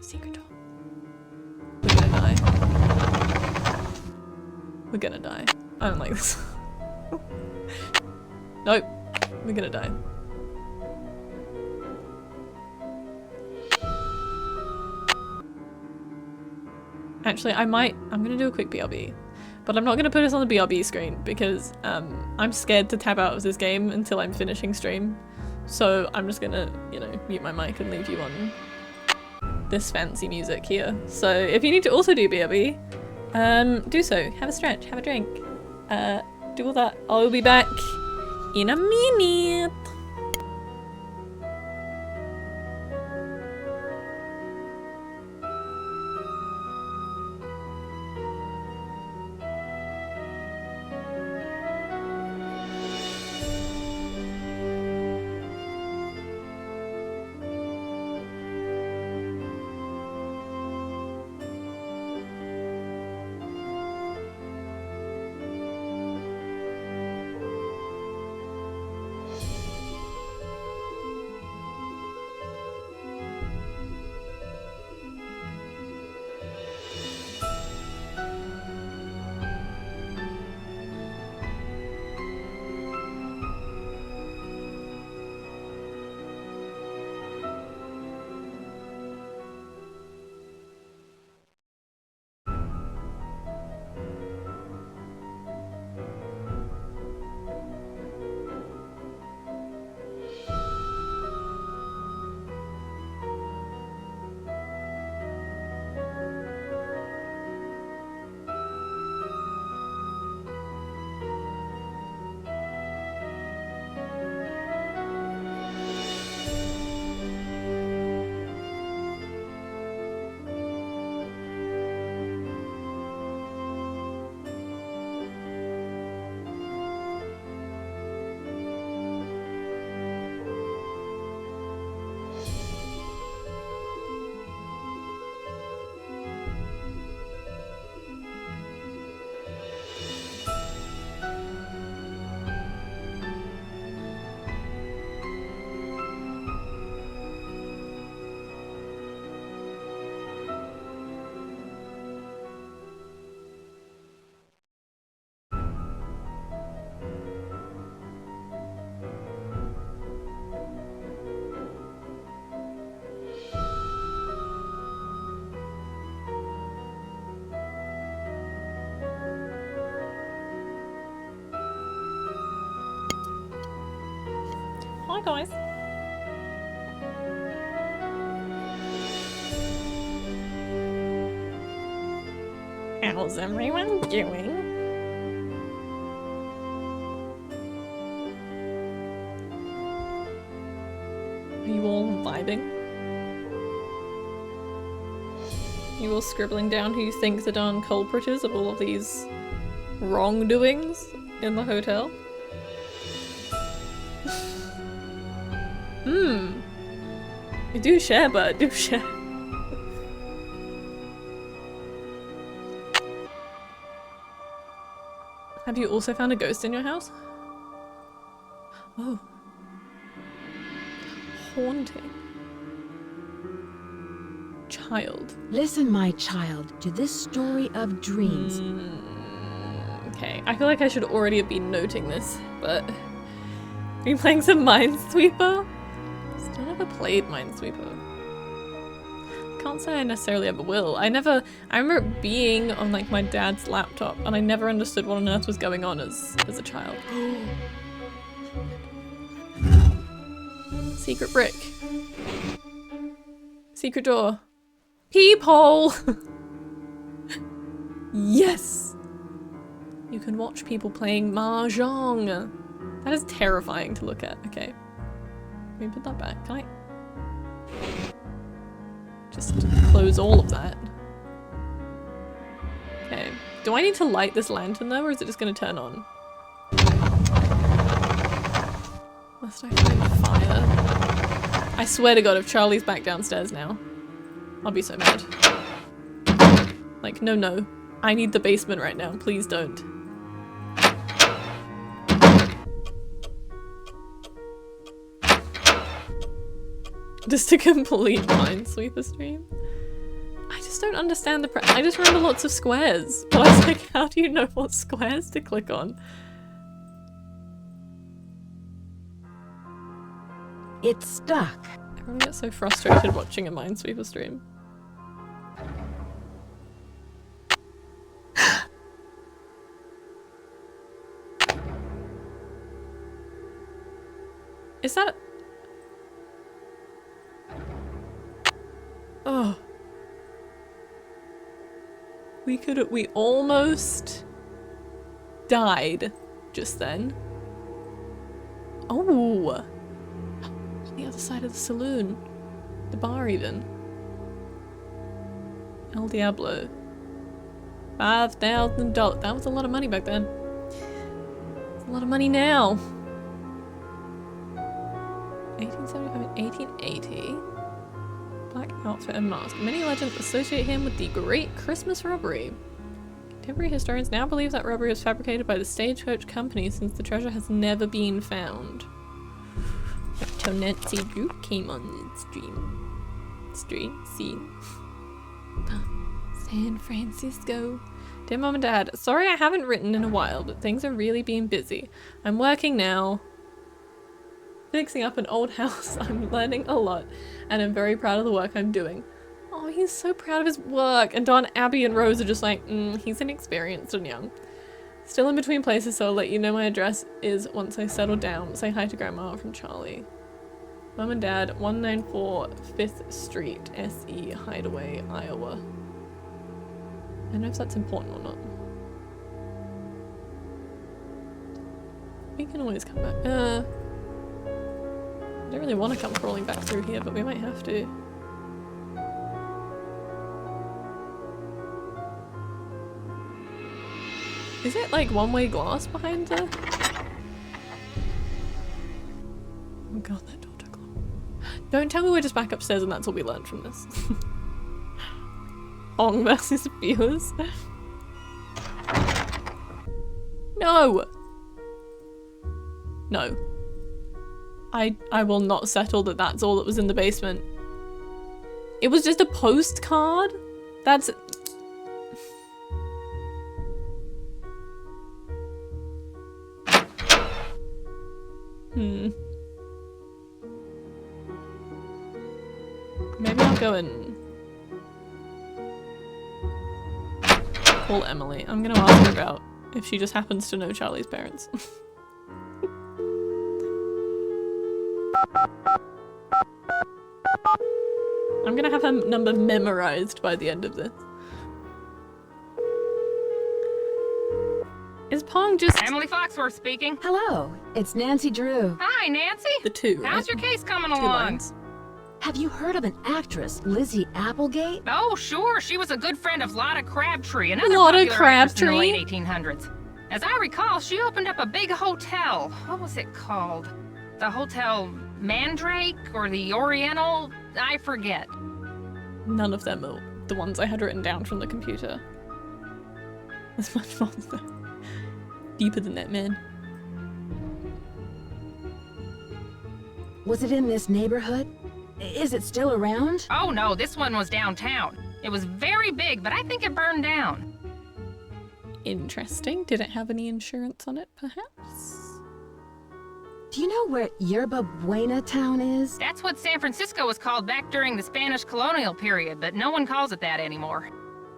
Secret door. We're gonna die. We're gonna die. I don't like this. Nope. We're gonna die. Actually, I'm gonna do a quick BRB. But I'm not gonna put us on the BRB screen because I'm scared to tab out of this game until I'm finishing stream. So I'm just gonna, you know, mute my mic and leave you on this fancy music here. So if you need to also do BRB, do so. Have a stretch, have a drink, do all that. I'll be back in a minute. Hi guys. How's everyone doing? Are you all vibing? Are you all scribbling down who you think the darn culprit is of all of these wrongdoings in the hotel? Do share, but do share. Have you also found a ghost in your house? Oh. Haunting. Child. Listen, my child, to this story of dreams. Okay, I feel like I should already have been noting this, but... Are you playing some Minesweeper? Still never played Minesweeper. Can't say I necessarily ever will. I remember it being on like my dad's laptop and I never understood what on earth was going on as a child. Secret brick. Secret door. Peephole! Yes! You can watch people playing mahjong. That is terrifying to look at. Okay. Let me put that back. Can I just close all of that? Okay. Do I need to light this lantern though, or is it just gonna turn on? Must I find fire? I swear to God, if Charlie's back downstairs now, I'll be so mad. Like, no. I need the basement right now. Please don't. Just a complete Minesweeper stream. I just don't understand the I just remember lots of squares. But I was like, how do you know what squares to click on? It's stuck. Everyone gets so frustrated watching a Minesweeper stream. Is that... Oh. We almost died just then. Oh. The other side of the saloon. The bar even. El Diablo. $5,000. That was a lot of money back then. It's a lot of money now. 1875 and 1880. Black outfit and mask. Many legends associate him with the Great Christmas Robbery. Contemporary historians now believe that robbery was fabricated by the Stagecoach Company since the treasure has never been found. Tonetsi group came on the stream. Scene. San Francisco. Dear Mom and Dad, sorry I haven't written in a while, but things are really being busy. I'm working now. Fixing up an old house. I'm learning a lot, and I'm very proud of the work I'm doing. Oh, he's so proud of his work. And Don, Abby, and Rose are just like, he's inexperienced and young. Still in between places, so I'll let you know my address is once I settle down. Say hi to Grandma from Charlie. Mom and Dad, 194 5th Street, SE, Hideaway, Iowa. I don't know if that's important or not. We can always come back. I don't really want to come crawling back through here, but we might have to. Is it like one-way glass behind there? Oh god, that door took long. Don't tell me we're just back upstairs and that's all we learned from this. Ong versus viewers. No! No. I will not settle that that's all that was in the basement. It was just a postcard? That's... Maybe I'll go and call Emily. I'm gonna ask her about if she just happens to know Charlie's parents. I'm gonna have her number memorized by the end of this. Is Pong just... Emily Foxworth speaking. Hello, it's Nancy Drew. Hi, Nancy. The two, right? How's your case coming Two along? lines. Have you heard of an actress, Lizzie Applegate? Oh, sure. She was a good friend of Lotta Crabtree, another Lotta popular actress in the Crabtree? late 1800s. As I recall, she opened up a big hotel. What was it called? The Hotel Mandrake or the Oriental? I forget. None of them are the ones I had written down from the computer. There's much more deeper than that, man. Was it in this neighborhood? Is it still around? Oh no, this one was downtown. It was very big, but I think it burned down. Interesting. Did it have any insurance on it, perhaps? Do you know where Yerba Buena town is? That's what San Francisco was called back during the Spanish colonial period, but no one calls it that anymore.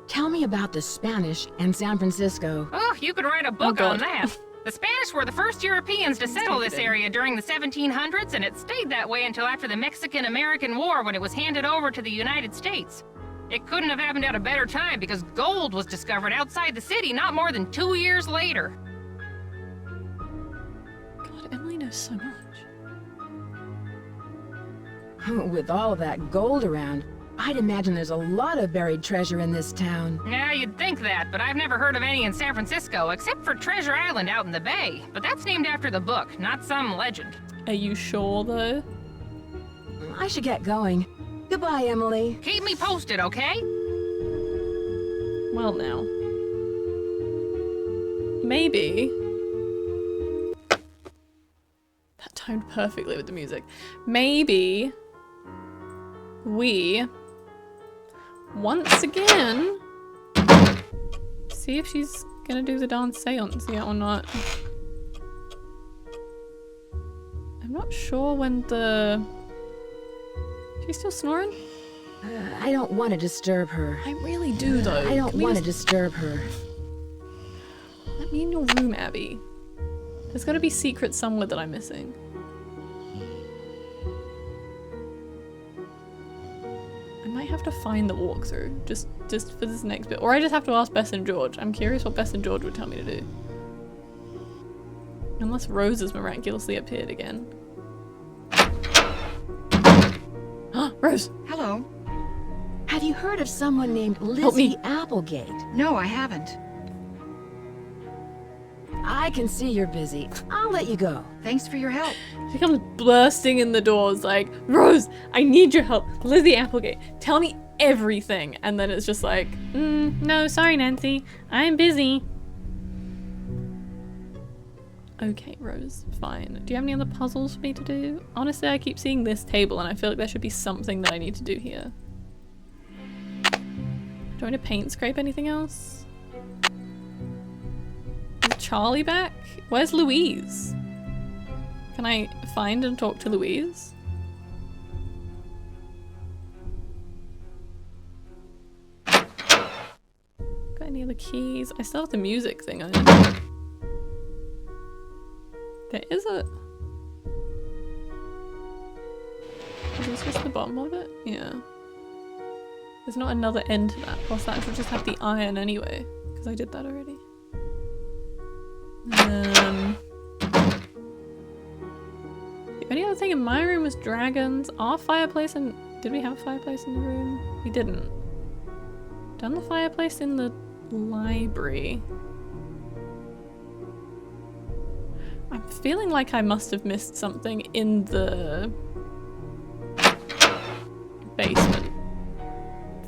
Tell me about the Spanish and San Francisco. Oh, you could write a book God. on that. The Spanish were the first Europeans to settle this area during the 1700s, and it stayed that way until after the Mexican-American War when it was handed over to the United States. It couldn't have happened at a better time because gold was discovered outside the city not more than 2 years later. God, Emily knows so much. With all of that gold around, I'd imagine there's a lot of buried treasure in this town. Yeah, you'd think that, but I've never heard of any in San Francisco, except for Treasure Island out in the bay. But that's named after the book, not some legend. Are you sure, though? I should get going. Goodbye, Emily. Keep me posted, okay? Well, now. Maybe. That timed perfectly with the music. Maybe we once again see if she's gonna do the dance seance yet or not. I'm not sure when the... She's still snoring? I don't want to disturb her. I really do, though. I don't want to disturb her. Let me in your room, Abby. There's gotta be secrets somewhere that I'm missing. I might have to find the walkthrough, just for this next bit. Or I just have to ask Bess and George. I'm curious what Bess and George would tell me to do. Unless Rose has miraculously appeared again. Rose! Hello. Have you heard of someone named Lizzie Applegate? No, I haven't. I can see you're busy. I'll let you go. Thanks for your help. She comes bursting in the doors like, Rose, I need your help. Lizzie Applegate, tell me everything. And then it's just like, no, sorry, Nancy. I'm busy. Okay, Rose, fine. Do you have any other puzzles for me to do? Honestly, I keep seeing this table and I feel like there should be something that I need to do here. Do I want to paint scrape anything else? Is Charlie back? Where's Louise? Can I find and talk to Louise? Got any other keys? I still have the music thing on. There is a... Is this just the bottom of it? Yeah. There's not another end to that. Plus that should just have the iron anyway. Because I did that already. The only other thing in my room was dragons. Our fireplace and... Did we have a fireplace in the room? We didn't. Done the fireplace in the library. I'm feeling like I must have missed something in the basement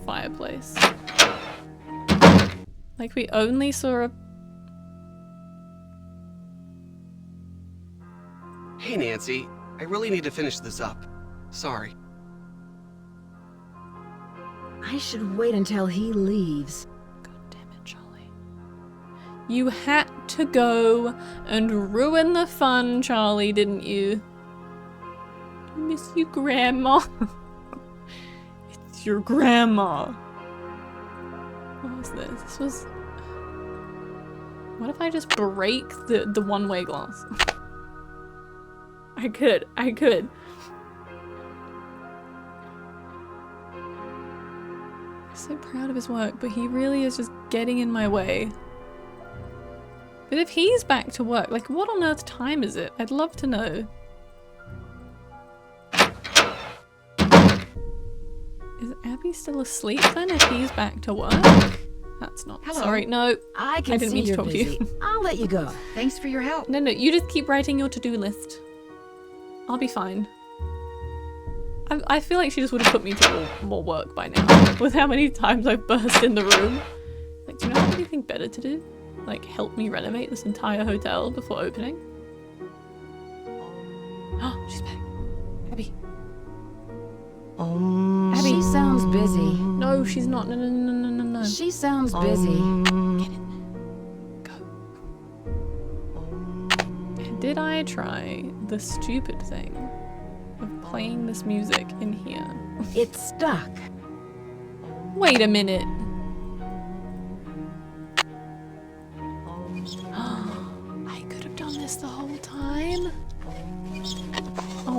fireplace. Like we only saw a... Hey Nancy, I really need to finish this up. Sorry. I should wait until he leaves. God damn it, Charlie. You had to go and ruin the fun, Charlie, didn't you? I miss you, Grandma. It's your grandma. What was this? This was... What if I just break the one-way glass? I could. I'm so proud of his work, but he really is just getting in my way. But if he's back to work, like what on earth time is it? I'd love to know. Is Abby still asleep then if he's back to work? That's not... Hello. Sorry, no. I didn't see mean to you're talk busy. to you. I'll let you go. Thanks for your help. No, you just keep writing your to-do list. I'll be fine. I feel like she just would have put me to more work by now. With how many times I've burst in the room. Like, do you not have anything better to do? Like, help me renovate this entire hotel before opening? Oh, she's back. Abby. Abby. She sounds busy. No, she's not. No. She sounds busy. Get in there. Go. Did I try the stupid thing of playing this music in here? It's stuck. Wait a minute. I could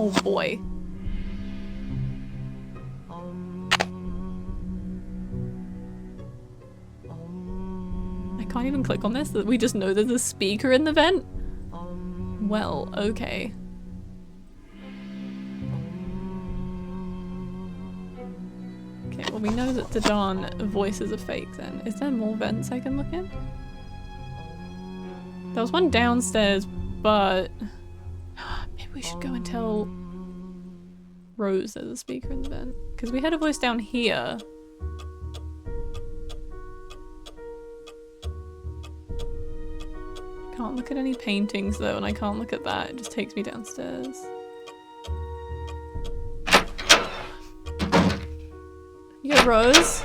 Oh boy. I can't even click on this, that we just know there's a speaker in the vent? Well, okay. Okay, well we know that the Darn voices are fake then. Is there more vents I can look in? There was one downstairs, but maybe we should go and tell Rose there's a speaker in the vent. Because we heard a voice down here. Can't look at any paintings though, and I can't look at that. It just takes me downstairs. You go, Rose.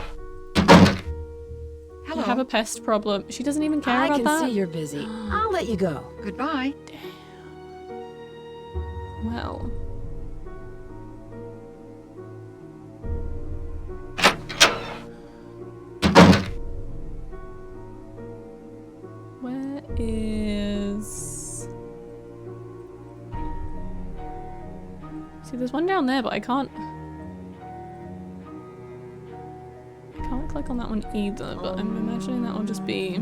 Hello. You have a pest problem. She doesn't even care about that. I can see you're busy. I'll let you go. Goodbye. Well. Where is... See, there's one down there, but I can't click on that one either, but I'm imagining that will just be...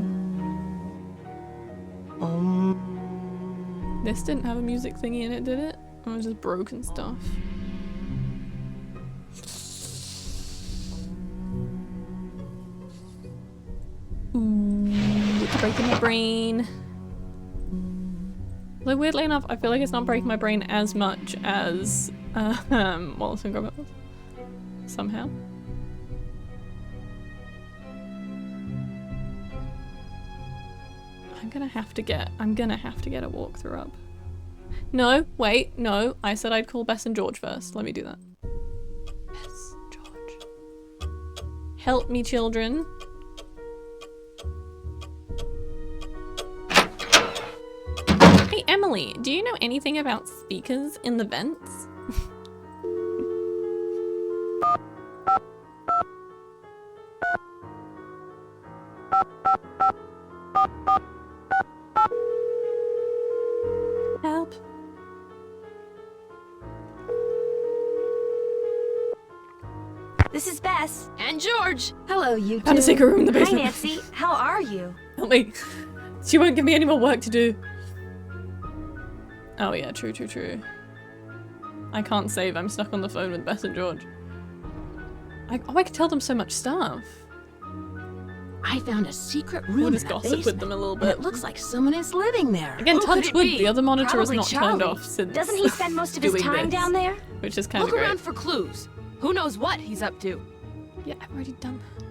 This didn't have a music thingy in it, did it? Or it was just broken stuff. Ooh, it's breaking my brain. Though weirdly enough, I feel like it's not breaking my brain as much as Wallace and Gromit was. Somehow. I'm gonna have to get a walkthrough up. No, wait, no. I said I'd call Bess and George first. Let me do that. Bess, George. Help me, children. Hey, Emily, do you know anything about speakers in the vents? Help. This is Bess. And George. Hello, you two. Found a secret room in the Hi, basement. Nancy. How are you? Help me. She won't give me any more work to do. Oh yeah, true. I can't save. I'm stuck on the phone with Bess and George. I could tell them so much stuff. I found a secret room We'll in just the gossip with basement, them a little and bit. it looks like someone is living there. Again, Who could touch it wood, be? the other monitor is Probably not turned Charlie. off since Doesn't he spend most of his doing time this, down there? which is kind of Look great. around for clues. Who knows what he's up to? Yeah, I've already done that.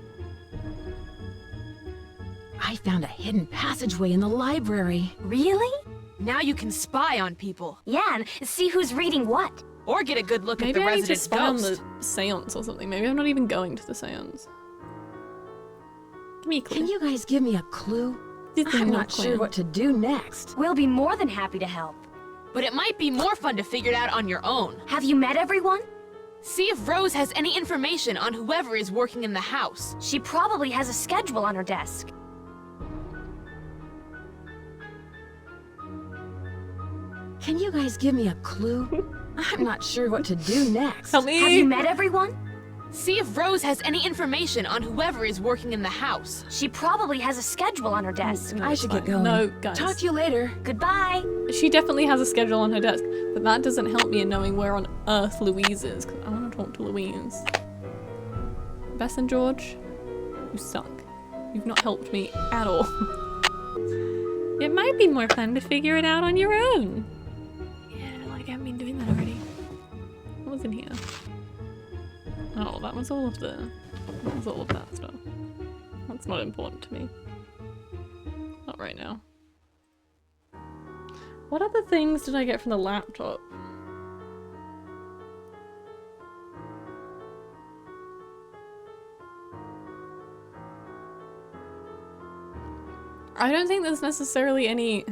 I found a hidden passageway in the library. Really? Now you can spy on people. Yeah, and see who's reading what. Or get a good look Maybe at the I need to resident spy on ghost. the seance or something. Maybe I'm not even going to the seance. Give me a clue. Can you guys give me a clue? I'm not sure what to do next. We'll be more than happy to help. But it might be more fun to figure it out on your own. Have you met everyone? See if Rose has any information on whoever is working in the house. She probably has a schedule on her desk. Can you guys give me a clue? I'm not sure what to do next. Help me! Have you met everyone? See if Rose has any information on whoever is working in the house. She probably has a schedule on her desk. I should get going. No, guys. Talk to you later. Goodbye. She definitely has a schedule on her desk, but that doesn't help me in knowing where on earth Louise is, because I want to talk to Louise. Bess and George, you suck. You've not helped me at all. It might be more fun to figure it out on your own. Yeah, like I haven't been doing that already. What was in here? Oh, that was all of that stuff. That's not important to me. Not right now. What other things did I get from the laptop? I don't think there's necessarily any...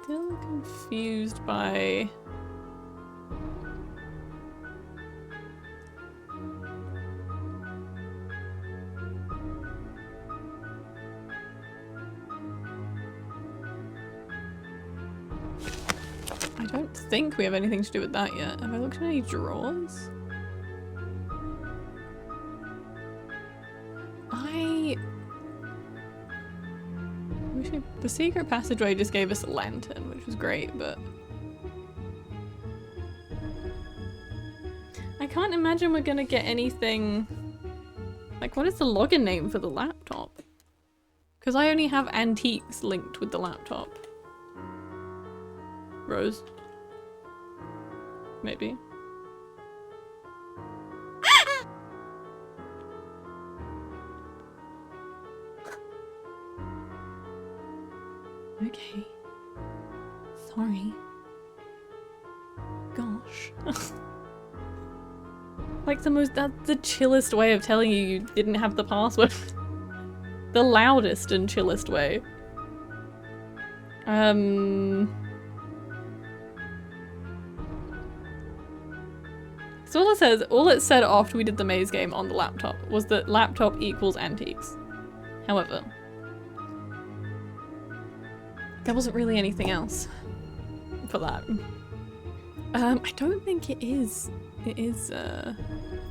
Still confused by... don't think we have anything to do with that yet. Have I looked in any drawers? The secret passageway just gave us a lantern, which was great, but I can't imagine we're gonna get anything. Like, what is the login name for the laptop? Because I only have antiques linked with the laptop. Rose? Maybe. Okay. Sorry. Gosh. Like that's the chillest way of telling you didn't have the password. The loudest and chillest way. So all it said after we did the maze game on the laptop was that laptop equals antiques. However, there wasn't really anything else for that. I don't think it is. It is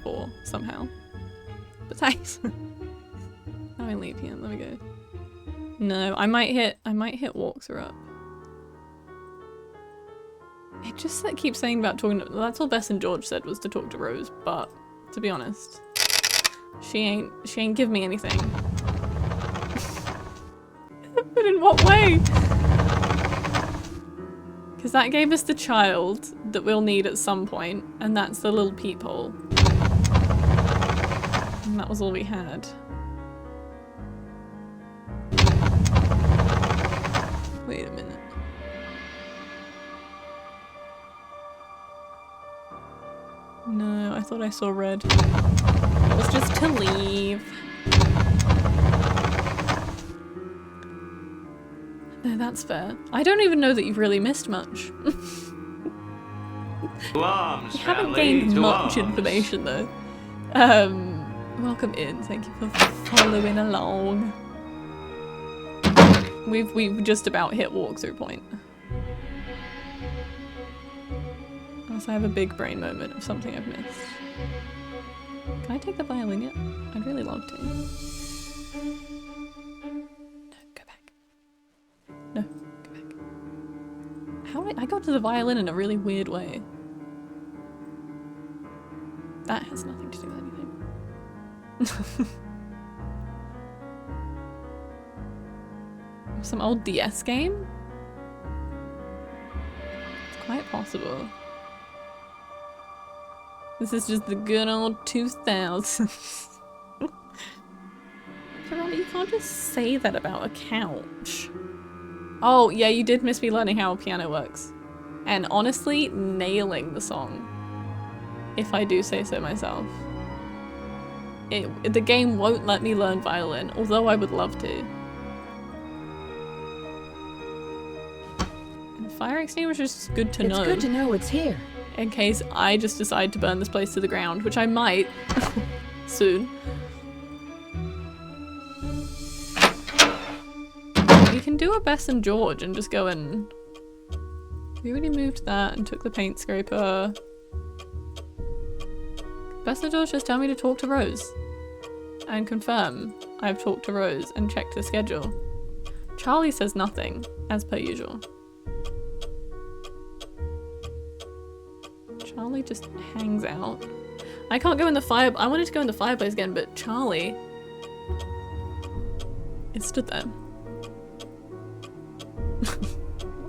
4 somehow. But thanks. How do I leave here? Let me go. No, I might hit walkthrough up. It just keeps saying about talking to, that's all Bess and George said was to talk to Rose, but to be honest, she ain't give me anything. But in what way? Because that gave us the child that we'll need at some point, and that's the little peephole. And that was all we had. Wait a minute. No, I thought I saw red. It was just to leave. No, that's fair. I don't even know that you've really missed much. To arms, you haven't family, gained to much arms. information though. Welcome in. Thank you for following along. We've just about hit walkthrough point. Unless I have a big brain moment of something I've missed. Can I take the violin yet? I'd really love to. No, go back. How I got to the violin in a really weird way. That has nothing to do with anything. Some old DS game? It's quite possible. This is just the good old 2000s. Veronica, you can't just say that about a couch. Oh, yeah, you did miss me learning how a piano works. And honestly, nailing the song. If I do say so myself. The game won't let me learn violin, although I would love to. And fire extinguisher is good to know. It's good to know it's here. In case I just decide to burn this place to the ground, which I might soon. We can do a Bess and George and just go in. We already moved that and took the paint scraper. Bess and George just tell me to talk to Rose. And confirm I've talked to Rose and checked the schedule. Charlie says nothing, as per usual. Charlie just hangs out. I can't go in the fire. I wanted to go in the fireplace again, but Charlie is stood there.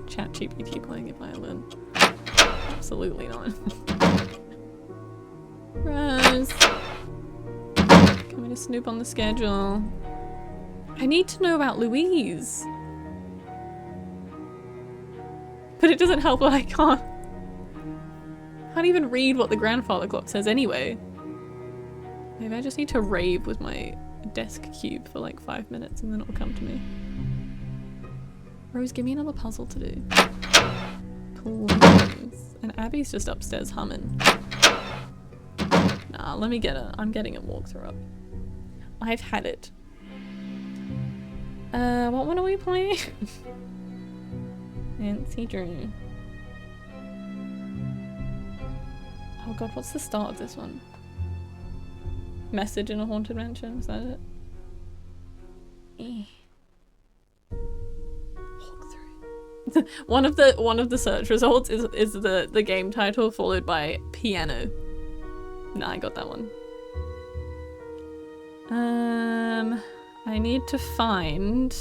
ChatGPT playing a violin. Absolutely not. Rose. Can we just snoop on the schedule? I need to know about Louise. But it doesn't help that I can't even read what the grandfather clock says anyway. Maybe I just need to rave with my desk cube for like 5 minutes and then it'll come to me. Rose, give me another puzzle to do. Please. And Abby's just upstairs humming. Nah, let me get it. I'm getting a walkthrough up. I've had it. What one are we playing? Nancy Drew. Oh god, what's the start of this one? Message in a haunted mansion, is that it? Walk through. one of the search results is the game title followed by piano. Nah, I got that one. I need to find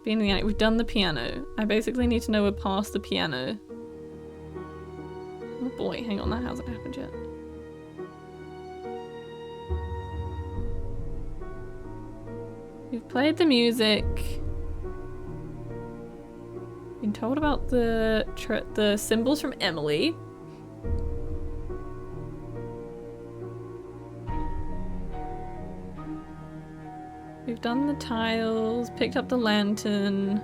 being in the attic. We've done the piano. I basically need to know we're past the piano. Oh boy, hang on, that hasn't happened yet. We've played the music. Been told about the symbols from Emily. We've done the tiles, picked up the lantern.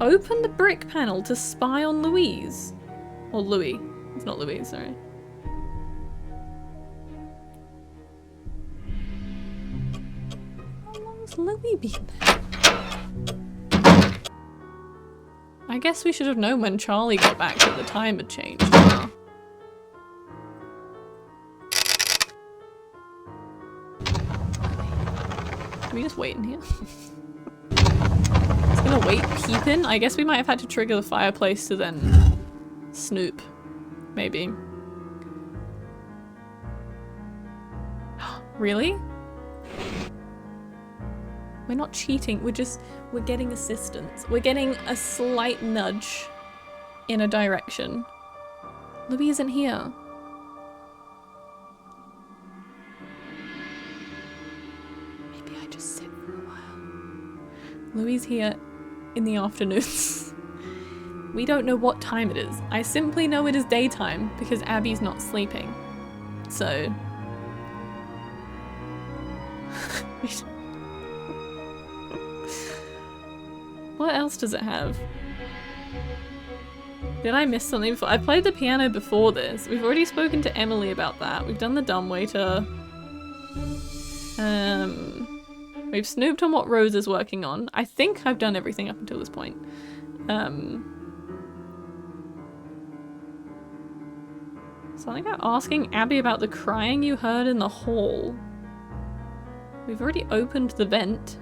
Open the brick panel to spy on Louise. Or Louis. It's not Louise, sorry. How long's Louis been there? I guess we should have known when Charlie got back that the time had changed. Huh? Can we just wait in here? It's gonna wait peeping. I guess we might have had to trigger the fireplace to then snoop. Maybe. Really? We're not cheating, we're getting assistance. We're getting a slight nudge in a direction. Louis isn't here. Maybe I just sit for a while. Louis is here in the afternoons. We don't know what time it is. I simply know it is daytime because Abby's not sleeping. So... What else does it have? Did I miss something before? I played the piano before this. We've already spoken to Emily about that. We've done the dumbwaiter. We've snooped on what Rose is working on. I think I've done everything up until this point. Something about asking Abby about the crying you heard in the hall. We've already opened the vent.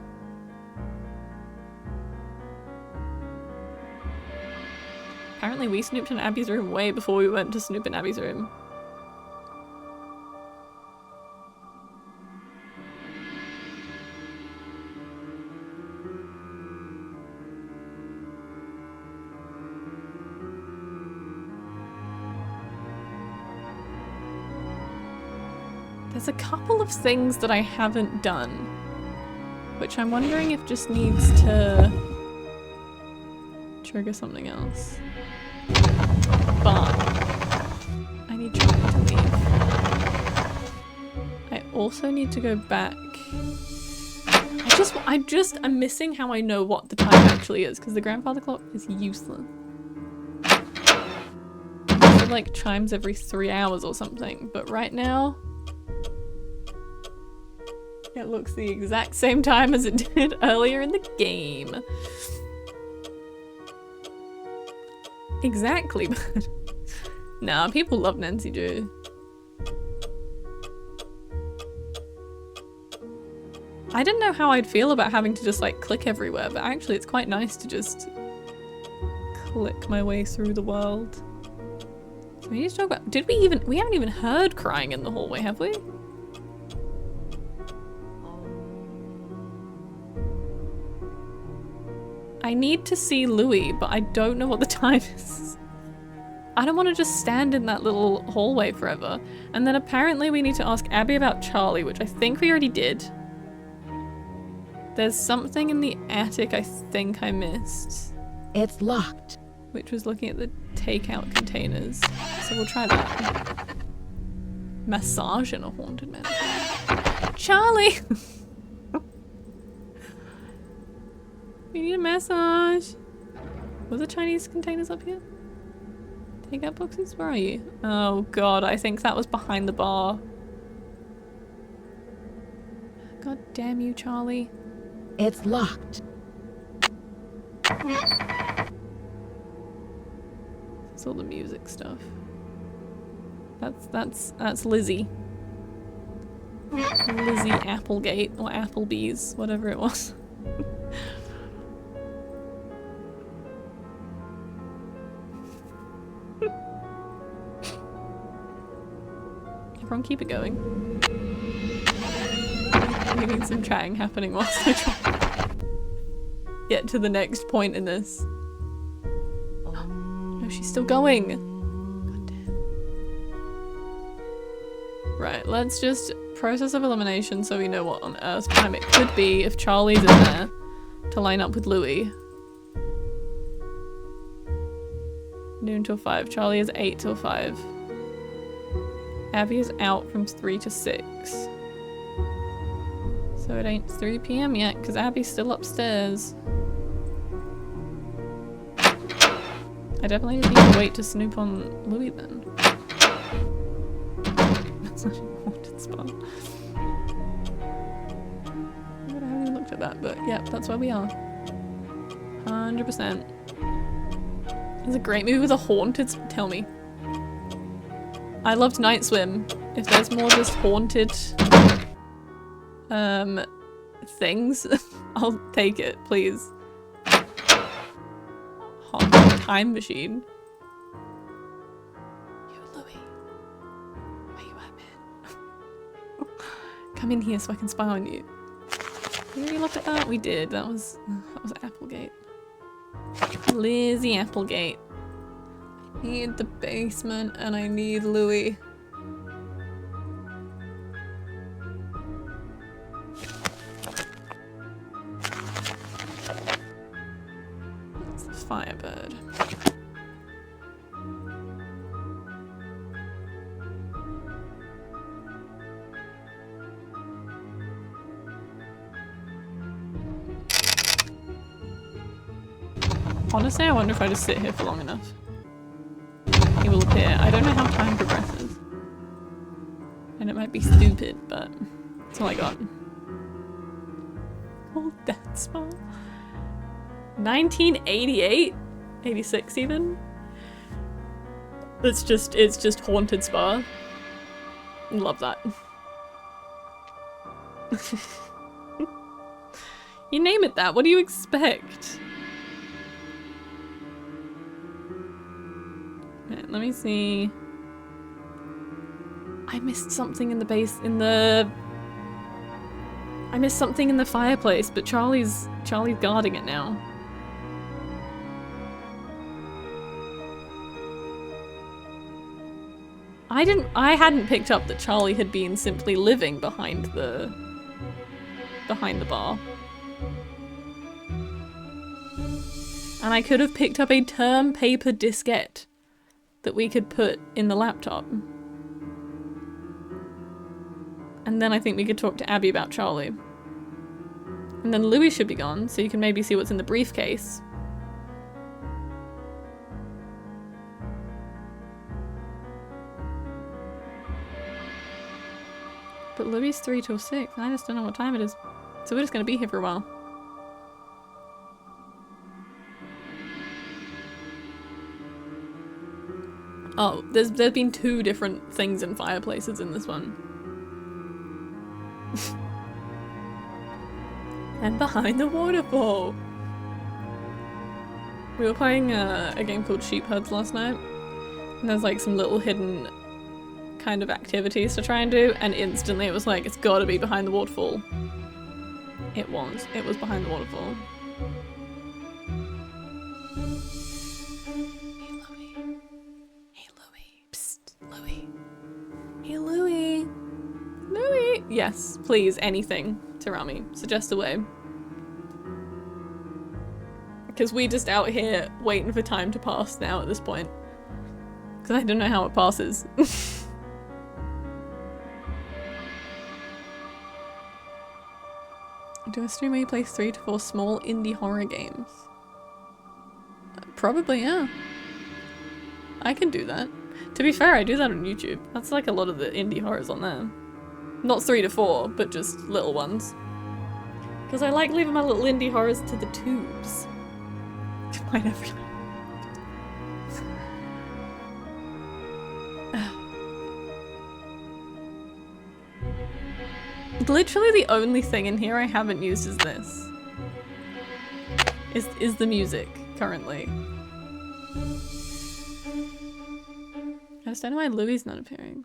Apparently we snooped in Abby's room way before we went to snoop in Abby's room. There's a couple of things that I haven't done, which I'm wondering if just needs to trigger something else. But I need Charlie to leave. I also need to go back. I'm missing how I know what the time actually is, because the grandfather clock is useless. It like chimes every 3 hours or something, but right now it looks the exact same time as it did earlier in the game. Exactly, but nah, people love Nancy Drew. I didn't know how I'd feel about having to just like click everywhere, but actually it's quite nice to just click my way through the world. So we need to talk about, we haven't even heard crying in the hallway, have we? I need to see Louis, but I don't know what the time is. I don't want to just stand in that little hallway forever. And then apparently we need to ask Abby about Charlie, which I think we already did. There's something in the attic I think I missed. It's locked. Which was looking at the takeout containers. So we'll try that. Massage in a haunted mansion. Charlie! We need a massage. Were the Chinese containers up here? Takeout boxes? Where are you? Oh god, I think that was behind the bar. God damn you, Charlie. It's locked. It's all the music stuff. That's Lizzie. Lizzie Applegate or Applebee's, whatever it was. Everyone keep it going. We need some chatting happening whilst I try to get to the next point in this. No, she's still going. God damn. Right, let's just process of elimination so we know what on Earth's time it could be if Charlie's in there to line up with Louis. Noon till 5. Charlie is 8 till 5. Abby is out from 3 to 6. So it ain't 3 PM yet, because Abby's still upstairs. I definitely need to wait to snoop on Louis then. That's not a haunted spot. I haven't looked at that, but yeah, that's where we are. 100%. It's a great movie with a haunted tell me. I loved Night Swim. If there's more just haunted things, I'll take it, please. Haunted time machine. Yo, Louis. Where you at, man? Come in here so I can spy on you. Did we look at that? We did. That was Applegate. Lizzie Applegate. I need the basement and I need Louis. That's the Firebird. Honestly, I wonder if I just sit here for long enough. He will appear. I don't know how time progresses. And it might be stupid, but that's all I got. Old Death Spa. 1988? 86 even? It's just Haunted Spa. Love that. You name it that, what do you expect? Right, let me see. I missed something in the base, I missed something in the fireplace, but Charlie's guarding it now. I hadn't picked up that Charlie had been simply living behind the bar. And I could have picked up a term paper diskette that we could put in the laptop. And then I think we could talk to Abby about Charlie. And then Louis should be gone, so you can maybe see what's in the briefcase. But Louis is 3 till 6. I just don't know what time it is. So we're just gonna be here for a while. Oh, there's been 2 different things in fireplaces in this one. And behind the waterfall! We were playing a game called Sheep Herds last night. And there's like some little hidden kind of activities to try and do, and instantly it was like, it's gotta be behind the waterfall. It was behind the waterfall. Hey Louis. Psst, Louis. Hey Louis. Louis. Yes, please, anything to Rami. Suggest a way. Because we just out here waiting for time to pass now at this point. Because I don't know how it passes. Do a stream where you play 3 to 4 small indie horror games? Probably, yeah. I can do that. To be fair, I do that on YouTube. That's like a lot of the indie horrors on there. Not 3 to 4, but just little ones. Because I like leaving my little indie horrors to the tubes. I never know. Literally the only thing in here I haven't used is this. Is the music, currently. I just don't know why Louis not appearing.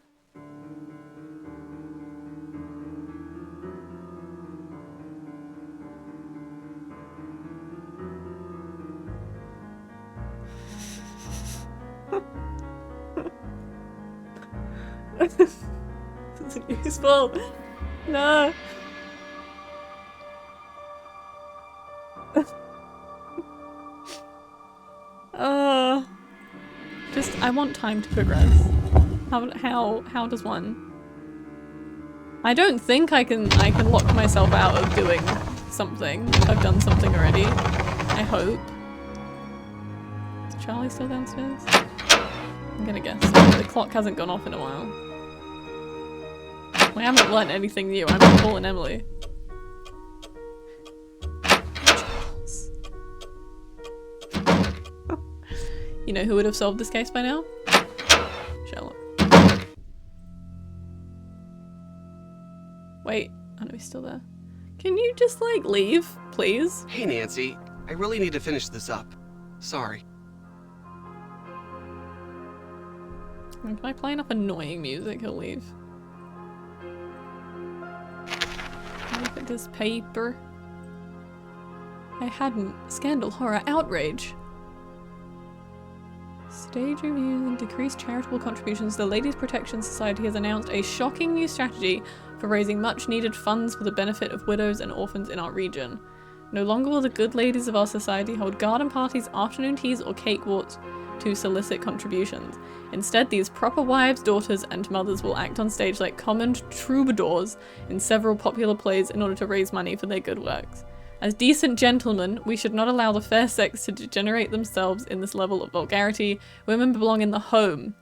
This isn't useful. No. Just I want time to progress. How does one? I don't think I can lock myself out of doing something. I've done something already. I hope. Is Charlie still downstairs? I'm gonna guess. The clock hasn't gone off in a while. I haven't learned anything new. I'm Paul and Emily. You know who would have solved this case by now? Sherlock. Wait, I know he's still there. Can you just like leave, please? Hey Nancy, I really need to finish this up. Sorry. If I play enough annoying music, he'll leave. Look at this paper. I hadn't. Scandal, horror, outrage. Stage reviews and decreased charitable contributions. The Ladies Protection Society has announced a shocking new strategy for raising much needed funds for the benefit of widows and orphans in our region. No longer will the good ladies of our society hold garden parties, afternoon teas, or cake walks to solicit contributions. Instead, these proper wives, daughters, and mothers will act on stage like common troubadours in several popular plays in order to raise money for their good works. As decent gentlemen, we should not allow the fair sex to degenerate themselves in this level of vulgarity. Women belong in the home,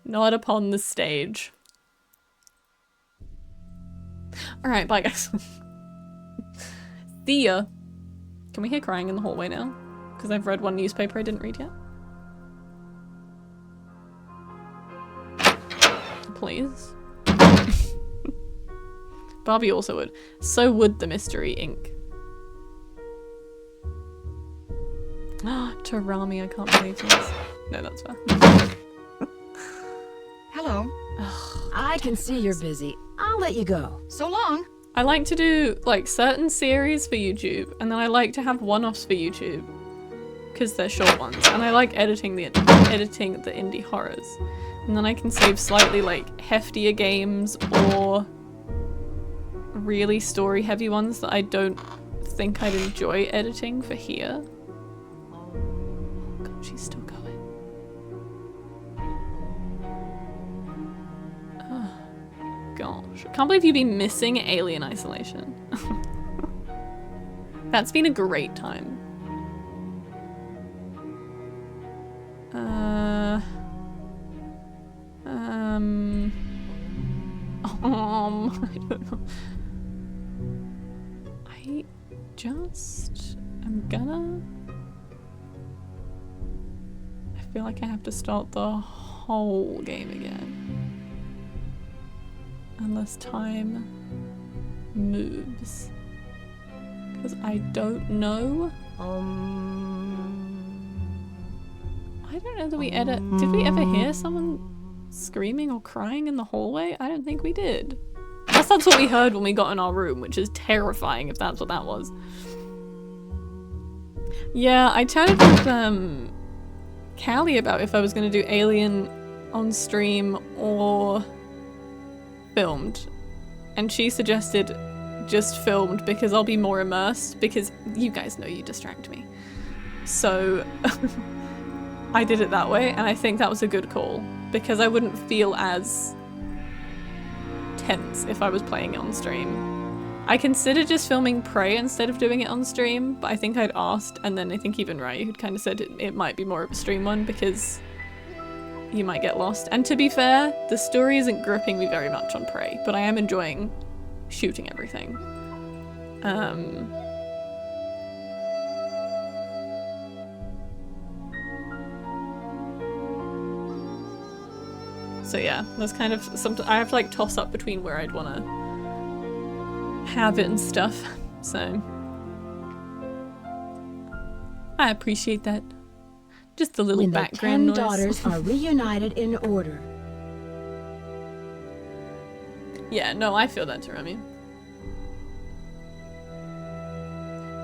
not upon the stage. Alright, bye guys. See ya. Can we hear crying in the hallway now? Because I've read one newspaper I didn't read yet. Please. Barbie also would. So would the Mystery Inc. Tarami, I can't believe this. No, that's fair. Hello. I can see you're busy. I'll let you go. So long. I like to do like certain series for YouTube, and then I like to have one-offs for YouTube because they're short ones, and I like editing the indie horrors, and then I can save slightly like heftier games or really story-heavy ones that I don't think I'd enjoy editing for here. She's still going. Oh, gosh. I can't believe you've been missing Alien Isolation. That's been a great time. I don't know. I just am gonna... I feel like I have to start the whole game again. Unless time moves. Because I don't know. I don't know that we edit. Did we ever hear someone screaming or crying in the hallway? I don't think we did. Unless that's what we heard when we got in our room, which is terrifying if that's what that was. Yeah, I chatted with Callie about if I was going to do Alien on stream or filmed, and she suggested just filmed because I'll be more immersed, because you guys know you distract me. So I did it that way, and I think that was a good call because I wouldn't feel as tense if I was playing it on stream. I considered just filming Prey instead of doing it on stream, but I think I'd asked, and then I think even Ray had kind of said it might be more of a stream one because you might get lost. And to be fair, the story isn't gripping me very much on Prey, but I am enjoying shooting everything. So yeah, there's kind of I have to like toss up between where I'd want to have it and stuff. So I appreciate that. Just a little when background the 10 noise. daughters are reunited in order. Yeah, no, I feel that too, Remy.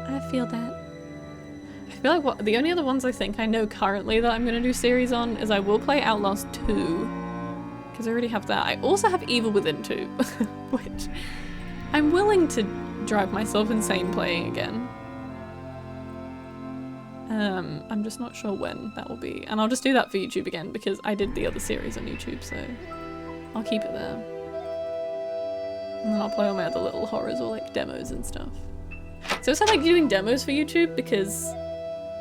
I feel that. I feel like the only other ones I think I know currently that I'm going to do series on is I will play Outlast 2. Because I already have that. I also have Evil Within 2. Which I'm willing to drive myself insane playing again. I'm just not sure when that will be. And I'll just do that for YouTube again because I did the other series on YouTube, so I'll keep it there. And then I'll play all my other little horrors or like demos and stuff. So it's like doing demos for YouTube because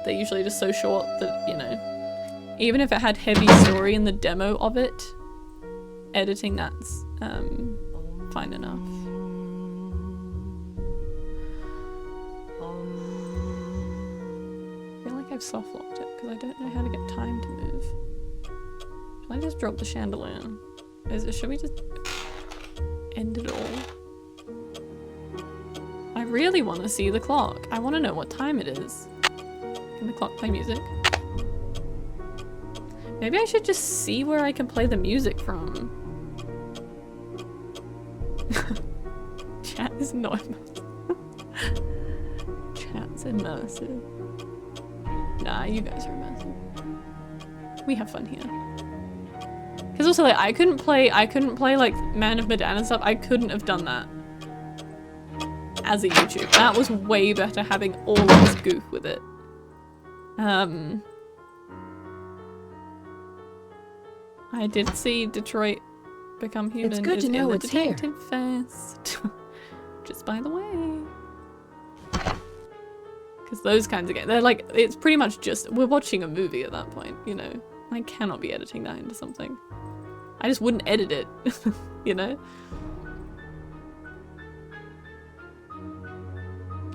they're usually just so short that, you know, even if it had heavy story in the demo of it, editing that's fine enough. I feel like I've soft locked it because I don't know how to get time to move. Should I just drop the chandelier? Should we just end it all? I really want to see the clock. I want to know what time it is. Can the clock play music? Maybe I should just see where I can play the music from. Chat is not immersive. Chat's immersive. Nah, you guys are immersive. We have fun here. Because also, like, I couldn't play like Man of Medan and stuff. I couldn't have done that as a YouTube. That was way better having all of this goof with it. I did see Detroit Become Human. It's good to know it's here. Detective Fest. Just by the way. Because those kinds of games, they're like, it's pretty much just, we're watching a movie at that point, you know? I cannot be editing that into something. I just wouldn't edit it, you know?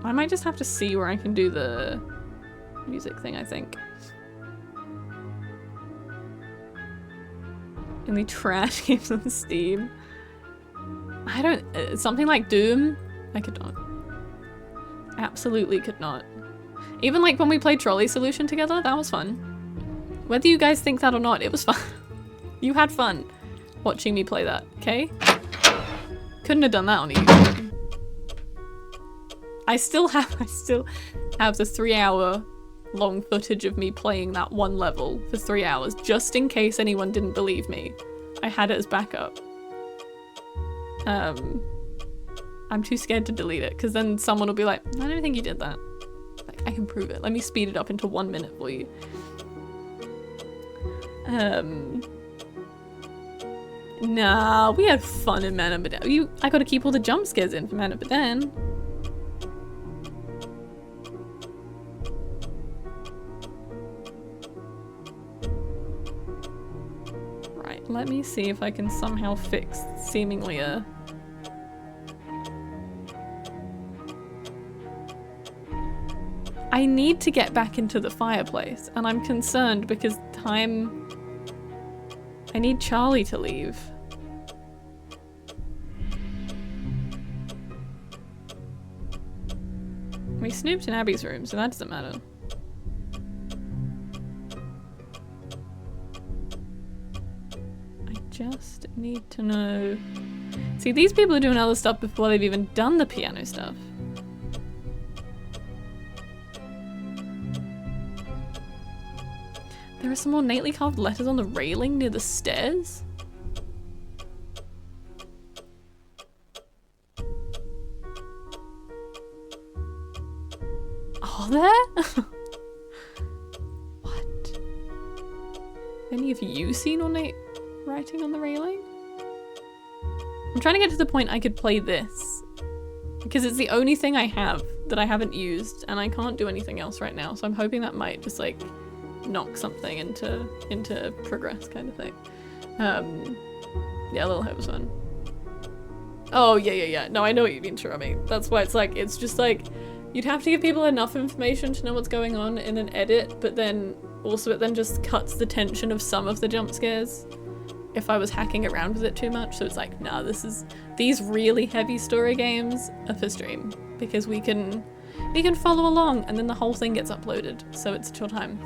I might just have to see where I can do the music thing, I think. In the trash games on Steam. I don't, something like Doom, I could not. Absolutely could not. Even like when we played Trolley Solution together, that was fun. Whether you guys think that or not, it was fun. You had fun watching me play that, okay? Couldn't have done that on YouTube. I still have the 3-hour long footage of me playing that one level for 3 hours, just in case anyone didn't believe me. I had it as backup. I'm too scared to delete it, because then someone will be like, I don't think you did that. Like, I can prove it. Let me speed it up into 1 minute for you. Nah, we had fun in Man of Medan. I gotta keep all the jump scares in for Man of Medan. Right, let me see if I can somehow fix seemingly a... I need to get back into the fireplace, and I'm concerned because time... I need Charlie to leave. We snooped in Abby's room, so that doesn't matter. I just need to know... See, these people are doing other stuff before they've even done the piano stuff. There are some ornately carved letters on the railing near the stairs. Are there? What? Any of you seen ornate writing on the railing? I'm trying to get to the point I could play this. Because it's the only thing I have that I haven't used, and I can't do anything else right now, so I'm hoping that might just like knock something into progress kind of thing. Yeah, Little Hope was fun. Oh, yeah. No, I know what you mean, Sharami. That's why it's like, it's just like, you'd have to give people enough information to know what's going on in an edit, but then also it then just cuts the tension of some of the jump scares. if I was hacking around with it too much. So it's like, nah, these really heavy story games are for stream because we can follow along and then the whole thing gets uploaded. So it's chill time.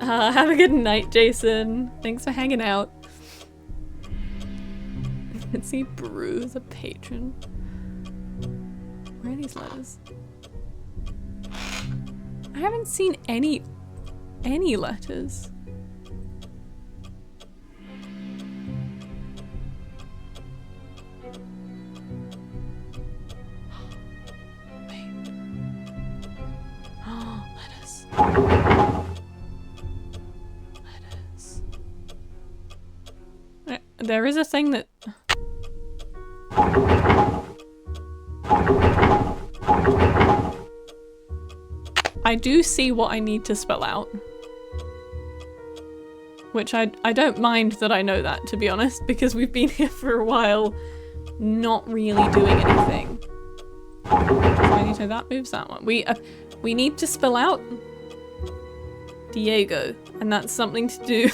Have a good night, Jason. Thanks for hanging out. Let's see, Brew the patron. Where are these letters? I haven't seen any letters. Wait. Oh, letters. Letters. There is a thing that... I do see what I need to spell out. Which I don't mind that I know that, to be honest, because we've been here for a while not really doing anything. So that moves that one. We need to spell out Diego, and that's something to do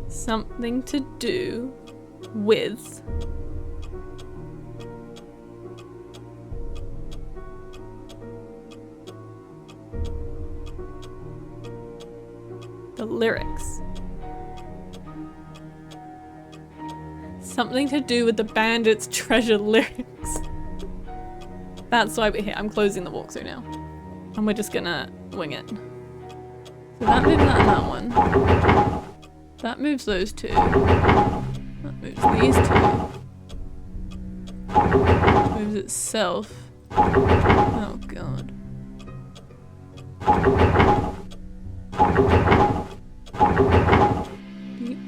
something to do with the lyrics. Something to do with the bandits' treasure lyrics. That's why we're here. I'm closing the walkthrough now. And we're just gonna wing it. So that moves that and that one. That moves those two. That moves these two. Which moves itself. Oh god.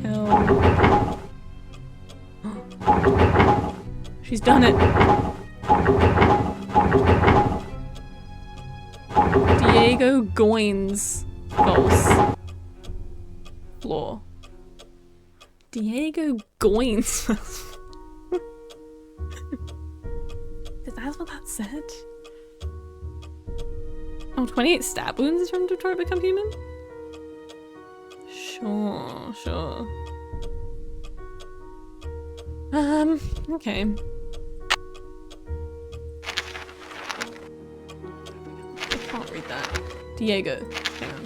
L. She's done it. Diego Goins. False. Floor. Diego Goins. That's what that said? Oh, 28 stab wounds is from Detroit Become Human? Sure. Okay. I can't read that. Diego. Hang on.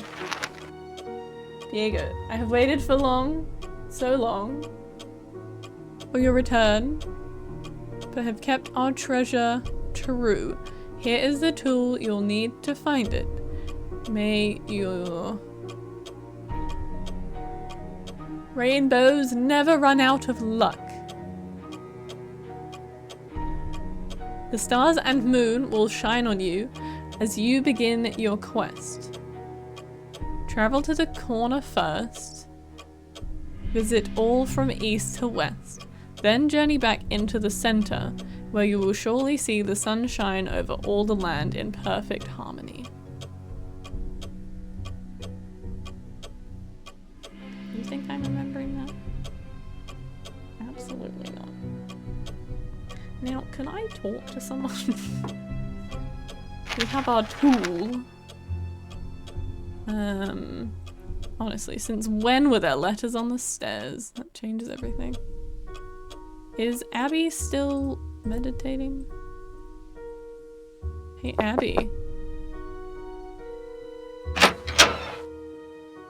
Diego, I have waited for so long, for your return, but have kept our treasure true. Here is the tool you'll need to find it. May your rainbows never run out of luck. The stars and moon will shine on you as you begin your quest. Travel to the corner first. Visit all from east to west. Then journey back into the center, where you will surely see the sun shine over all the land in perfect harmony. You think I'm remembering that? Absolutely not. Now, can I talk to someone? We have our tool. Honestly, since when were there letters on the stairs? That changes everything. Is Abby still meditating? Hey, Abby.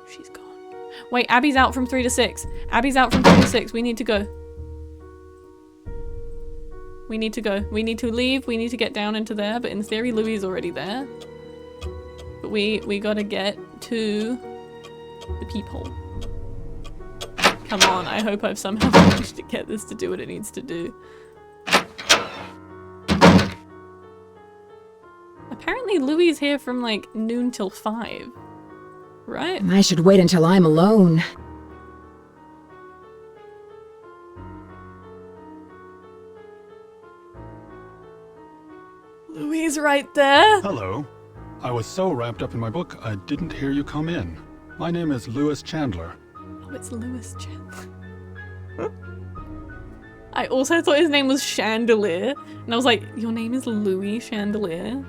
She's gone. Wait, Abby's out from 3 to 6. Abby's out from 3 to 6. We need to go. We need to go. We need to leave. We need to get down into there, but in theory, Louis is already there. But we gotta get to the peephole. Come on, I hope I've somehow managed to get this to do what it needs to do. Apparently Louis is here from like noon till 5. Right? I should wait until I'm alone. Louis is right there. Hello. I was so wrapped up in my book, I didn't hear you come in. My name is Lois Chandler. Oh, it's Louis Chandler. I also thought his name was Chandelier, and I was like, your name is Louis Chandelier?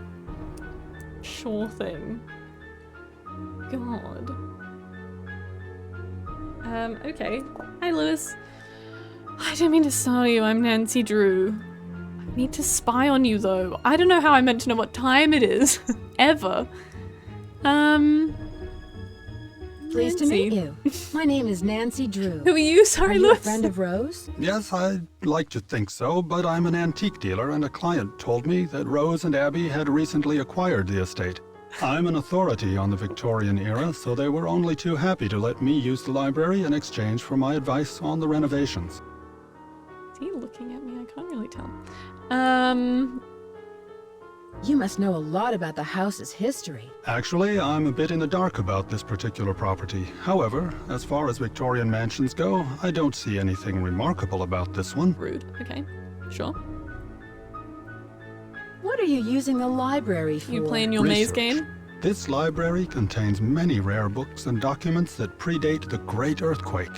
Sure thing. God. Okay. Hi, Lois. I don't mean to startle you. I'm Nancy Drew. I need to spy on you, though. I don't know how I'm meant to know what time it is. Ever. Pleased to meet you. My name is Nancy Drew. Who are you? Sorry, Are you Lois. a friend of Rose? Yes, I'd like to think so, but I'm an antique dealer and a client told me that Rose and Abby had recently acquired the estate. I'm an authority on the Victorian era, so they were only too happy to let me use the library in exchange for my advice on the renovations. Is he looking at me? I can't really tell. You must know a lot about the house's history. Actually, I'm a bit in the dark about this particular property. However, as far as Victorian mansions go, I don't see anything remarkable about this one. Rude. Okay. Sure. What are you using the library for? You playing your maze Research. game? This library contains many rare books and documents that predate the Great Earthquake.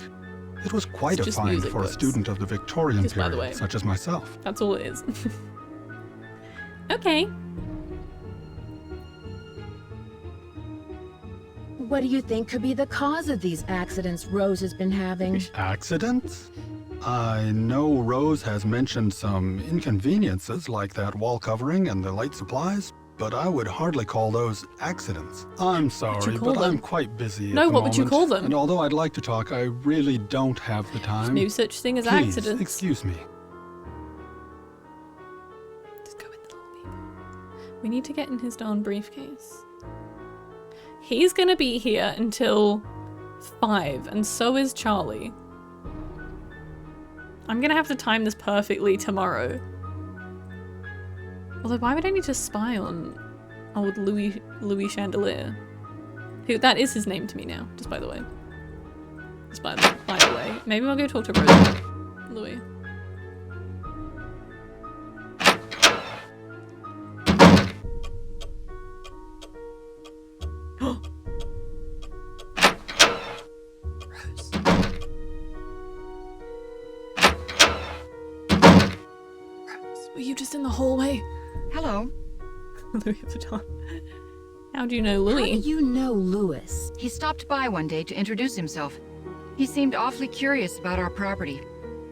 It was quite It's a just find music for a books. student of the Victorian Just by the way. period, such as myself. That's all it is. Okay. What do you think could be the cause of these accidents Rose has been having? Accidents? I know Rose has mentioned some inconveniences like that wall covering and the light supplies, but I would hardly call those accidents. I'm sorry, call but them? I'm quite busy No, at the what would you moment, call them? And although I'd like to talk, I really don't have the time. No such thing as Please, accidents. excuse me. Just go with the little people. We need to get in his darn briefcase. He's gonna be here until 5, and so is Charlie. I'm gonna have to time this perfectly tomorrow. Although, why would I need to spy on old Louis Chandelier? Who, that is his name to me now, just by the way. Just by the way. Maybe I'll go talk to Rose. Louis. Rose. Rose, were you just in the hallway? Hello. Louis Vuitton. How do you know How Louis? do you know Louis? He stopped by one day to introduce himself. He seemed awfully curious about our property,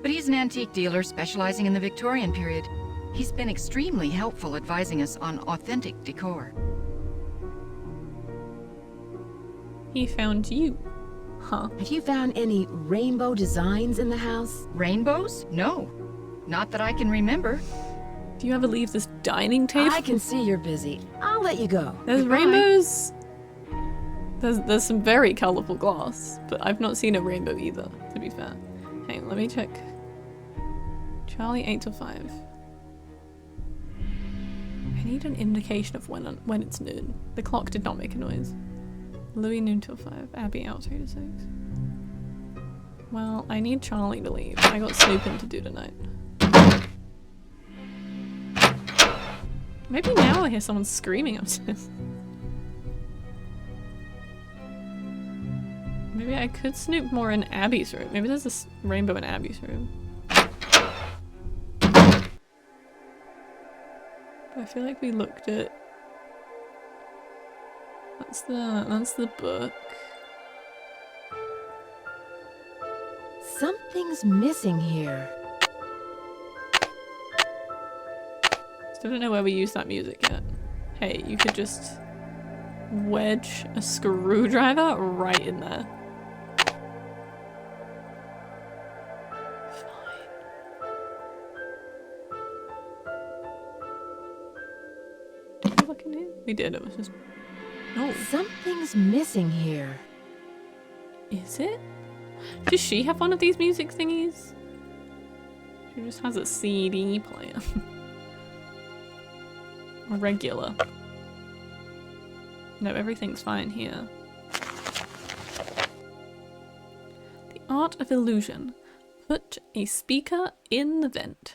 but he's an antique dealer specializing in the Victorian period. He's been extremely helpful advising us on authentic decor. He found you. Huh. Have you found any rainbow designs in the house? Rainbows? No. Not that I can remember. Do you ever leave this dining table? I can see you're busy. I'll let you go. There's Goodbye. rainbows. There's some very colourful glass, but I've not seen a rainbow either, to be fair. Hang on, let me check. Charlie 8 to 5. I need an indication of when it's noon. The clock did not make a noise. Louis noon till 5. Abby out 3 to 6. Well, I need Charlie to leave. I got snooping to do tonight. Maybe now I hear someone screaming upstairs. Maybe I could snoop more in Abby's room. Maybe there's this rainbow in Abby's room. But I feel like we looked at... That's the book. Something's missing here. Still don't know where we used that music yet. Hey, you could just wedge a screwdriver right in there. Fine. Did we look in here? We did, it was just... Oh. Something's missing here. Is it? Does she have one of these music thingies? She just has a CD player. A regular. No, everything's fine here. The art of illusion. Put a speaker in the vent.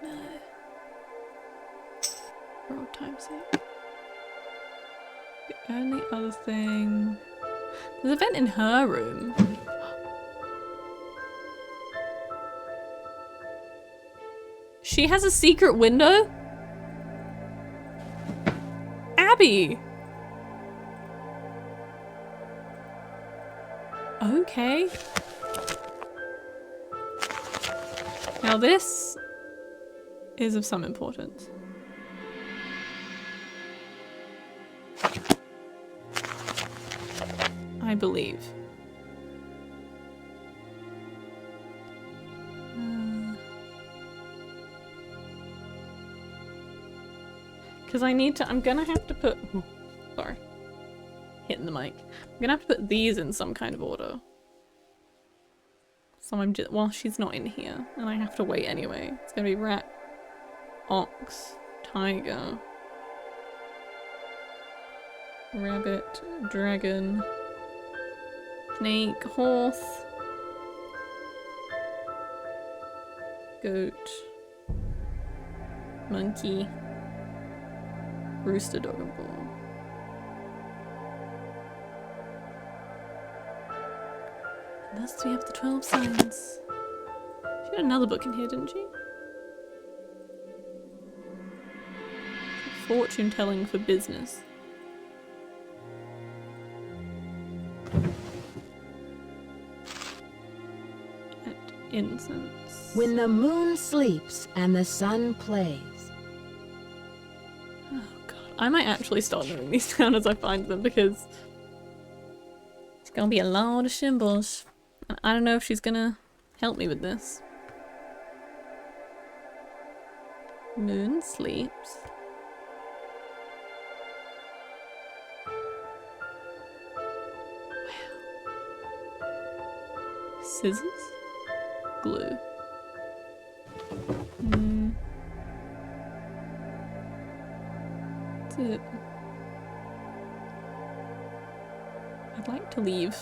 No. For old time's sake. The only other thing... There's a vent in her room. She has a secret window? Abby! Okay. Now this is of some importance. I believe. Because I need to, I'm gonna have to put, sorry, hitting the mic. I'm gonna have to put these in some kind of order. So I'm just, well, she's not in here, and I have to wait anyway. It's gonna be rat, ox, tiger, rabbit, dragon, snake, horse, goat, monkey, rooster, dog, and bull. And thus we have the 12 signs. She had another book in here, didn't she? Fortune telling for business. And incense. When the moon sleeps and the sun plays. I might actually start knowing these down as I find them because it's gonna be a lot of symbols. And I don't know if she's gonna help me with this. Moon sleeps. Wow. Scissors? Glue. It. I'd like to leave.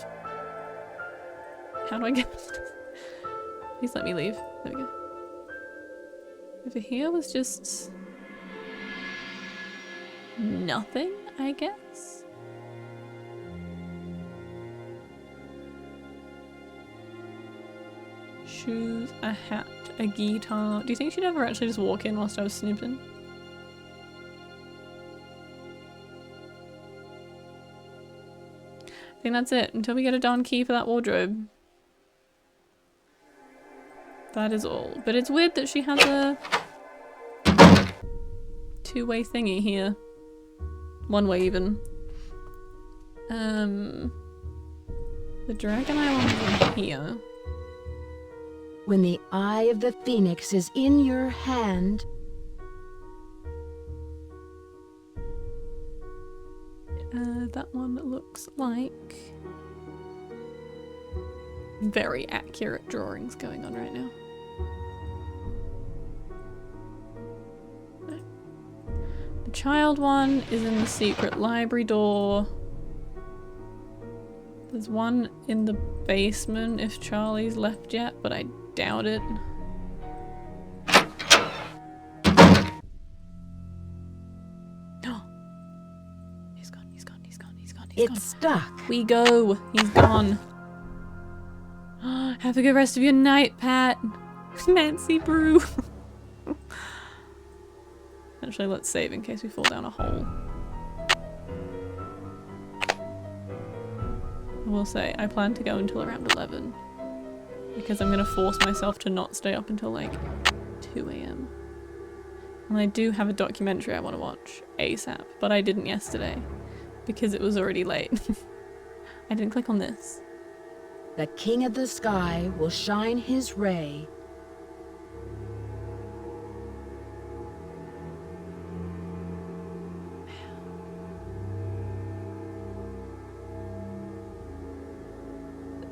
How do I get? Please let me leave. There we go. Over here was just nothing, I guess. Shoes, a hat, a guitar. Do you think she'd ever actually just walk in whilst I was snooping? I think that's it until we get a darn key for that wardrobe. That is all. But it's weird that she has a two-way thingy here. One way even. The dragon island is in here. When the eye of the phoenix is in your hand, that one looks like very accurate drawings going on right now. No. The child one is in the secret library door. There's one in the basement if Charlie's left yet, but I doubt it. it's stuck. We go. He's gone. Have a good rest of your night, Pat. Nancy Brew. Actually, let's save in case we fall down a hole. I will say, I plan to go until around 11. Because I'm going to force myself to not stay up until like 2 AM. And I do have a documentary I want to watch ASAP, but I didn't yesterday. Because it was already late. I didn't click on this. The king of the sky will shine his ray.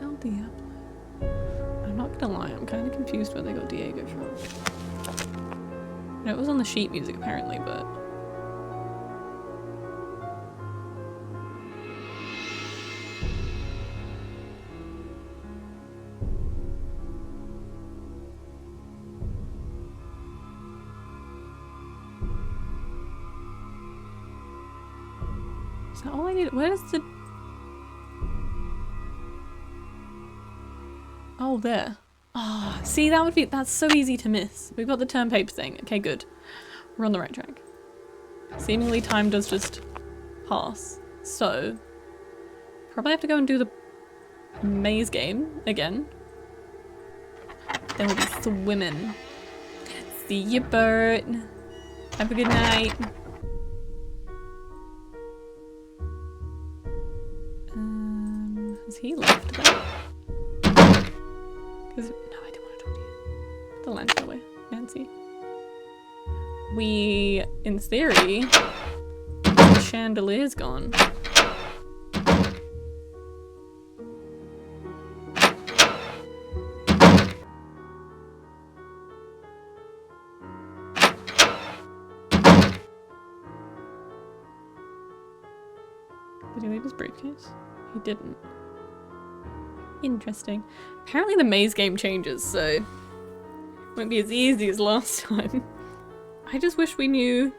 El Diablo. I'm not gonna lie, I'm kind of confused where they got Diego from. It was on the sheet music apparently, but... Is that all I need? Where's the... Oh, there. Oh, see, that would be... That's so easy to miss. We've got the term paper thing. Okay, good. We're on the right track. Seemingly time does just pass. So, probably have to go and do the maze game again. Then we'll be swimming. See you, Bert. Have a good night. Has he left though? Because no, I didn't want to talk to you. Put the lantern away, Nancy. We, in theory, the chandelier's gone. Did he leave his briefcase? He didn't. Interesting. Apparently the maze game changes, so it won't be as easy as last time. I just wish we knew.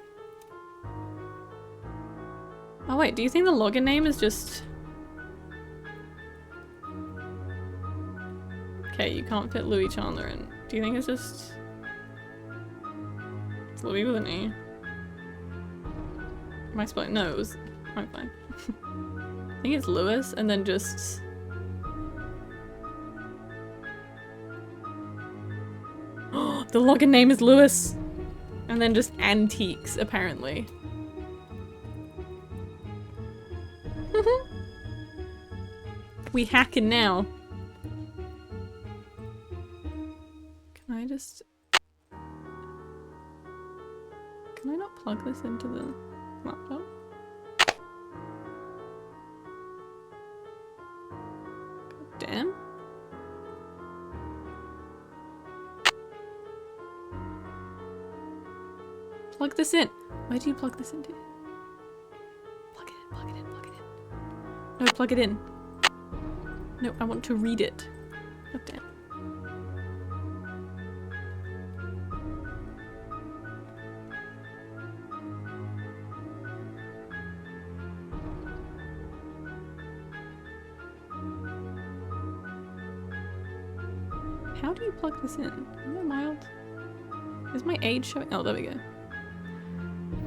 Oh wait, do you think the login name is just... Okay, you can't fit Louis Chandler in. Do you think it's just... It's Louis with an E? Am I spelling? No, it was... I'm fine. I think it's Lois and then just... The login name is Lois! And then just antiques, apparently. We hacking now. Can I just... Can I not plug this into the laptop? God damn. Plug this in. Where do you plug this into? Plug it in, plug it in, plug it in. No, plug it in. No, I want to read it. God damn. How do you plug this in? Isn't it mild? Is my age showing? Oh, there we go.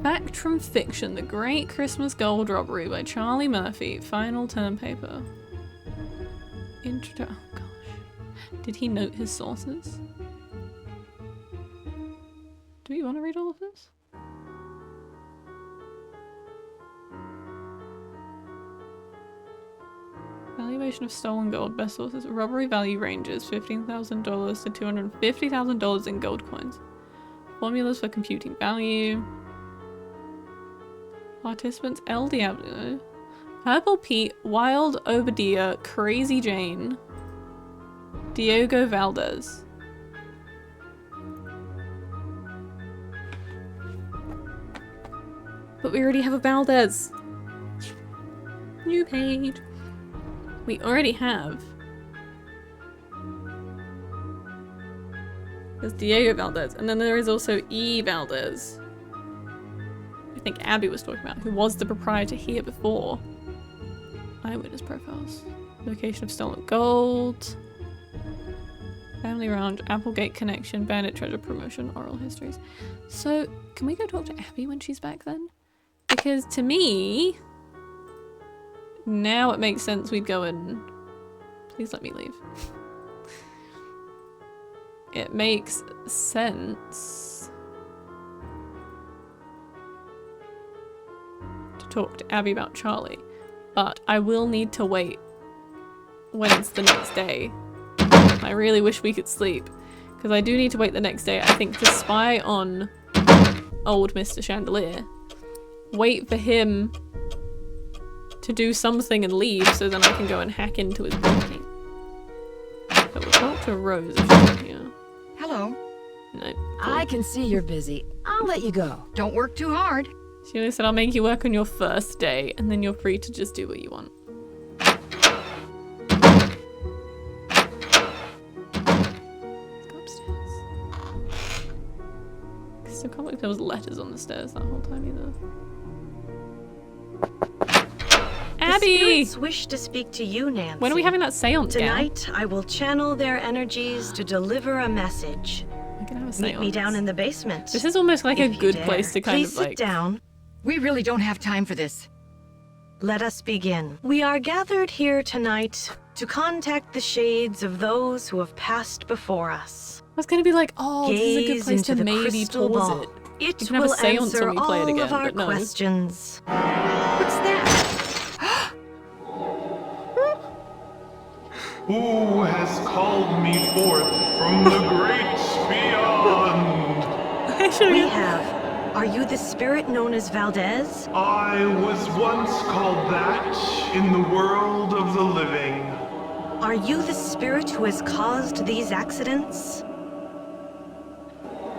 Fact from Fiction, The Great Christmas Gold Robbery by Charlie Murphy. Final term paper. Oh gosh. Did he note his sources? Do we want to read all of this? Valuation of stolen gold. Best sources. Robbery value ranges $15,000 to $250,000 in gold coins. Formulas for computing value. Participants: El Diablo, Purple Pete, Wild Obadiah, Crazy Jane, Diego Valdez. But we already have a Valdez. New page. We already have. There's Diego Valdez, and then there is also E. Valdez. I think Abby was talking about, who was the proprietor here before. Eyewitness profiles. Location of stolen gold. Family Ranch, Applegate Connection, Bandit Treasure Promotion, Oral Histories. So, can we go talk to Abby when she's back then? Because to me, now it makes sense we'd go and... Please let me leave. It makes sense to talk to Abby about Charlie, but I will need to wait when it's the next day. I really wish we could sleep, because I do need to wait the next day, I think, to spy on old Mr. Chandelier. Wait for him to do something and leave, so then I can go and hack into his briefcase. But we'll talk to Rose if she's in here. Hello. No. Cool. I can see you're busy. I'll let you go. Don't work too hard. She only said, I'll make you work on your first day, and then you're free to just do what you want. Let's go upstairs. I still can't believe there was letters on the stairs that whole time either. Abby! The spirits wish to speak to you, Nancy. When are we having that seance? Tonight, I will channel their energies to deliver a message. We can have a seance. Meet me down in the basement. This is almost like if a good place to kind Please of like... sit down. We really don't have time for this. Let us begin. We are gathered here tonight to contact the shades of those who have passed before us. I was gonna be like, oh, this is a good Gaze place into to the maybe crystal pause ball. it. It You can have a will seance answer when we play it all again, of our but no. questions. What's that? Who has called me forth from the great beyond? We have. Are you the spirit known as Valdez? I was once called that in the world of the living. Are you the spirit who has caused these accidents?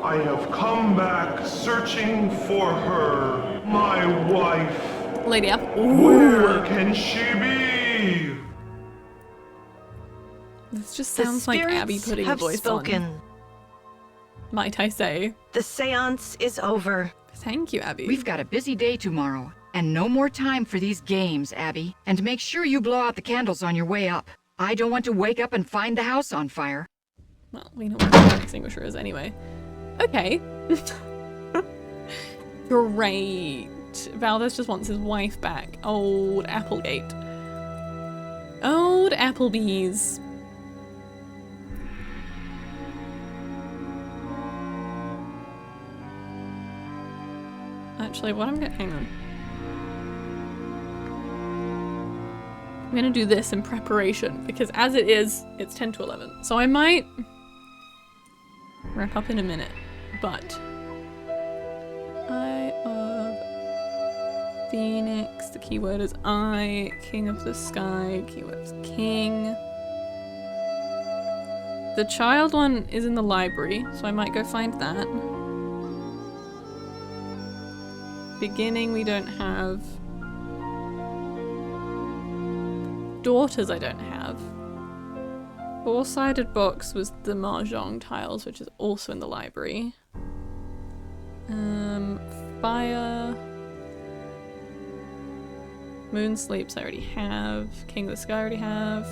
I have come back searching for her, my wife. Lady Apple. Where can she be? This just sounds like Abby putting a voice spoken. on. Might I say? The seance is over. Thank you, Abby. We've got a busy day tomorrow, and no more time for these games, Abby. And make sure you blow out the candles on your way up. I don't want to wake up and find the house on fire. Well, we know what the fire extinguisher is anyway. Okay. Great. Valdez just wants his wife back. Old Applegate. Old Applebee's. Actually, what I'm gonna, hang on. I'm gonna do this in preparation because as it is, it's 10 to 11. So I might wrap up in a minute, but Eye of Phoenix, the keyword is I, King of the Sky, keyword is King. The child one is in the library, so I might go find that. Beginning we don't have. Daughters I don't have. Four-sided box was the Mahjong tiles, which is also in the library. Fire. Moon Sleeps I already have. King of the Sky I already have.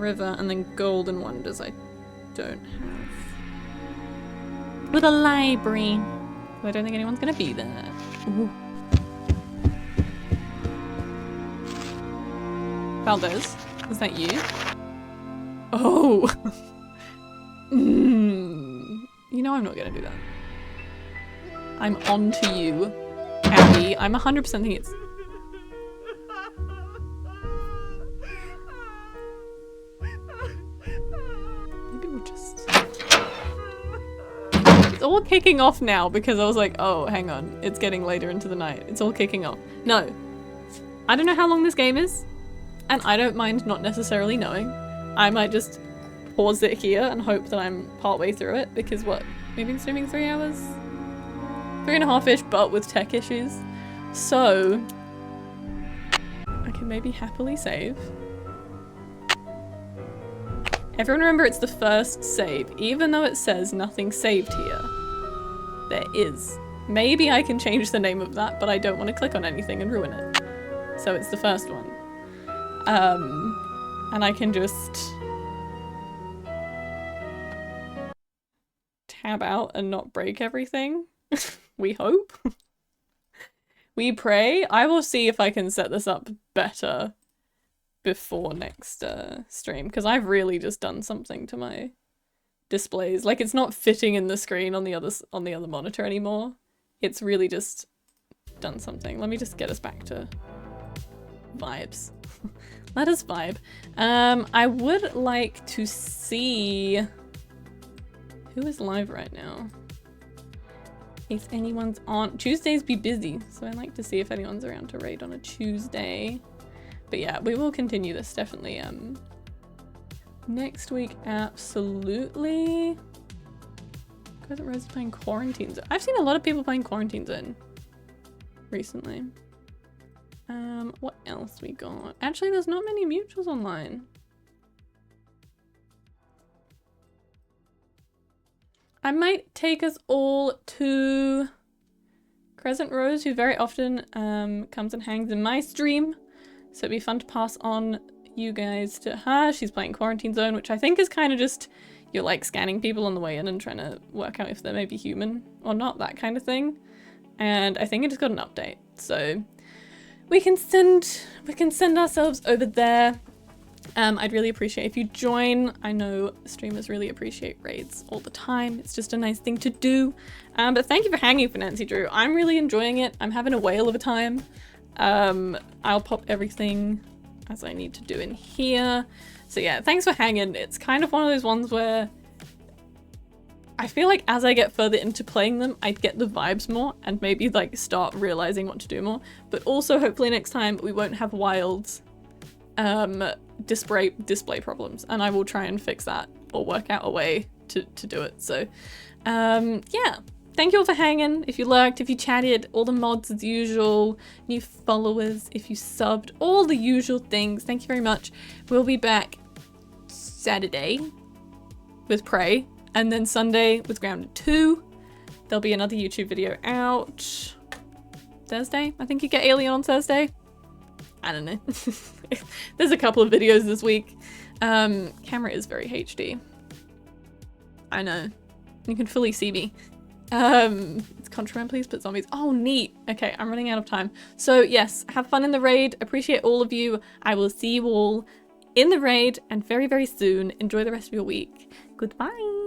River, and then Golden Wonders I don't have. With a library. I don't think anyone's gonna be there. Ooh. Valdez, is that you? Oh! You know I'm not gonna do that. I'm on to you, Abby. I'm 100% thinking it's... Maybe we'll just... It's all kicking off now because I was like, oh, hang on. It's getting later into the night. It's all kicking off. No. I don't know how long this game is. And I don't mind not necessarily knowing. I might just pause it here and hope that I'm partway through it because what? We've been streaming 3 hours? 3.5-ish, but with tech issues. So, I can maybe happily save. Everyone remember it's the first save. Even though it says nothing saved here, there is. Maybe I can change the name of that, but I don't want to click on anything and ruin it. So it's the first one. And I can just tab out and not break everything. We hope. We pray. I will see if I can set this up better before next stream, because I've really just done something to my displays. Like, it's not fitting in the screen on the other monitor anymore. It's really just done something. Let me just get us back to vibes. Let us vibe. I would like to see who is live right now. If anyone's on. Tuesdays be busy, so I'd like to see if anyone's around to raid on a Tuesday. But yeah, we will continue this definitely next week, absolutely. Crescent Rose is playing Quarantine Zone. I've seen a lot of people playing Quarantine Zone recently. What else we got? Actually, there's not many mutuals online. I might take us all to Crescent Rose, who very often comes and hangs in my stream. So it'd be fun to pass on you guys to her. She's playing Quarantine Zone, which I think is kind of just, you're like scanning people on the way in and trying to work out if they're maybe human or not, that kind of thing. And I think it just got an update. So we can send ourselves over there. I'd really appreciate if you join. I know streamers really appreciate raids all the time. It's just a nice thing to do. But thank you for hanging for Nancy Drew. I'm really enjoying it. I'm having a whale of a time. I'll pop everything as I need to do in here. So yeah, thanks for hanging. It's kind of one of those ones where I feel like as I get further into playing them, I get the vibes more and maybe like start realizing what to do more. But also hopefully next time we won't have wild display problems, and I will try and fix that or work out a way to do it. So yeah, thank you all for hanging. If you lurked, if you chatted, all the mods as usual, new followers, if you subbed, all the usual things, thank you very much. We'll be back Saturday with Prey, and then Sunday with Grounded 2. There'll be another YouTube video out Thursday. I think you get Alien on Thursday. I don't know. There's a couple of videos this week. Camera is very HD. I know. You can fully see me. It's Contraband, please put zombies. Oh, neat. Okay, I'm running out of time. So yes, have fun in the raid. Appreciate all of you. I will see you all in the raid and very, very soon. Enjoy the rest of your week. Goodbye.